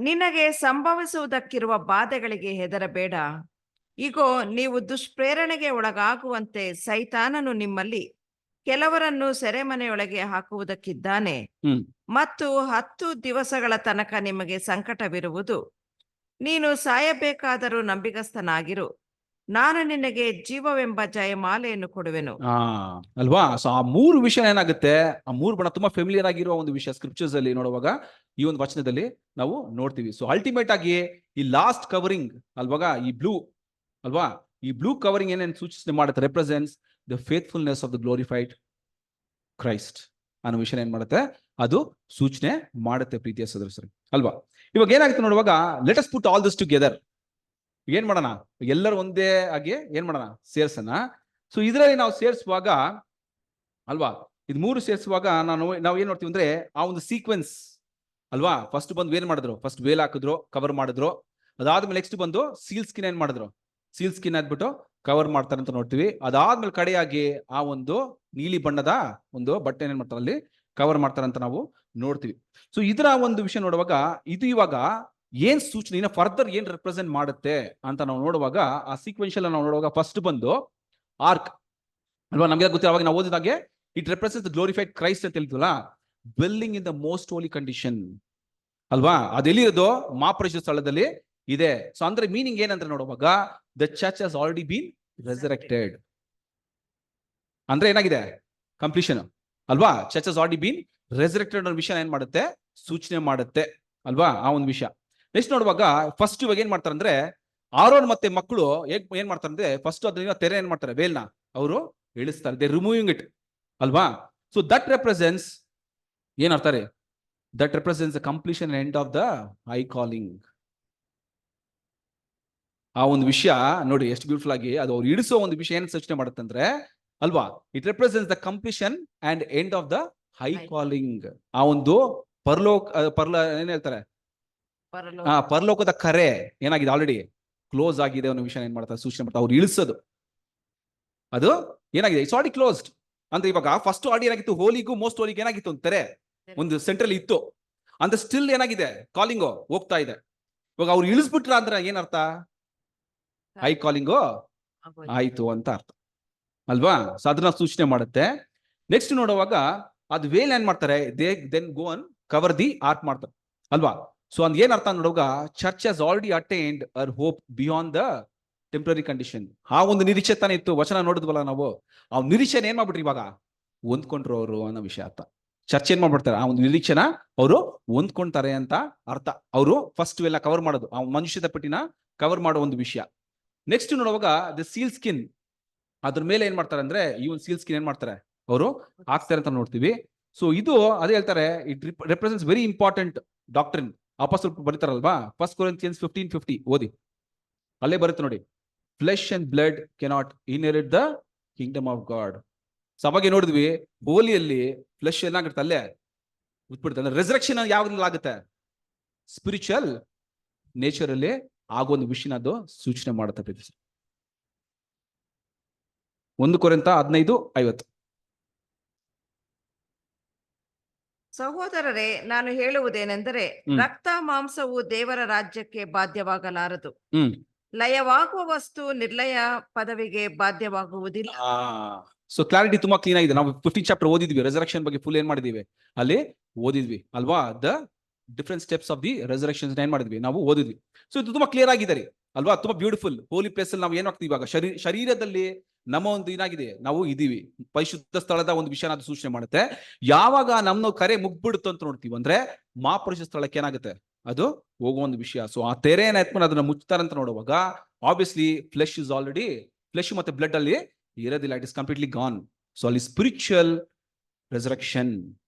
ನಿನಗೆ ಸಂಭವಿಸುವುದಕ್ಕಿರುವ ಬಾಧೆಗಳಿಗೆ ಹೆದರಬೇಡ. ಇಗೋ, ನೀವು ದುಷ್ಪ್ರೇರಣೆಗೆ ಒಳಗಾಗುವಂತೆ ಸೈತಾನನು ನಿಮ್ಮಲ್ಲಿ ಕೆಲವರನ್ನು ಸೆರೆಮನೆಯೊಳಗೆ ಹಾಕುವುದಕ್ಕಿದ್ದಾನೆ. ಮತ್ತು 10 ದಿವಸಗಳ ತನಕ ನಿಮಗೆ ಸಂಕಟವಿರುವುದು. ನೀನು ಸಾಯಬೇಕಾದರೂ ನಂಬಿಗಸ್ತನಾಗಿರು, ನಾನು ನಿನಗೆ ಜೀವವೆಂಬ ಜಯಮಾಲೆಯನ್ನು ಕೊಡುವೆನು. ಅಲ್ವಾ. ಸೊ ಆ 3 ವಿಷಯ ಏನಾಗುತ್ತೆ, ಆ 3 ಬಣ್ಣ ತುಂಬಾ ಫೆಮಿಲಿಯರ್ ಆಗಿರುವ ಒಂದು ವಿಷಯ ಸ್ಕ್ರಿಪ್ಚರ್ಸ್ ಅಲ್ಲಿ ನೋಡುವಾಗ ಈ ಒಂದು ವಚನದಲ್ಲಿ ನಾವು ನೋಡ್ತೀವಿ. ಸೊ ಅಲ್ಟಿಮೇಟ್ ಆಗಿ ಈ ಲಾಸ್ಟ್ ಕವರಿಂಗ್ ಅಲ್ವಾಗ ಈ ಬ್ಲೂ ಅಲ್ವಾ, ಈ ಬ್ಲೂ ಕವರಿಂಗ್ ಏನೇನು ಸೂಚನೆ ಮಾಡುತ್ತೆ, represents the faithfulness of the glorified Christ ಅನ್ನೋ ವಿಷಯ ಏನ್ ಮಾಡುತ್ತೆ, ಅದು ಸೂಚನೆ ಮಾಡುತ್ತೆ ಪ್ರೀತಿಯ ಸದಸ್ಯರು ಅಲ್ವಾ. ಇವಾಗ ಏನಾಗುತ್ತೆ ನೋಡುವಾಗ let us put all this together. ಏನ್ ಮಾಡೋಣ, ಎಲ್ಲರೂ ಒಂದೇ ಆಗಿ ಏನ್ ಮಾಡೋಣ, ಸೇರ್ಸೋಣ. ಸೊ ಇದರಲ್ಲಿ ನಾವು ಸೇರಿಸುವಾಗ ಅಲ್ವಾ, ಇದು 3 ಸೇರಿಸುವಾಗ ನಾವು ಏನ್ ನೋಡ್ತೀವಿ ಅಂದ್ರೆ ಆ ಒಂದು ಸೀಕ್ವೆನ್ಸ್ ಅಲ್ವಾ. ಫಸ್ಟ್ ಬಂದು ಏನ್ ಮಾಡಿದ್ರು, ಫಸ್ಟ್ ವೇಲ್ ಹಾಕಿದ್ರು, ಕವರ್ ಮಾಡಿದ್ರು. ಅದಾದ್ಮೇಲೆ ನೆಕ್ಸ್ಟ್ ಬಂದು ಸೀಲ್ ಸ್ಕಿನ್ ಏನ್ ಮಾಡಿದ್ರು, ಸೀಲ್ ಸ್ಕಿನ್ ಹಾಕ್ಬಿಟ್ಟು ಕವರ್ ಮಾಡ್ತಾರೆ ಅಂತ ನೋಡ್ತೀವಿ. ಅದಾದ್ಮೇಲೆ ಕಡೆಯಾಗಿ ಆ ಒಂದು ನೀಲಿ ಬಣ್ಣದ ಒಂದು ಬಟ್ಟೆ ಏನ್ ಮಾಡ್ತಾರೆ ಅಲ್ಲಿ ಕವರ್ ಮಾಡ್ತಾರೆ ಅಂತ ನಾವು ನೋಡ್ತೀವಿ. ಸೊ ಇದರ ಒಂದು ವಿಷಯ ನೋಡುವಾಗ ಇದು ಇವಾಗ ಏನ್ ಸೂಚನೆ, ಇನ್ನ ಫರ್ದರ್ ಏನ್ ರೆಪ್ರೆಸೆಂಟ್ ಮಾಡುತ್ತೆ ಅಂತ ನಾವು ನೋಡುವಾಗ ಆ ಸೀಕ್ವೆನ್ಷಿಯಲ್ ನಾವು ನೋಡುವಾಗ ಫಸ್ಟ್ ಬಂದು ಆರ್ಕ್ ಅಲ್ವಾ. ನಮ್ಗೆ ಗೊತ್ತಿರೋ ಅವಾಗ ನಾವು ಓದಿದಾಗೆ it represents the glorified Christ ಅಂತ ಹೇಳ್ತೀವಲ್ಲ, dwelling in the most holy condition ಅಲ್ವಾ. ಅದೆಲ್ಲಿರೋದು, ಮಹಾಪರಿಶುದ್ಧ ಸ್ಥಳದಲ್ಲಿ ಇದೆ. ಸೊ ಅಂದ್ರೆ ಮೀನಿಂಗ್ ಏನಂದ್ರೆ ನೋಡುವಾಗ the church has already bean ರೆಸರೆಕ್ಟೆಡ್ ಅಂದ್ರೆ ಏನಾಗಿದೆ, ಕಂಪ್ಲೀಷನ್ ಅಲ್ವಾ. ಚರ್ಚ್ ಹಸ್ ಆಲ್ರೆಡಿ ಬೀನ್ ರೆಸರೆಕ್ಟೆಡ್ ಅನ್ನೋ ವಿಷಯ ಏನ್ ಮಾಡುತ್ತೆ, ಸೂಚನೆ ಮಾಡುತ್ತೆ ಅಲ್ವಾ, ಆ ಒಂದು ವಿಷಯ. ನೆಕ್ಸ್ಟ್ ನೋಡುವಾಗ ಫಸ್ಟ್ ಇವಾಗ ಏನ್ ಮಾಡ್ತಾರೆ ಅಂದ್ರೆ ಆರೋನ್ ಮತ್ತೆ ಮಕ್ಕಳು ಏನ್ ಮಾಡ್ತಾರೆ ಅಂದ್ರೆ ಫಸ್ಟ್ ಅದನ್ನ ತೆರೆ ಏನ್ ಮಾಡ್ತಾರೆ, ವೇಲ್ನ ಅವರು ಇಳಿಸ್ತಾರೆ, ದೇ ರಿಮೂವಿಂಗ್ ಇಟ್ ಅಲ್ವಾ. ಸೊ ದಟ್ ರೆಪ್ರೆಸೆಂಟ್ಸ್ ಏನ್ ಅರ್ತಾರೆ, that represents the completion end of the high calling. ಆ ಒಂದು ವಿಷಯ ನೋಡಿ ಎಷ್ಟು ಬ್ಯೂಟಿಫುಲ್ ಆಗಿ ಅದು ಅವ್ರು ಇಡಿಸೋ ಒಂದು ವಿಷಯ ಏನ್ ಸೂಚನೆ ಮಾಡುತ್ತೆ ಅಂದ್ರೆ ಅಲ್ವಾ, it represents the completion and end of the high calling. ಆ ಒಂದು ಏನ್ ಹೇಳ್ತಾರೆ, ಪರಲೋಕದ ಕರೆ ಏನಾಗಿದೆ, ಆಲ್ರೆಡಿ ಕ್ಲೋಸ್ ಆಗಿದೆ ಅನ್ನೋ ವಿಷಯ ಏನ್ ಮಾಡ್ತಾರೆ, ಸೂಚನೆ ಮಾಡ್ತಾರೆ. ಅವ್ರು ಇಳಿಸೋದು ಅದು ಏನಾಗಿದೆ, ಇಟ್ಸ್ ಆಲ್ರೆಡಿ ಕ್ಲೋಸ್ಡ್ ಅಂದ್ರೆ ಇವಾಗ ಫಸ್ಟ್ ಆಡಿ ಏನಾಗಿತ್ತು, ಹೋಲಿಗೂ ಮೋಸ್ಟ್ ಹೋಲಿಗೆ ಏನಾಗಿತ್ತು, ಒಂದು ತೆರೆ ಒಂದು ಸೆಂಟ್ರಲ್ ಇತ್ತು ಅಂತ ಸ್ಟಿಲ್ ಏನಾಗಿದೆ, ಕಾಲಿಂಗು ಹೋಗ್ತಾ ಇದೆ. ಇವಾಗ ಅವ್ರು ಇಳಿಸ್ಬಿಟ್ರ ಅಂದ್ರೆ ಏನರ್ಥ, ಹೈ ಕಾಲಿಂಗು ಆಯ್ತು ಅಂತ ಅರ್ಥ ಅಲ್ವಾ. ಸೊ ಅದನ್ನ ಸೂಚನೆ ಮಾಡುತ್ತೆ. ನೆಕ್ಸ್ಟ್ ನೋಡುವಾಗ ಅದು ವೇಲ್ ಏನ್ ಮಾಡ್ತಾರೆ, they then go and cover the ark ಮಾಡ್ತಾರೆ ಅಲ್ವಾ. ಸೊ ಅಂದ್ ಏನ್ ಅರ್ಥ ನೋಡುವಾಗ church has already attained our hope beyond the temporary condition. ಆ ಒಂದು ನಿರೀಕ್ಷೆ ತಾನೇ ಇತ್ತು, ವಚನ ನೋಡಿದ್ವಲ್ಲ ನಾವು, ಆ ನಿರೀಕ್ಷೆನ ಏನ್ ಮಾಡ್ಬಿಟ್ರಿ ಇವಾಗ ಹೊಂದ್ಕೊಂಡ್ರು ಅವರು ಅನ್ನೋ ವಿಷಯ ಅರ್ಥ. ಚರ್ಚ್ ಏನ್ ಮಾಡ್ಬಿಡ್ತಾರೆ, ಆ ಒಂದು ನಿರೀಕ್ಷೆನ ಅವರು ಹೊಂದ್ಕೊಂತಾರೆ ಅಂತ ಅರ್ಥ. ಅವರು ಫಸ್ಟ್ ಎಲ್ಲ ಕವರ್ ಮಾಡೋದು, ಆ ಮನುಷ್ಯದ ಪಟ್ಟಿನ ಕವರ್ ಮಾಡೋ ಒಂದು ವಿಷಯ. ನೆಕ್ಸ್ಟ್ ನೋಡುವಾಗ ದ ಸೀಲ್ ಸ್ಕಿನ್, ಅದ್ರ ಮೇಲೆ ಏನ್ ಮಾಡ್ತಾರೆ ಅಂದ್ರೆ ಈ ಒಂದು ಸೀಲ್ ಸ್ಕಿನ್ ಏನ್ ಮಾಡ್ತಾರೆ ಅವರು ಹಾಕ್ತಾರೆ ಅಂತ ನೋಡ್ತೀವಿ. ಸೊ ಇದು ಅದೇ ಹೇಳ್ತಾರೆ, it represents very important doctrine. ಅಪೊಸ್ತಲರು ಬರೀತಾರಲ್ವಾ, 1 Corinthians 15:50 ಓದಿ, ಅಲ್ಲೇ ಬರುತ್ತೆ ನೋಡಿ, flesh and blood cannot inherit the kingdom of God. ಸಭೆಗೆ ನೋಡಿದ್ವಿ, ಹೋಲಿಯಲ್ಲಿ ಫ್ಲೆಶ್ ಏನಾಗುತ್ತೆ ಅಲ್ಲೇ ಉಟ್ಬಿಡುತ್ತೆ. ಅಂದ್ರೆ ರೆಸರೆಕ್ಷನ್ ಯಾವಾಗಲೂ ಆಗುತ್ತೆ, ಸ್ಪಿರಿಚುವಲ್ ನೇಚರ್ ಅಲ್ಲಿ ಆಗೋ ಒಂದು ವಿಷಯನ ಅದು ಸೂಚನೆ ಮಾಡುತ್ತೆ. 1 ಕೊರಿಂಥ 15:50. ಸಹೋದರರೇ, ನಾನು ಹೇಳುವುದೇನೆಂದರೆ ರಕ್ತ ಮಾಂಸವು ದೇವರ ರಾಜ್ಯಕ್ಕೆ ಬಾಧ್ಯವಾಗಲಾರದು. ಲಯವಾಗುವ ವಸ್ತು ನಿರ್ಲಯ ಪದವಿಗೆ ಬಾಧ್ಯವಾಗುವುದಿಲ್ಲ. ಸೊ ಕ್ಲಾರಿಟಿ ತುಂಬಾ ಕ್ಲೀನ್ ಆಗಿದೆ. ನಾವು 15th chapter ಓದಿದ್ವಿ, ರೆಸರೆಕ್ಷನ್ ಬಗ್ಗೆ ಫುಲ್ ಏನ್ ಮಾಡಿದೀವಿ ಅಲ್ಲಿ ಓದಿದ್ವಿ ಅಲ್ವಾ. The different steps of the resurrection ಏನ್ ಮಾಡಿದ್ವಿ ನಾವು ಓದಿದ್ವಿ. ಸೊ ಇದು ತುಂಬಾ ಕ್ಲಿಯರ್ ಆಗಿದೆ ಅಲ್ವಾ, ತುಂಬಾ ಬ್ಯೂಟಿಫುಲ್. ಹೋಲಿ ಪ್ಲೇಸ್ ಅಲ್ಲಿ ನಾವು ಏನ್ ಆಗ್ತೀವಿ ಇವಾಗ, ಶರೀರದಲ್ಲಿ ನಮ್ಮ ಒಂದು ಏನಾಗಿದೆ, ನಾವು ಇದೀವಿ ಪರಿಶುದ್ಧ ಸ್ಥಳದ ಒಂದು ವಿಷಯನ ಅದು ಸೂಚನೆ ಮಾಡುತ್ತೆ. ಯಾವಾಗ ನಮ್ಮ ಕರೆ ಮುಗ್ಬಿಡುತ್ತೆ ಅಂತ ನೋಡ್ತೀವಿ ಅಂದ್ರೆ ಮಹಾಪರಿಶುದ್ಧ ಸ್ಥಳಕ್ಕೆ ಏನಾಗುತ್ತೆ, ಅದು ಹೋಗುವ ಒಂದು ವಿಷಯ. ಸೊ ಆ ತೆರೆನ ಎತ್ಕೊಂಡು ಅದನ್ನ ಮುಚ್ತಾರೆ ಅಂತ ನೋಡುವಾಗ obviously flesh is already, flesh ಮತ್ತೆ ಬ್ಲಡ್ ಅಲ್ಲಿ ಇರೋದಿಲ್ಲ, it is completely gone. So ಅಲ್ಲಿ ಸ್ಪಿರಿಚುವಲ್ ರೆಸರೆಕ್ಷನ್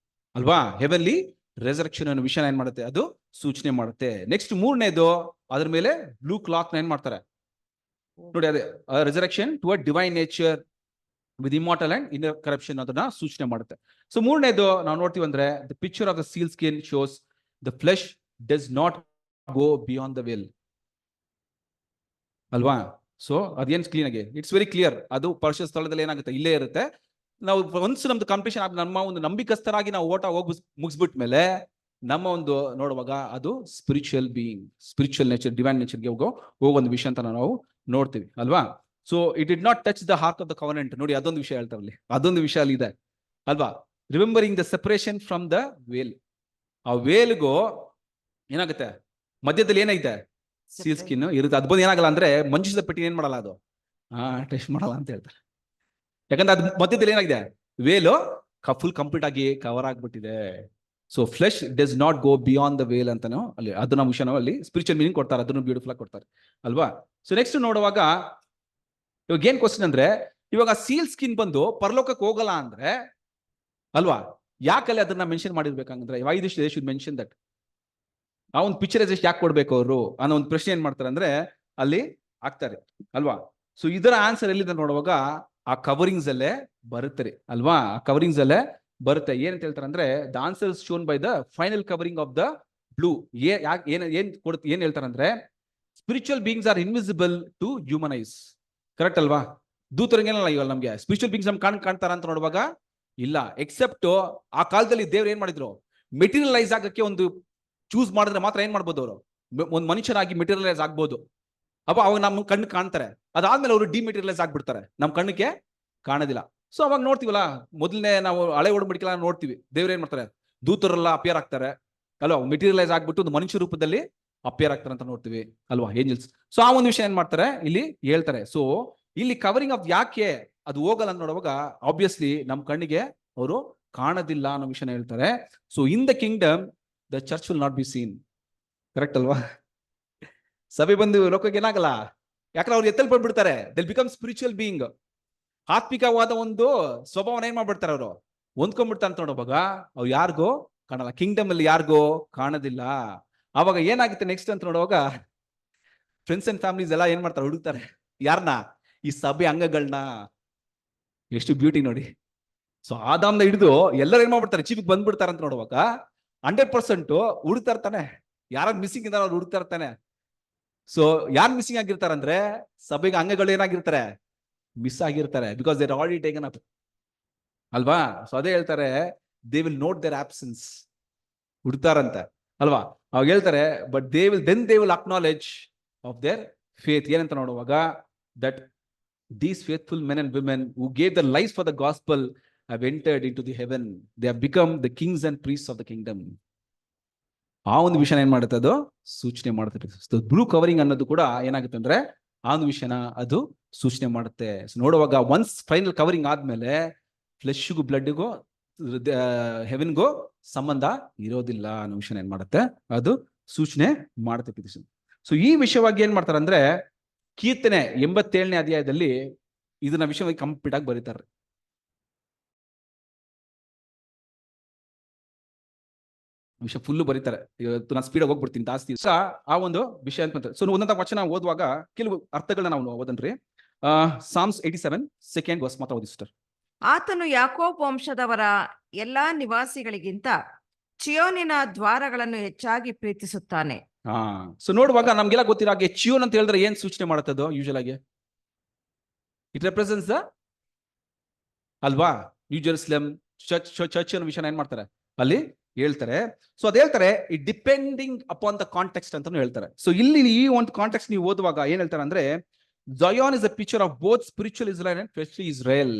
ಅಲ್ವಾ, ಹೆವೆನ್ಲಿ ರೆಸರೆಕ್ಷನ್ ಅನ್ನೋ ವಿಷಯನ ಏನ್ ಮಾಡುತ್ತೆ, ಅದು ಸೂಚನೆ ಮಾಡುತ್ತೆ. ನೆಕ್ಸ್ಟ್ ಮೂರನೇದು, ಅದ್ರ ಮೇಲೆ ಬ್ಲೂ ಕ್ಲಾತ್ ಏನ್ ಮಾಡ್ತಾರೆ ನೋಡಿ, ಅದೇ resurrection to a divine nature with immortal and incorruption ಅದನ್ನ ಸೂಚನೆ ಮಾಡುತ್ತೆ. ಸೊ ಮೂರನೇದು ನಾವು ನೋಡ್ತೀವಿ ಅಂದ್ರೆ, the picture of the seal skin shows the flesh does not go beyond the veil ಅಲ್ವಾ. ಸೊ ಅದೇನ್ ಕ್ಲೀನ್ ಆಗಿ ಇಟ್ಸ್ ವೆರಿ ಕ್ಲಿಯರ್, ಅದು ಪರಿಶುದ್ಧ ಸ್ಥಳದಲ್ಲಿ ಏನಾಗುತ್ತೆ, ಇಲ್ಲೇ ಇರುತ್ತೆ. ನಾವು ಒನ್ಸ್ ನಮ್ದು ಕಂಪ್ಲೀಷನ್ ಆಗಿ ನಮ್ಮ ಒಂದು ನಂಬಿಕಸ್ಥರಾಗಿ ನಾವು ಓಟ ಮುಗಿಸ್ಬಿಟ್ಟ ಮೇಲೆ ನಮ್ಮ ಒಂದು ನೋಡುವಾಗ ಅದು spiritual being, spiritual nature, divine ನೇಚರ್ಗೆ ಹೋಗೋ ಒಂದು ವಿಷಯ ಅಂತ ನಾವು ನೋಡ್ತೀವಿ ಅಲ್ವಾ. So it did not touch the heart of the covenant. ನೋಡಿ ಅದೊಂದು ವಿಷಯ ಹೇಳ್ತಾರಲ್ಲಿ, ಅದೊಂದು ವಿಷಯ ಅಲ್ಲಿ ಇದೆ ಅಲ್ವಾ. Remembering the separation from the veil. ಆ ವೇಲ್ಗೂ ಏನಾಗುತ್ತೆ, ಮಧ್ಯದಲ್ಲಿ ಏನೈತೆ, ಸೀಲ್ ಸ್ಕಿನ್ ಇರುತ್ತೆ. ಅದು ಬಂದು ಏನಾಗಲ್ಲ ಅಂದ್ರೆ ಮಂಜಿಸಿದ ಪೆಟ್ಟಿ ಏನ್ ಮಾಡಲ್ಲ, ಅದು ಟೆಸ್ಟ್ ಮಾಡಲ್ಲ ಅಂತ ಹೇಳ್ತಾರೆ. ಯಾಕಂದ್ರೆ ಅದು ಮಧ್ಯದಲ್ಲಿ ಏನಾಗಿದೆ, ವೇಲು ಫುಲ್ ಕಂಪ್ಲೀಟ್ ಆಗಿ ಕವರ್ ಆಗ್ಬಿಟ್ಟಿದೆ. So flesh does not go beyond the veil ಅಂತಾನು ಅಲ್ಲಿ ಅದನ್ನ ವಿಷಯ ಅಲ್ಲಿ ಸ್ಪಿರಿಚುವಲ್ ಮೀನಿಂಗ್ ಕೊಡ್ತಾರೆ, ಅದನ್ನು ಬ್ಯೂಟಿಫುಲ್ ಆಗಿ ಕೊಡ್ತಾರೆ ಅಲ್ವಾ. ಸೊ ನೆಕ್ಸ್ಟ್ ನೋಡುವಾಗ ಇವಾಗ ಏನ್ ಕ್ವಶನ್ ಅಂದ್ರೆ, ಇವಾಗ ಸೀಲ್ ಸ್ಕಿನ್ ಬಂದು ಪರಲೋಕಕ್ಕೆ ಹೋಗಲ್ಲ ಅಂದ್ರೆ ಅಲ್ವಾ, ಯಾಕಲ್ಲಿ ಅದನ್ನ ಮೆನ್ಷನ್ ಮಾಡಿರ್ಬೇಕಂದ್ರೆ, why this they should mention that, ಆ ಒಂದು ಪಿಕ್ಚರೈಸೇಷನ್ ಯಾಕೆ ಕೊಡ್ಬೇಕು ಅವರು ಅನ್ನೋ ಒಂದು ಪ್ರಶ್ನೆ ಏನ್ ಮಾಡ್ತಾರೆ ಅಂದ್ರೆ ಅಲ್ಲಿ ಆಗ್ತಾರೆ ಅಲ್ವಾ. ಸೊ ಇದರ ಆನ್ಸರ್ ಎಲ್ಲಿದೆ ನೋಡುವಾಗ ಆ ಕವರಿಂಗ್ಸ್ ಅಲ್ಲೇ ಬರುತ್ತೆ ಅಲ್ವಾ. ಆ ಕವರಿಂಗ್ಸ್ ಅಲ್ಲೇ ಬರುತ್ತೆ. ಏನಂತ ಹೇಳ್ತಾರೆ ಅಂದ್ರೆ, the answer shown by the final covering of the blue. ಏನ್ ಹೇಳ್ತಾರೆ ಅಂದ್ರೆ, spiritual beings are invisible to human eyes. Correct ಅಲ್ವಾ. ದೂತರಿಗೆ ಏನಲ್ಲ ಇವಾಗ ನಮ್ಗೆ ಸ್ಪಿರಿಚುವಲ್ ಬೀಯಿಂಗ್ಸ್ ನಮ್ ಕಾಣ್ತಾರ ಅಂತ ನೋಡುವಾಗ ಇಲ್ಲ. ಎಕ್ಸೆಪ್ಟ್ ಆ ಕಾಲದಲ್ಲಿ ದೇವ್ರು ಏನ್ ಮಾಡಿದ್ರು, ಮೆಟೀರಿಯಲೈಸ್ ಆಗಕ್ಕೆ ಒಂದು ಚೂಸ್ ಮಾಡಿದ್ರೆ ಮಾತ್ರ ಏನ್ ಮಾಡ್ಬೋದು, ಅವರು ಒಂದು ಮನುಷ್ಯರಾಗಿ ಮೆಟೀರಿಯಲೈಸ್ ಆಗ್ಬೋದು. ಅವಾಗ ನಮ್ಮ ಕಣ್ಣು ಕಾಣ್ತಾರೆ, ಅದಾದ್ಮೇಲೆ ಅವರು ಡಿಮೆಟೀರಿಯಲೈಸ್ ಆಗ್ಬಿಡ್ತಾರೆ, ನಮ್ಮ ಕಣ್ಣಿಗೆ ಕಾಣೋದಿಲ್ಲ. ಸೊ ಅವಾಗ ನೋಡ್ತೀವಲ್ಲ, ಮೊದಲನೇ ನಾವು ಹಳೆ ಒಡಂಬಡಿಕೆಲ್ಲ ನೋಡ್ತೀವಿ, ದೇವ್ರು ಏನ್ ಮಾಡ್ತಾರೆ, ದೂತರೆಲ್ಲ ಅಪಿಯರ್ ಆಗ್ತಾರೆ ಅಲ್ವಾ, ಮೆಟೀರಿಯಲೈಸ್ ಆಗ್ಬಿಟ್ಟು ಒಂದು ಮನುಷ್ಯ ರೂಪದಲ್ಲಿ ಅಪಿಯರ್ ಆಗ್ತಾರೆ ಅಂತ ನೋಡ್ತೀವಿ ಅಲ್ವಾ, ಏಂಜಲ್ಸ್. ಸೊ ಆ ಒಂದು ವಿಷಯ ಏನ್ ಮಾಡ್ತಾರೆ ಇಲ್ಲಿ ಹೇಳ್ತಾರೆ. ಸೊ ಇಲ್ಲಿ ಕವರಿಂಗ್ ಆಫ್ ಯಾಕೆ ಅದು ಹೋಗಲ್ಲ ಅಂತ ನೋಡುವಾಗ, ಆಬ್ವಿಯಸ್ಲಿ ನಮ್ಮ ಕಣ್ಣಿಗೆ ಅವರು ಕಾಣೋದಿಲ್ಲ ಅನ್ನೋ ವಿಷಯನ ಹೇಳ್ತಾರೆ. So in the Kingdom the church will not be seen. Correct ಅಲ್ವಾ. ಸಭೆ ಬಂದು ಲೋಕಕ್ಕೆ ಏನಾಗಲ್ಲ, ಯಾಕಂದ್ರೆ ಅವ್ರು ಎತ್ತಲ್ಪಟ್ಬಿಡ್ತಾರೆ, ದಿಲ್ ಬಿಕಮ್ ಸ್ಪಿರಿಚುವಲ್ ಬೀಯಿಂಗ್. ಆತ್ಮಿಕವಾದ ಒಂದು ಸ್ವಭಾವನ ಏನ್ ಮಾಡ್ಬಿಡ್ತಾರೆ, ಅವರು ಹೊಂದ್ಕೊಂಡ್ಬಿಡ್ತಾರೆ ಅಂತ ನೋಡುವಾಗ ಅವ್ರು ಯಾರಿಗೋ ಕಾಣಲ್ಲ, ಕಿಂಗ್ಡಮ್ ಅಲ್ಲಿ ಯಾರಿಗೋ ಕಾಣೋದಿಲ್ಲ. ಅವಾಗ ಏನಾಗುತ್ತೆ ನೆಕ್ಸ್ಟ್ ಅಂತ ನೋಡುವಾಗ, ಫ್ರೆಂಡ್ಸ್ ಅಂಡ್ ಫ್ಯಾಮಿಲೀಸ್ ಎಲ್ಲ ಏನ್ ಮಾಡ್ತಾರೆ, ಹುಡುಕ್ತಾರೆ ಯಾರನ್ನ, ಈ ಸಭೆ ಅಂಗಗಳನ್ನ. ಎಷ್ಟು ಬ್ಯೂಟಿ ನೋಡಿ. ಸೊ ಆದಾಮ್ನ ಹಿಡಿದು ಎಲ್ಲರೂ ಏನ್ ಮಾಡ್ಬಿಡ್ತಾರೆ, ಚೀಪಿಗೆ ಬಂದ್ಬಿಡ್ತಾರೆ ಅಂತ ನೋಡುವಾಗ 100% ಹುಡುಕ್ತಾ ಇರ್ತಾನೆ, ಯಾರು ಮಿಸ್ಸಿಂಗ್ ಇದಾರೆ ಅವ್ರು ಹುಡುಕ್ತಾ ಇರ್ತಾನೆ. ಸೊ ಯಾರು ಮಿಸ್ಸಿಂಗ್ ಆಗಿರ್ತಾರೆ ಅಂದ್ರೆ, ಸಭೆಗೆ ಅಂಗಗಳು ಏನಾಗಿರ್ತಾರೆ, ಮಿಸ್ ಆಗಿರ್ತಾರೆ. Because they are already taken up ಅಲ್ವಾ. ಸೊ ಅದೇ ಹೇಳ್ತಾರೆ, they will note their absence, ಹುಡ್ತಾರಂತೆ ಅಲ್ವಾ. ಅವಾಗ ಹೇಳ್ತಾರೆ, but they will acknowledge of their faith. ಏನಂತ ನೋಡುವಾಗ, that these faithful men and women who gave their lives for the gospel have entered into the heaven. They have become the kings and priests of the kingdom. ಆ ಒಂದು ವಿಷಯನ ಏನ್ ಮಾಡುತ್ತೆ, ಅದು ಸೂಚನೆ ಮಾಡುತ್ತೆ. ಬ್ಲೂ ಕವರಿಂಗ್ ಅನ್ನೋದು ಕೂಡ ಏನಾಗುತ್ತೆ ಅಂದ್ರೆ, ಆ ಒಂದು ವಿಷಯನ ಅದು ಸೂಚನೆ ಮಾಡುತ್ತೆ. ನೋಡುವಾಗ ಒನ್ಸ್ ಫೈನಲ್ ಕವರಿಂಗ್ ಆದ್ಮೇಲೆ ಫ್ಲೆಶ್ಗೂ ಬ್ಲಡ್ಗೂ ಹೆವೆನ್ಗೂ ಸಂಬಂಧ ಇರೋದಿಲ್ಲ ಅನ್ನೋ ವಿಷಯನ ಏನ್ ಮಾಡುತ್ತೆ, ಅದು ಸೂಚನೆ ಮಾಡುತ್ತೆ. ಸೊ ಈ ವಿಷಯವಾಗಿ ಏನ್ ಮಾಡ್ತಾರೆ ಅಂದ್ರೆ, ಕೀರ್ತನೆ 87ನೇ ಅಧ್ಯಾಯದಲ್ಲಿ ಇದನ್ನ ವಿಷಯವಾಗಿ ಕಂಪ್ಲೀಟ್ ಆಗಿ ಬರೀತಾರೆ. ವಿಷಯ ಫುಲ್ಲು ಬರೀತಾರೆ. ಇವತ್ತು ನಾನು ಸ್ಪೀಡ್ ಆಗಿ ಹೋಗ್ಬಿಡ್ತೀನಿ ಜಾಸ್ತಿ. ಆ ಒಂದು ವಿಷಯ ಅಂತ. ಸೊ ಒಂದೊಂದು ವಚನ ಓದುವಾಗ ಕೆಲವು ಅರ್ಥಗಳನ್ನ ನಾವು ಓದನ್ರಿ. ಸಾಮ್ಸ್ 87 2nd ವರ್ಸ್ ಮಾತ್ರ ಓದಿ ಸಿಸ್ಟರ್. ಆತನು ಯಾಕೋಬ್ ವಂಶದವರ ಎಲ್ಲಾ ನಿವಾಸಿಗಳಿಗಿಂತ ಚಿಯೋನಿನ ದ್ವಾರಗಳನ್ನು ಹೆಚ್ಚಾಗಿ ಪ್ರೀತಿಸುತ್ತಾನೆ. ಸೊ ನೋಡುವಾಗ ನಮ್ಗೆಲ್ಲ ಗೊತ್ತಿರೋ ಹಾಗೆ ಚಿಯೋನ್ ಅಂತ ಹೇಳಿದ್ರೆ ಏನ್ ಸೂಚನೆ ಮಾಡುತ್ತದೋ, ಯೂಶುವಲ್ ಆಗಿ ಇಟ್ ರೆಪ್ರೆಸೆಂಟ್ಸ್ ದ ಅಲ್ವಾ ನ್ಯೂ ಜೆರುಸಲೇಮ್ ಚರ್ಚ್ ಅನ್ನೋ ವಿಷಯನ ಏನ್ ಮಾಡ್ತಾರೆ ಅಲ್ಲಿ ಹೇಳ್ತಾರೆ. ಸೊ ಅದ್ ಹೇಳ್ತಾರೆ, it depending upon the context ಅಂತಾನು ಹೇಳ್ತಾರೆ. ಸೊ ಇಲ್ಲಿ ಈ ಒಂದು ಕಾಂಟೆಕ್ಸ್ಟ್ ನೀವು ಓದುವಾಗ ಏನ್ ಹೇಳ್ತಾರೆ ಅಂದ್ರೆ, Zion is a picture of both spiritual Israel and fleshly Israel,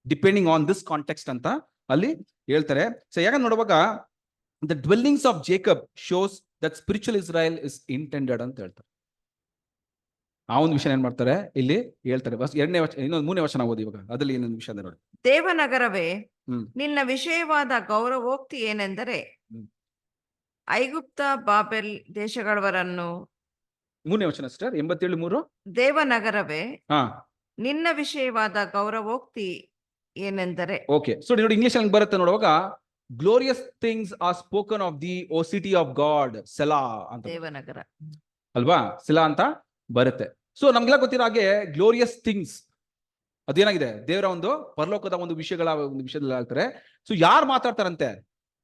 depending on this context ಅಂತ ಅಲ್ಲಿ ಹೇಳ್ತಾರೆ. ಸೊ ಯಾಕಂದ್ರೆ ನೋಡುವಾಗ the dwellings of Jacob shows that spiritual Israel is intended ಅಂತ ಹೇಳ್ತಾರೆ. ಆ ಒಂದು ವಿಷಯ ಏನ್ ಮಾಡ್ತಾರೆ ಇಲ್ಲಿ ಹೇಳ್ತಾರೆ. ಬಸ್ 2ನೇ ವಚನ, ಇನ್ನೊಂದು 3ನೇ ವಚನ ಓದಿ ಇವಾಗ, ಅದ್ರಲ್ಲಿ ಏನೊಂದು ವಿಷಯ ನೋಡಿ. ದೇವನಗರವೇ, ನಿನ್ನ ವಿಷಯವಾದ ಗೌರವೋಕ್ತಿ ಏನೆಂದರೆ, ಐಗುಪ್ತ ಬಾಬೆಲ್ ದೇಶಗಳವರನ್ನು. 3ನೇ ವಚನ ಸಿಸ್ಟರ್ 87:3. ದೇವನಗರವೇ, ನಿನ್ನ ವಿಷಯವಾದ ಗೌರವೋಕ್ತಿ ಏನೆಂದರೆ. ಓಕೆ, ಸೊ ನೋಡಿ ಇಂಗ್ಲಿಷ್ ಅಲ್ಲಿ ಬರುತ್ತೆ ನೋಡುವಾಗ, glorious things are spoken of the O city of God selah ಅಂತ ದೇವನಗರ. ಅಲ್ವಾ, ಸೆಲಾ ಅಂತ ಬರುತ್ತೆ. ಸೊ ನಮ್ಗೆಲ್ಲ ಗೊತ್ತಿರೋ ಹಾಗೆ ಗ್ಲೋರಿಯಸ್ ಥಿಂಗ್ಸ್ ಅದೇನಾಗಿದೆ, ದೇವರ ಒಂದು ಪರಲೋಕದ ಒಂದು ವಿಷಯದಲ್ಲಿ ಹೇಳ್ತಾರೆ. ಸೊ ಯಾರು ಮಾತಾಡ್ತಾರಂತೆ?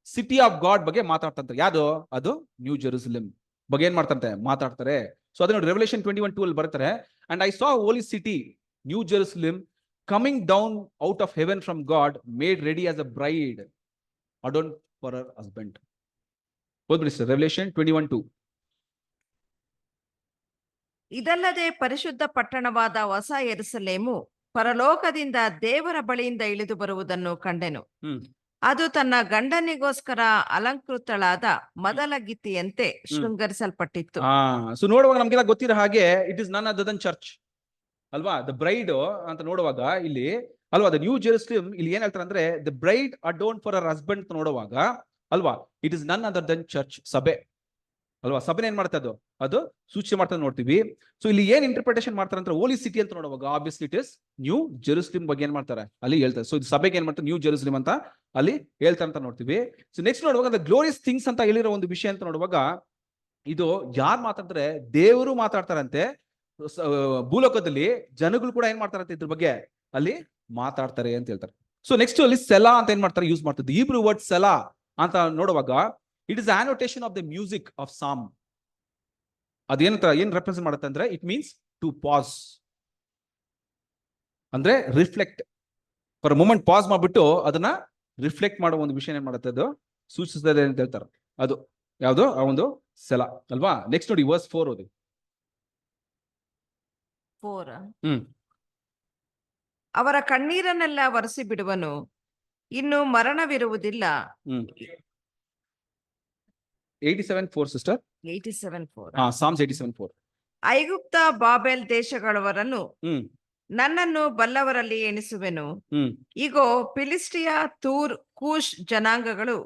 ಸಿಟಿ ಆಫ್ ಗಾಡ್ ಬಗ್ಗೆ ಮಾತಾಡ್ತಾರೆ. ಯಾವುದು ಅದು? ನ್ಯೂ ಜೆರೂಸಲೇಮ್ ಬಗ್ಗೆ ಏನ್ ಮಾಡ್ತಾರಂತೆ, ಮಾತಾಡ್ತಾರೆ. ಸೊ ಅದೇ ನೋಡಿ, ರೆವಲ್ಯೂಷನ್ 21:2 ಬರ್ತಾರೆ. And I saw holy city new Jerusalem coming down out of heaven from God, made ready as a bride adorn for her husband. ಓದ್ಬಿಡಿ ಸರ್, ರೆವಲ್ಯೂಷನ್ 21:2. ಇದಲ್ಲದೆ ಪರಿಶುದ್ಧ ಪಟ್ಟಣವಾದ ಹೊಸ ಯೆರೂಸಲೇಮು ಪರಲೋಕದಿಂದ ದೇವರ ಬಳಿಯಿಂದ ಇಳಿದು ಬರುವುದನ್ನು ಕಂಡೆನು. ಅದು ತನ್ನ ಗಂಡನಿಗೋಸ್ಕರ ಅಲಂಕೃತಳಾದ ಮೊದಲ ಗಿತ್ತಿಯಂತೆ ಶೃಂಗರಿಸಲ್ಪಟ್ಟಿತ್ತು. ಸೊ ನೋಡುವಾಗ ನಮ್ಗೆಲ್ಲ ಗೊತ್ತಿರೋ ಹಾಗೆ it is none other than church ಅಲ್ವಾ, ದ ಬ್ರೈಡ್ ಅಂತ ನೋಡುವಾಗ ಇಲ್ಲಿ ಅಲ್ವಾ, ದ ನ್ಯೂ ಜೆರೂಸಲೇಮ್ ಇಲ್ಲಿ ಏನ್ ಹೇಳ್ತಾರೆ ಅಂದ್ರೆ the bride adorn for her husband ಅಂತ ನೋಡುವಾಗ ಅಲ್ವಾ, it is none other than church, ಸಭೆ ಅಲ್ವಾ. ಸಭೆನ ಏನ್ ಮಾಡ್ತಾ ಅದು ಸೂಚನೆ ಮಾಡ್ತಾ ನೋಡ್ತೀವಿ. ಸೊ ಇಲ್ಲಿ ಏನ್ ಇಂಟರ್ಪ್ರಿಟೇಷನ್ ಮಾಡ್ತಾರೆ ಅಂದ್ರೆ ಹೋಲಿ ಸಿಟಿ ಅಂತ ನೋಡುವಾಗ obviously it is new Jerusalem ಬಗ್ಗೆ ಏನ್ ಮಾಡ್ತಾರೆ ಅಲ್ಲಿ ಹೇಳ್ತಾರೆ. ಸೊ ಇದು ಸಭೆಗೆ ಏನ್ ಮಾಡ್ತಾರೆ, ನ್ಯೂ ಜೆರೂಸಲೇಮ್ ಅಂತ ಅಲ್ಲಿ ಹೇಳ್ತಾರೆ ಅಂತ ನೋಡ್ತೀವಿ. ಸೊ ನೆಕ್ಸ್ಟ್ ನೋಡುವಾಗ ದ ಗ್ಲೋರಿಯಸ್ ಥಿಂಗ್ಸ್ ಅಂತ ಹೇಳಿರೋ ಒಂದು ವಿಷಯ ಅಂತ ನೋಡುವಾಗ ಇದು ಯಾರು ಮಾತಾಡ್ತಾರೆ? ದೇವರು ಮಾತಾಡ್ತಾರಂತೆ. ಭೂಲೋಕದಲ್ಲಿ ಜನಗಳು ಕೂಡ ಏನ್ ಮಾಡ್ತಾರಂತೆ ಇದ್ರ ಬಗ್ಗೆ ಅಲ್ಲಿ ಮಾತಾಡ್ತಾರೆ ಅಂತ ಹೇಳ್ತಾರೆ. ಸೊ ನೆಕ್ಸ್ಟ್ ಅಲ್ಲಿ ಸೆಲಾ ಅಂತ ಏನ್ ಮಾಡ್ತಾರೆ, ಯೂಸ್ ಮಾಡ್ತಾರೆ. ಹೀಬ್ರೂ ವರ್ಡ್ ಸೆಲಾ ಅಂತ ನೋಡುವಾಗ it is annotation of the music of psalm. ಅದೇನಂತ ಏನ್ ರೆಪ್ರೆಸೆಂಟ್ ಮಾಡುತ್ತೆ ಅಂದ್ರೆ ಇಟ್ ಮೀನ್ಸ್ ಟು ಪಾಸ್, ಅಂದ್ರೆ ರಿಫ್ಲೆಕ್ಟ್. ಫಾರ್ ಮೂಮೆಂಟ್ ಪಾಸ್ ಮಾಡ್ಬಿಟ್ಟು ಅದನ್ನ ರಿಫ್ಲೆಕ್ಟ್ ಮಾಡೋ ಒಂದು ವಿಷಯ ಏನ್ ಮಾಡುತ್ತೆ, ಅದು ಸೂಚಿಸ್ತದೆ ಅಂತ ಹೇಳ್ತಾರೆ. ಅದು ಯಾವುದು? ಆ ಒಂದು ಸೆಲಾ ಅಲ್ವಾ. ನೆಕ್ಸ್ಟ್ ನೋಡಿ ವರ್ಸ್ 4 ಓದಿ. 4 ಅವರ ಕಣ್ಣೀರನ್ನೆಲ್ಲ ಒರೆಸಿ ಬಿಡುವನು, ಇನ್ನು ಮರಣವಿರುವುದಿಲ್ಲ. 87:4 ಸಿಸ್ಟರ್. 87:4 ಸಾಮ್ಸ್ 87:4. ಐಗುಪ್ತ ಬಾಬೆಲ್ ದೇಶಗಳವರನ್ನು ನನ್ನನ್ನು ಬಲ್ಲವರಲ್ಲಿ ಎಣಿಸುವೆನು. ಈಗೋ ಫಿಲಿಸ್ಟಿಯ, ತೂರ್, ಕೂಶ್ ಜನಾಂಗಗಳು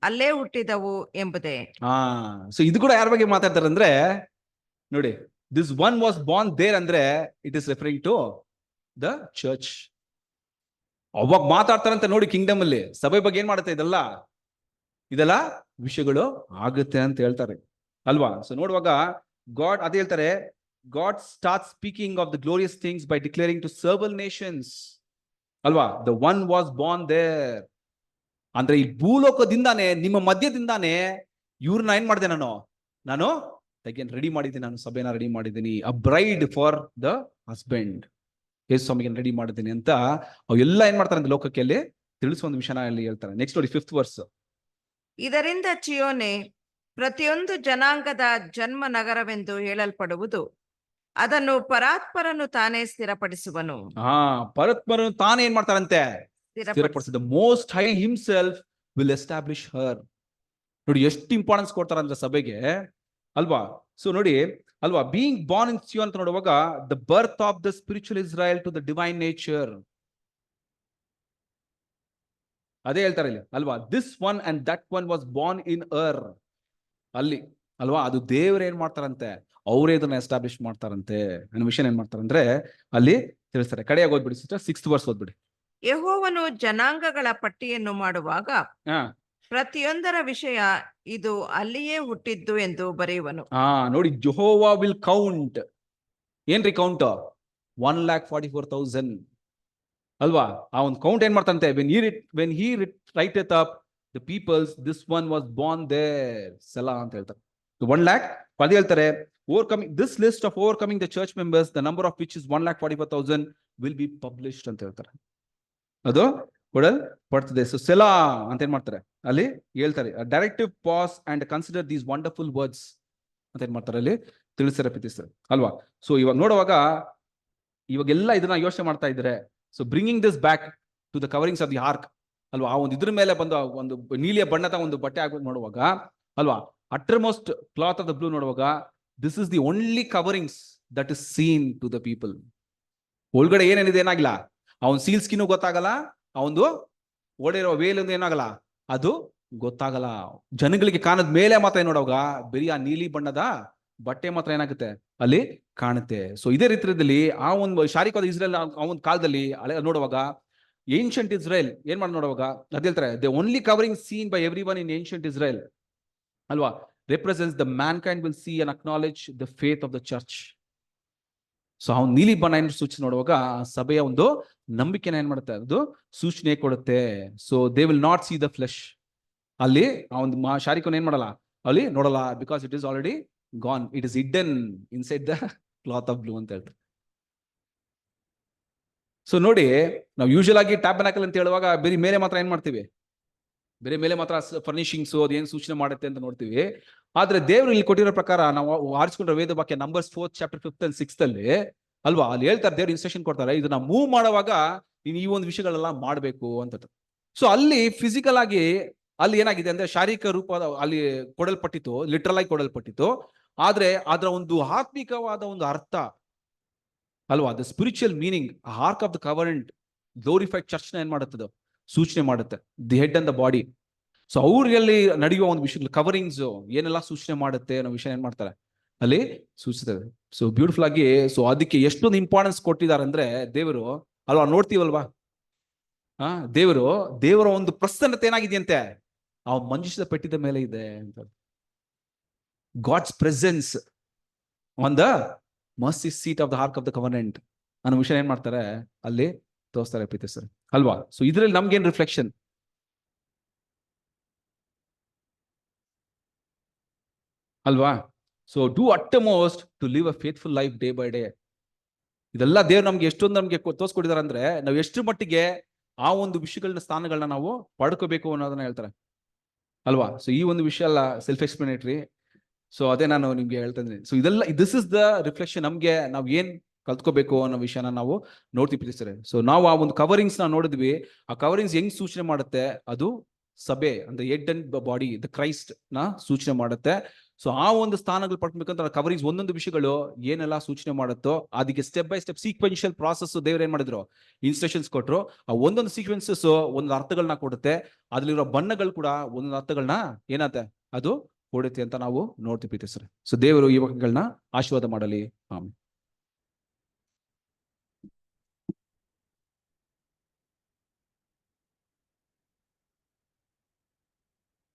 ಅಲ್ಲೇ ಹುಟ್ಟಿದವು ಎಂಬುದೇ. ಸೊ ಇದು ಕೂಡ ಯಾರ ಬಗ್ಗೆ ಮಾತಾಡ್ತಾರೆ ಅಂದ್ರೆ ನೋಡಿ, this one was born there ಅಂದ್ರೆ it is referring to the church. ಅವಾಗ ಮಾತಾಡ್ತಾರಂತ ನೋಡಿ, ಕಿಂಗ್ಡಮ್ ಅಲ್ಲಿ ಸಭೆ ಬಗ್ಗೆ ಏನ್ ಮಾಡುತ್ತೆ, ಇದೆಲ್ಲ ವಿಷಯಗಳು ಆಗುತ್ತೆ ಅಂತ ಹೇಳ್ತಾರೆ ಅಲ್ವಾ. ಸೊ ನೋಡುವಾಗ ಗಾಡ್ ಅದೇ ಹೇಳ್ತಾರೆ, God start speaking of the glorious things by declaring to several nations ಅಲ್ವಾ, the one was born there ಅಂದ್ರೆ ಈ ಭೂಲೋಕದಿಂದಾನೆ, ನಿಮ್ಮ ಮಧ್ಯದಿಂದಾನೆ ಇವ್ರನ್ನ ಏನ್ ಮಾಡಿದೆ, ನಾನು ಅಗೇನ್ ರೆಡಿ ಮಾಡಿದ್ದೀನಿ, ನಾನು ಸಭೆನ ರೆಡಿ ಮಾಡಿದ್ದೀನಿ, ಅ ಬ್ರೈಡ್ ಫಾರ್ ದ ಹಸ್ಬೆಂಡ್, ಯೇಸು ಸ್ವಾಮಿಗೆ ರೆಡಿ ಮಾಡಿದ್ದೀನಿ ಅಂತ ಅವೆಲ್ಲ ಏನ್ ಮಾಡ್ತಾರೆ ಅಂತ ಲೋಕಕ್ಕೆ ಅಲ್ಲಿ ತಿಳಿಸುವ ಒಂದು ವಿಷಯನ ಅಲ್ಲಿ ಹೇಳ್ತಾರೆ. ನೆಕ್ಸ್ಟ್ ನೋಡಿ 5th ವರ್ಸ್. ಇದರಿಂದ ಚಿಯೋನೆ ಪ್ರತಿಯೊಂದು ಜನಾಂಗದ ಜನ್ಮ ನಗರವೆಂದು ಹೇಳಲ್ಪಡುವುದು, ಅದನ್ನು ಪರಾತ್ಪರನು ತಾನೇ ಸ್ಥಿರಪಡಿಸುವನು. ಪರಾತ್ಪರನು ತಾನೇ ಏನ್ ಮಾಡ್ತಾರಂತೆ, ಸ್ಥಿರಪಡಿಸಿದ. Most high himself will establish her. ನೋಡಿ ಎಷ್ಟು ಇಂಪಾರ್ಟೆನ್ಸ್ ಕೊಡ್ತಾರ ಅಂದ್ರೆ ಸಭೆಗೆ ಅಲ್ವಾ. ಸೊ ನೋಡಿ ಅಲ್ವಾ, ಬೀಯಿಂಗ್ ಬಾರ್ನ್ ಇನ್ ಸಿಯೋನ್ ಅಂತ ನೋಡುವಾಗ the birth of the spiritual Israel to the divine nature. ಅದೇ ಹೇಳ್ತಾರೆ ಇಲ್ಲಿ ಅಲ್ವಾ, this one and that one was born in her ಅಲ್ಲಿ ಅಲ್ವಾ. ಅದು ದೇವ್ರ ಏನ್ ಮಾಡ್ತಾರಂತೆ, ಅವರೇ ಇದನ್ನ ಎಸ್ಟಾಬ್ಲಿಷ್ ಮಾಡ್ತಾರಂತೆ ಅನ್ನೋ ವಿಷಯ ಏನ್ ಮಾಡ್ತಾರಂದ್ರೆ ಅಲ್ಲಿ ತಿಳಿಸ್ತಾರೆ. ಕಡೆಯಾಗಿ ಓದ್ಬಿಡಿ ಸಿಸ್ಟರ್, 6th ವರ್ಸ್ ಓದ್ಬಿಡಿ. ಯೆಹೋವನು ಜನಾಂಗಗಳ ಪಟ್ಟಿಯನ್ನು ಮಾಡುವಾಗ ಪ್ರತಿಯೊಂದರ ವಿಷಯ ಇದು ಅಲ್ಲಿಯೇ ಹುಟ್ಟಿದ್ದು ಎಂದು ಬರೆಯುವನು. ನೋಡಿ, ಯೆಹೋವಾ ವಿಲ್ ಕೌಂಟ್. ಏನ್ರಿ ಕೌಂಟ್? 1,44,000 ಅಲ್ವಾ. ಆ ಒಂದು ಕೌಂಟ್ ಏನ್ ಮಾಡ್ತಂತೆ, when he writeth up the peoples, this one was born there Selah ಅಂತ ಹೇಳ್ತಾರೆ. 1 lakh ಅದೇ ಹೇಳ್ತಾರೆ, overcoming this list of overcoming the church members, the number of which is 1,44,000 will be published ಅಂತ ಹೇಳ್ತಾರೆ. ಅದು ಕೊಡಲ್ಪಡ್ತದೆ. ಸೊ ಸೆಲಾ ಅಂತ ಏನ್ ಮಾಡ್ತಾರೆ ಅಲ್ಲಿ ಹೇಳ್ತಾರೆ, directive pass and consider these wonderful words ಅಂತ ಏನ್ ಮಾಡ್ತಾರೆ ಅಲ್ಲಿ ತಿಳಿಸ್ತಾರೆ, ಪ್ರೀತಿಸ್ತಾರೆ ಅಲ್ವಾ. ಸೊ ಇವಾಗ ನೋಡುವಾಗ ಇವಾಗೆಲ್ಲ ಇದನ್ನ ಯೋಚನೆ ಮಾಡ್ತಾ ಇದ್ರೆ, so bringing this back to the coverings of the ark ಅಲ್ವಾ, ಆ ಒಂದು ಇದ್ರ ಮೇಲೆ ಬಂದ ಒಂದು ನೀಲಿಯ ಬಣ್ಣದ ಒಂದು ಬಟ್ಟೆ ಆಗೋದು ನೋಡುವಾಗ ಅಲ್ವಾ, uttermost cloth of the blue ನೋಡುವಾಗ this is the only coverings that is seen to the people. ಒಳಗಡೆ ಏನೇನಿದೆ ಏನಾಗಿಲ್ಲ, ಅವನ್ ಸೀಲ್ ಸ್ಕಿನ್ ಗೊತ್ತಾಗಲ್ಲ, ಅವಂದು ಓಡಿರೋ ವೇಲ್ ಏನಾಗಲ್ಲ, ಅದು ಗೊತ್ತಾಗಲ್ಲ. ಜನಗಳಿಗೆ ಕಾಣದ ಮೇಲೆ ಮಾತ್ರ ಏನ್ ನೋಡುವಾಗ ಬರೀ ಆ ನೀಲಿ ಬಣ್ಣದ ಬಟ್ಟೆ ಮಾತ್ರ ಏನಾಗುತ್ತೆ ಅಲ್ಲಿ ಕಾಣುತ್ತೆ. ಸೊ ಇದೇ ರೀತಿಯಲ್ಲಿ ಆ ಒಂದು ಶಾರೀಕವಾದ ಇಸ್ರೇಲ್ ಆ ಒಂದು ಕಾಲದಲ್ಲಿ ನೋಡುವಾಗ ಏನ್ಷಂಟ್ ಇಸ್ರೇಲ್ ಏನ್ ಮಾಡಿ ನೋಡುವಾಗ ಅದ್ ಹೇಳ್ತಾರೆ the only covering seen by everyone in ancient Israel ಅಲ್ವಾ represents the mankind will see and acknowledge the faith of the church. So ಅವ್ನು ನೀಲಿ ಬಣ್ಣ ಏನು ಸೂಚನೆ ನೋಡುವಾಗ ಸಭೆಯ ಒಂದು ನಂಬಿಕೆನ ಏನ್ ಮಾಡುತ್ತೆ ಅದು ಸೂಚನೆ ಕೊಡುತ್ತೆ. So they will not see the flesh, ಅಲ್ಲಿ ಆ ಒಂದು ಶಾರೀಕವನ್ನು ಏನ್ ಮಾಡಲ್ಲ ಅಲ್ಲಿ ನೋಡಲ್ಲ, because it is already gone, it is hidden inside the cloth of blue ಅಂತ ಹೇಳ್ತಾರೆ. ಸೊ ನೋಡಿ, ನಾವು ಯೂಶುವಲ್ ಆಗಿ ಟ್ಯಾಬರ್ನಾಕಲ್ ಅಂತ ಹೇಳುವಾಗ ಬೇರೆ ಮೇಲೆ ಮಾತ್ರ ಏನ್ ಮಾಡ್ತೀವಿ, ಬೇರೆ ಮೇಲೆ ಮಾತ್ರ ಫರ್ನಿಶಿಂಗ್ಸ್ ಅದು ಏನ್ ಸೂಚನೆ ಮಾಡುತ್ತೆ ಅಂತ ನೋಡ್ತೀವಿ. ಆದ್ರೆ ದೇವರು ಇಲ್ಲಿ ಕೊಟ್ಟಿರೋ ಪ್ರಕಾರ ನಾವು ಆರಿಸಿಕೊಂಡ್ರೆ ವೇದ ವಾಕ್ಯ numbers 4th chapter 5th and 6th ಅಲ್ಲಿ ಅಲ್ವಾ, ಅಲ್ಲಿ ಹೇಳ್ತಾರೆ ದೇವ್ರು ಇನ್ಸ್ಟ್ರಕ್ಷನ್ ಕೊಡ್ತಾರೆ, ಇದನ್ನ ಮೂವ್ ಮಾಡುವಾಗ ನೀನು ಈ ಒಂದು ವಿಷಯಗಳೆಲ್ಲ ಮಾಡಬೇಕು ಅಂತ. ಸೊ ಅಲ್ಲಿ ಫಿಸಿಕಲ್ ಆಗಿ ಅಲ್ಲಿ ಏನಾಗಿದೆ ಅಂದ್ರೆ ಶಾರೀರಿಕ ರೂಪ ಅಲ್ಲಿ ಕೊಡಲ್ಪಟ್ಟಿತ್ತು, ಲಿಟ್ರಲ್ ಆಗಿ ಕೊಡಲ್ಪಟ್ಟಿತ್ತು. ಆದ್ರೆ ಅದರ ಒಂದು ಆತ್ಮಿಕವಾದ ಒಂದು ಅರ್ಥ ಅಲ್ವಾ, the spiritual meaning, ark of the covenant glorified church ನ ಏನ್ ಮಾಡುತ್ತದೆ ಸೂಚನೆ ಮಾಡುತ್ತೆ, the head and the body. So ಅವ್ರಲ್ಲಿ ನಡೆಯುವ ಒಂದು ವಿಷಯಗಳು ಕವರಿಂಗ್ಸ್ ಏನೆಲ್ಲ ಸೂಚನೆ ಮಾಡುತ್ತೆ ಅನ್ನೋ ವಿಷಯ ಏನ್ ಮಾಡ್ತಾರೆ ಅಲ್ಲಿ ಸೂಚಿಸ್ತದೆ. ಸೊ ಬ್ಯೂಟಿಫುಲ್ ಆಗಿ, ಸೊ ಅದಕ್ಕೆ ಎಷ್ಟೊಂದು ಇಂಪಾರ್ಟೆನ್ಸ್ ಕೊಟ್ಟಿದ್ದಾರೆ ಅಂದ್ರೆ ದೇವರು ಅಲ್ವಾ, ನೋಡ್ತೀವಲ್ವಾ ದೇವರ ಒಂದು ಪ್ರಸನ್ನತೆ ಏನಾಗಿದೆಯಂತೆ ಆ ಮಂಜುಷದ ಪೆಟ್ಟಿದ ಮೇಲೆ ಇದೆ ಅಂತ. God's presence on the mercy seat of the ark of the covenant ಅನ್ನೋ ವಿಷಯ ಏನ್ ಮಾಡ್ತಾರೆ ಅಲ್ಲಿ ತೋರಿಸ್ತಾರೆ ಪ್ರೀತಿ ಸರ್ ಅಲ್ವಾ. ಸೊ ಇದ್ರಲ್ಲಿ ನಮ್ಗೇನ್ ರಿಫ್ಲೆಕ್ಷನ್ ಅಲ್ವಾ. So do utmost to live a faithful life day by day. ಇದೆಲ್ಲ ದೇವ್ರು ನಮ್ಗೆ ಎಷ್ಟೊಂದು ನಮ್ಗೆ ತೋರಿಸ್ಕೊಟ್ಟಿದ್ದಾರೆ ಅಂದ್ರೆ ನಾವು ಎಷ್ಟು ಮಟ್ಟಿಗೆ ಆ ಒಂದು ವಿಷಯಗಳನ್ನ ಸ್ಥಾನಗಳನ್ನ ನಾವು ಪಡ್ಕೋಬೇಕು ಅನ್ನೋದನ್ನ ಹೇಳ್ತಾರೆ ಅಲ್ವಾ. ಸೊ ಈ ಒಂದು ವಿಷಯ ಎಲ್ಲ ಸೆಲ್ಫ್ ಎಕ್ಸ್ಪ್ಲನೇಟರಿ. ಸೊ ಅದೇ ನಾನು ನಿಮ್ಗೆ ಹೇಳ್ತಾ ಇದ್ದೀನಿ. ಸೊ ಇದೆಲ್ಲ ದಿಸ್ ಇಸ್ ದ ರಿಫ್ಲೆಕ್ಷನ್, ನಮ್ಗೆ ನಾವ್ ಏನ್ ಕಲ್ತ್ಕೋಬೇಕು ಅನ್ನೋ ವಿಷಯನ ನಾವು ನೋಡ್ತೀವಿ ಸರ್. ಸೊ ನಾವು ಆ ಒಂದು ಕವರಿಂಗ್ಸ್ ನ ನೋಡಿದ್ವಿ, ಆ ಕವರಿಂಗ್ಸ್ ಹೆಂಗ್ ಸೂಚನೆ ಮಾಡುತ್ತೆ, ಅದು ಸಭೆ ಅಂದ್ರೆ head and body the Christ ನ ಸೂಚನೆ ಮಾಡುತ್ತೆ. ಸೊ ಆ ಒಂದು ಸ್ಥಾನಗಳು ಪಡ್ಬೇಕಂತ ಕವರಿಂಗ್ಸ್ ಒಂದೊಂದು ವಿಷಯಗಳು ಏನೆಲ್ಲ ಸೂಚನೆ ಮಾಡುತ್ತೋ ಅದಕ್ಕೆ step by step sequential process ದೇವ್ರು ಏನ್ ಮಾಡಿದ್ರು ಇನ್ಸ್ಟ್ರಕ್ಷನ್ಸ್ ಕೊಟ್ರು. ಆ ಒಂದೊಂದು ಸೀಕ್ವೆನ್ಸಸ್ ಒಂದೊಂದು ಅರ್ಥಗಳನ್ನ ಕೊಡುತ್ತೆ, ಅದ್ರಲ್ಲಿರೋ ಬಣ್ಣಗಳು ಕೂಡ ಒಂದೊಂದು ಅರ್ಥಗಳನ್ನ ಏನತ್ತೆ ಅದು ಕೊಡುತ್ತೆ ಅಂತ ನಾವು ನೋಡ್ತೀವಿ ಸರ್. ಸೊ ದೇವರು ಈ ವಾಕ್ಯಗಳನ್ನ ಆಶೀರ್ವಾದ ಮಾಡಲಿ. ಆಮೇಲೆ